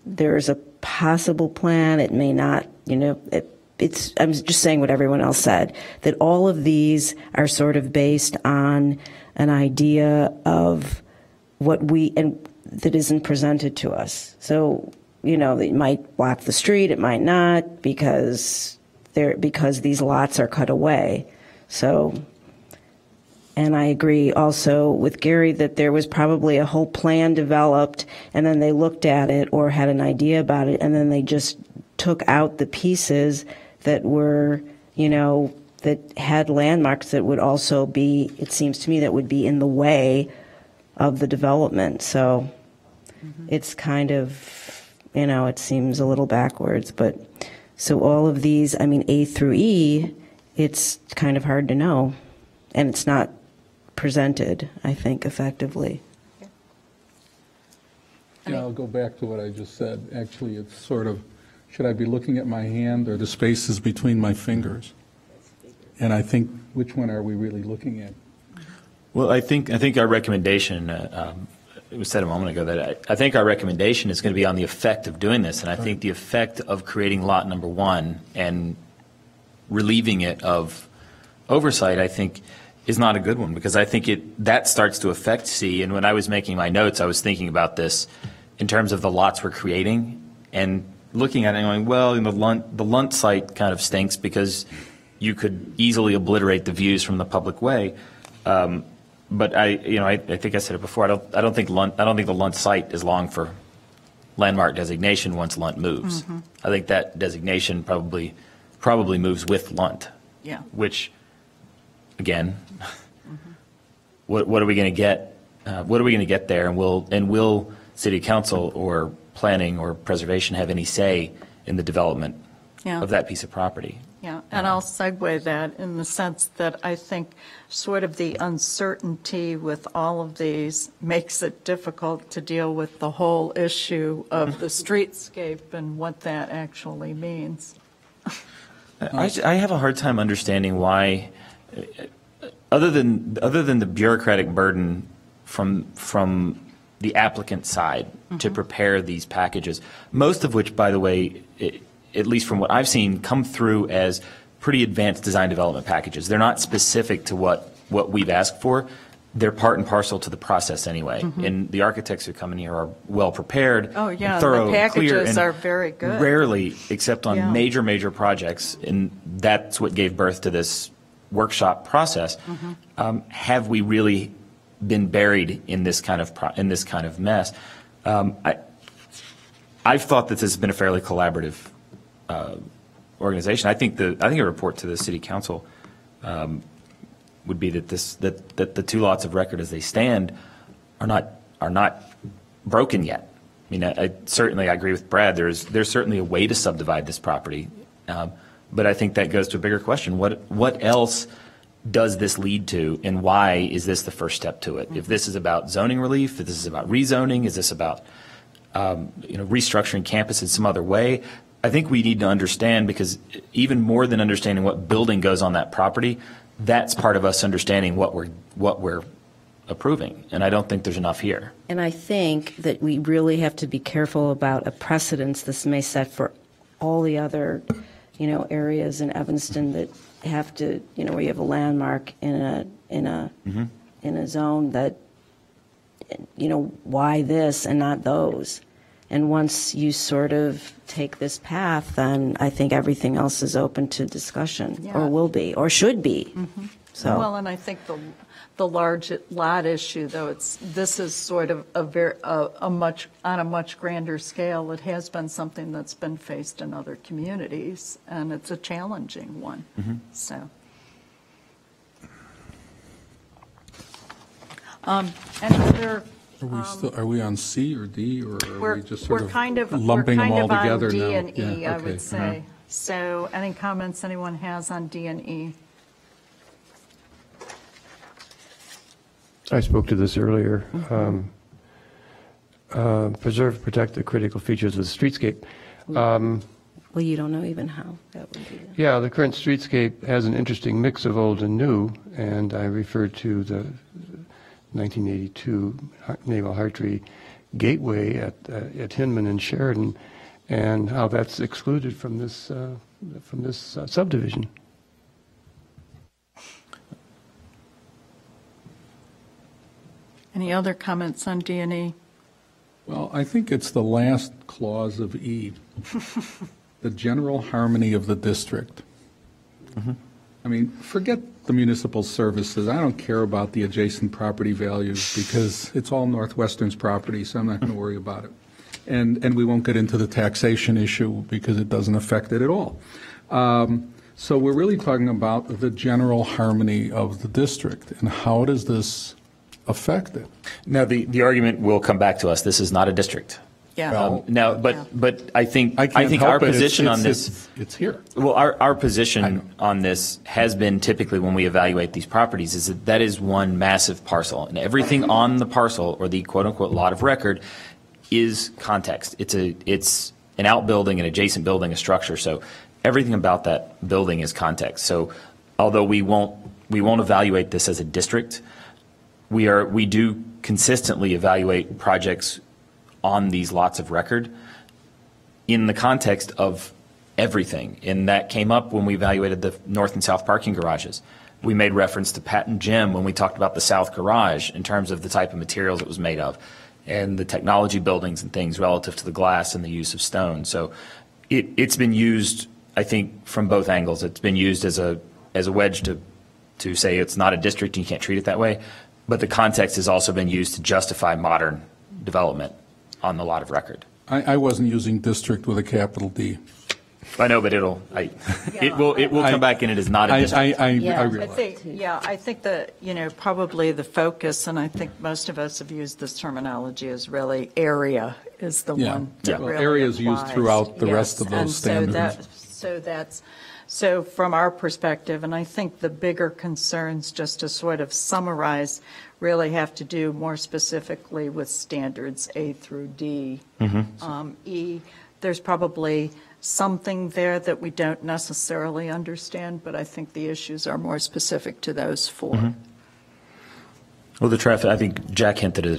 there's a possible plan, it may not, I'm just saying what everyone else said, that all of these are sort of based on an idea of that isn't presented to us. So, it might block the street, it might not, because these lots are cut away. So, and I agree also with Gary that there was probably a whole plan developed, and then they looked at it or had an idea about it, and then they just took out the pieces that were, that had landmarks that would also be, it seems to me, that would be in the way of the development. So it's kind of, it seems a little backwards. But so all of these, A through E, it's kind of hard to know. And it's not presented, I think, effectively. Yeah, I'll go back to what I just said. Actually, it's sort of, should I be looking at my hand or the spaces between my fingers? And I think, which one are we really looking at? Well, I think our recommendation, it was said a moment ago, that I think our recommendation is going to be on the effect of doing this, and I think the effect of creating lot number 1 and relieving it of oversight, I think, is not a good one, because I think that starts to affect C. And when I was making my notes, I was thinking about this in terms of the lots we're creating and looking at it and going, well, the Lunt site kind of stinks because you could easily obliterate the views from the public way. But I think I said it before. I don't think the Lunt site is long for landmark designation once Lunt moves. I think that designation probably moves with Lunt. Yeah. Which, again, what are we going to get What are we going to get there? And will City Council or Planning or Preservation have any say in the development of that piece of property? Yeah, and I'll segue that in the sense that I think sort of the uncertainty with all of these makes it difficult to deal with the whole issue of the streetscape and what that actually means. I have a hard time understanding why, other than the bureaucratic burden from the applicant side to prepare these packages, most of which, by the way, at least from what I've seen, come through as pretty advanced design development packages. They're not specific to what we've asked for. They're part and parcel to the process anyway. And the architects who come in here are well prepared, Oh, yeah, thorough, the packages clear, and are very good. Rarely, except on Yeah. major projects, and that's what gave birth to this workshop process. Have we really been buried in this kind of mess? I've thought that this has been a fairly collaborative organization. I think a report to the City Council would be that that the two lots of record as they stand are not broken yet. I mean, I agree with Brad. There's certainly a way to subdivide this property, but I think that goes to a bigger question: what else does this lead to, and why is this the first step to it? If this is about zoning relief, if this is about rezoning, is this about restructuring campus in some other way? I think we need to understand, because even more than understanding what building goes on that property, that's part of us understanding what we're approving, and I don't think there's enough here. And I think that we really have to be careful about a precedence this may set for all the other, areas in Evanston that have to, where you have a landmark in a zone that, why this and not those? And once you sort of take this path, then I think everything else is open to discussion, or will be, or should be. So. Well, and I think the large lot issue, though, this is sort of on a much grander scale. It has been something that's been faced in other communities, and it's a challenging one. So. Any other? Are we on C or D, or are we just sort of lumping them all together on D now? and E, Yeah, I okay. would say. So any comments anyone has on D and E? I spoke to this earlier. Preserve, protect the critical features of the streetscape. Well, you don't know even how that would be. Yeah, the current streetscape has an interesting mix of old and new, and I referred to the 1982 Naval Hartree Gateway at Hinman and Sheridan, and how that's excluded from this subdivision. Any other comments on D and E? Well, I think it's the last clause of E, the general harmony of the district. I mean, forget the municipal services. I don't care about the adjacent property values, because it's all Northwestern's property, so I'm not going to worry about it. And we won't get into the taxation issue, because it doesn't affect it at all. So we're really talking about the general harmony of the district, and how does this affect it? Now, the argument will come back to us. This is not a district. Yeah. But I think help our it. position on this. It's here. Well, our position on this has been, typically when we evaluate these properties, is that is one massive parcel, and everything on the parcel, or the quote-unquote lot of record, is context. It's an outbuilding, an adjacent building, a structure. So everything about that building is context. So although we won't evaluate this as a district, we do consistently evaluate projects on these lots of record in the context of everything. And that came up when we evaluated the north and south parking garages. We made reference to Pat and Jim when we talked about the south garage in terms of the type of materials it was made of, and the technology buildings and things relative to the glass and the use of stone. So it's been used, I think, from both angles. It's been used as a wedge to say it's not a district and you can't treat it that way. But the context has also been used to justify modern development on the lot of record. I wasn't using district with a capital D. I know, but it will come back in. It is not a district. I Yeah. realize. I think that, probably the focus, and I think most of us have used this terminology, is really area is the Yeah. one that Well, really area is used applies. throughout the rest of those And standards. So from our perspective, and I think the bigger concerns, just to sort of summarize, really have to do more specifically with standards A through D. E, there's probably something there that we don't necessarily understand, but I think the issues are more specific to those four. Well, the traffic, I think Jack hinted at a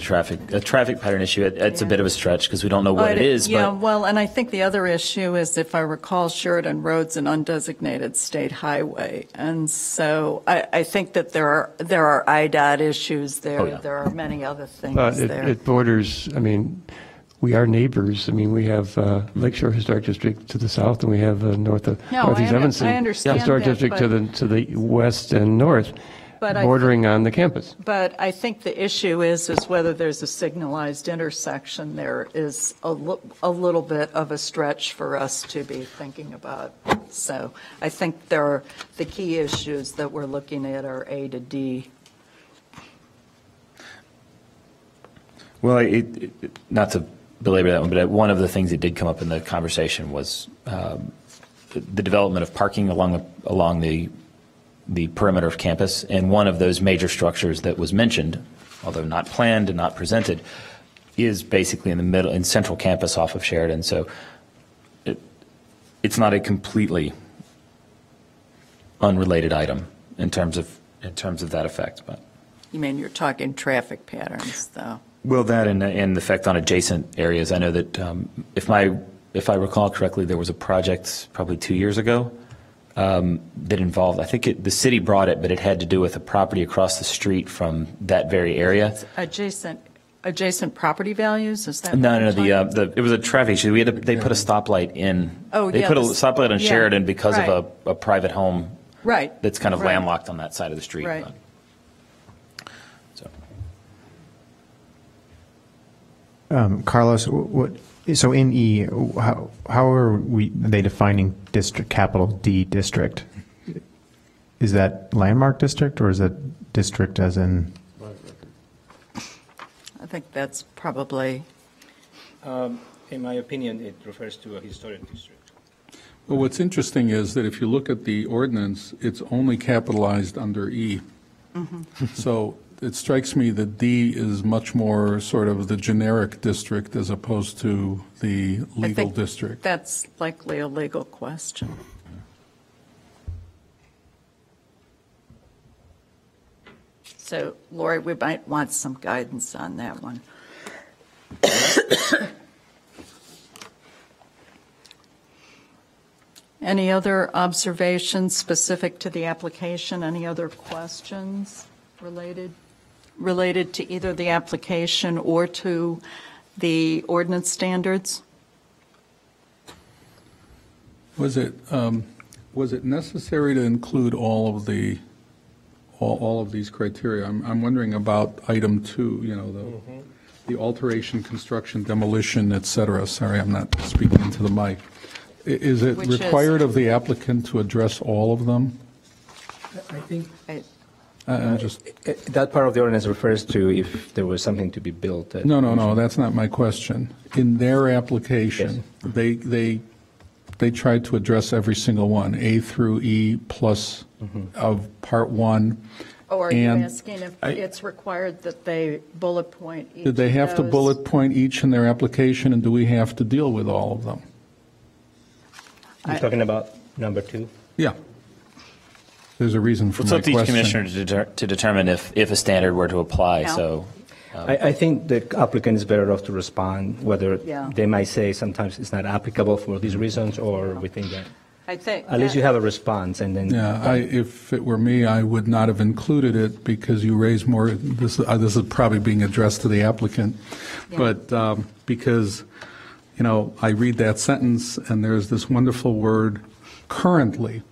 traffic pattern issue. It's a bit of a stretch because we don't know what it is. Yeah, but well, and I think the other issue is, if I recall, Sheridan Road's an undesignated state highway. And so I think that there are IDOT issues there. Oh, yeah. There are many other things But there. it borders, we are neighbors. We have Lakeshore Historic District to the south, and we have Northeast Evanston I understand Historic that, District but- to the west and north, But bordering on the campus. But I think the issue is whether there's a signalized intersection there is a little bit of a stretch for us to be thinking about. So I think the key issues that we're looking at are A to D. Well, not to belabor that one, but one of the things that did come up in the conversation was the development of parking along the perimeter of campus, and one of those major structures that was mentioned, although not planned and not presented, is basically in central campus off of Sheridan. So it's not a completely unrelated item in terms of that effect. But You mean you're talking traffic patterns, though? well, that and the effect on adjacent areas. I know that if I recall correctly, there was a project probably 2 years ago that involved, I think the city brought it, but it had to do with a property across the street from that very area. Adjacent property values, is that? No, it was a traffic issue. They put a stoplight in. Oh, They yeah, put a stoplight on yeah, Sheridan because right. of a private home Right. that's kind of Right. landlocked on that side of the street. Right. Carlos, so in E, how are they defining district, capital D district? Is that landmark district, or is that district as in? I think that's probably, In my opinion, it refers to a historic district. Well, what's interesting is that if you look at the ordinance, it's only capitalized under E. So it strikes me that D is much more sort of the generic district as opposed to the legal district. that's likely a legal question. So, Lori, we might want some guidance on that one. Any other observations specific to the application? Any other questions related to either the application or to the ordinance standards? Was it necessary to include all of these criteria? I'm wondering about item 2, the alteration, construction, demolition, et cetera. Sorry, I'm not speaking into the mic. Is it Which is- required of the applicant to address all of them? I think Just that part of the ordinance refers to if there was something to be built. No, that's not my question. In their application, they tried to address every single one, A through E plus of Part 1. Or are you And asking if it's required that they bullet point each Did they of have to those? bullet point each in their application, and do we have to deal with all of them? You're talking about number 2? Yeah. There's a reason for It's my up to each question. commissioner to determine if a standard were to apply. Yeah. So I think the applicant is better off to respond, whether Yeah. they might say sometimes it's not applicable for these reasons, or we think that. I think. At least you have a response, and then. Yeah, if it were me, I would not have included it because you raise more, this is probably being addressed to the applicant, but because, I read that sentence and there's this wonderful word, currently,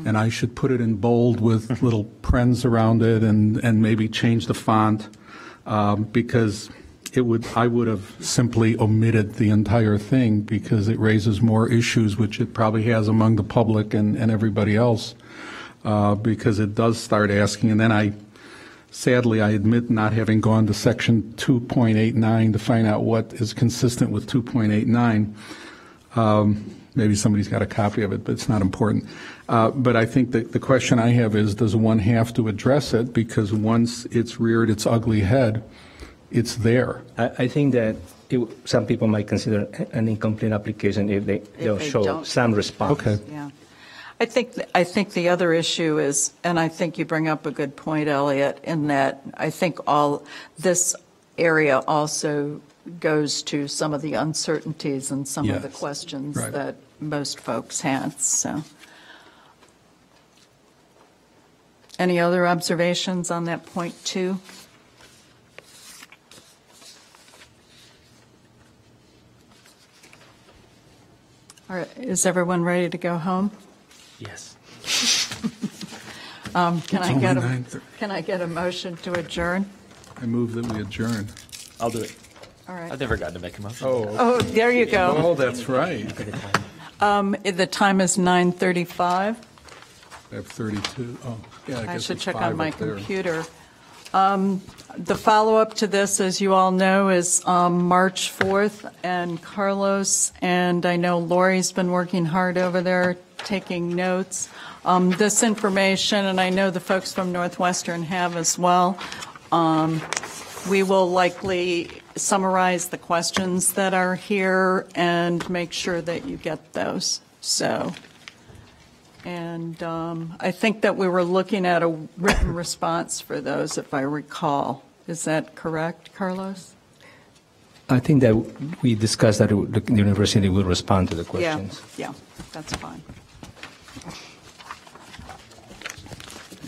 and I should put it in bold with little parens around it and maybe change the font because I would have simply omitted the entire thing because it raises more issues, which it probably has among the public and everybody else, because it does start asking, and then sadly, I admit not having gone to section 2.89 to find out what is consistent with 2.89. Maybe somebody's got a copy of it, but it's not important. But I think that the question I have is, does one have to address it? Because once it's reared its ugly head, it's there. I think that some people might consider an incomplete application if they'll show some response. Okay. Yeah. I think the other issue is, and I think you bring up a good point, Elliot, in that I think all this area also goes to some of the uncertainties and some of the questions Right. that most folks had. So, any other observations on that point too? All right, is everyone ready to go home? Yes. Can I get a motion to adjourn? I move that we adjourn. I'll do it. All right. I've never gotten to make a motion. Oh, there you go. Oh, that's right. The time is 9:35. I have 32. Oh, yeah, I I guess should it's check 5 on my up there. computer. The follow-up to this, as you all know, is March 4th, and Carlos and I know Lori's been working hard over there taking notes. This information, and I know the folks from Northwestern have as well, we will likely summarize the questions that are here and make sure that you get those. So, and I think that we were looking at a written response for those, if I recall. Is that correct, Carlos? I think that we discussed that the university will respond to the questions. Yeah, that's fine.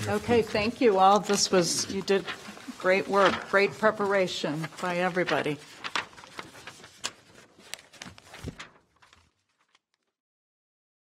Okay, thank you all. You did great work, great preparation by everybody.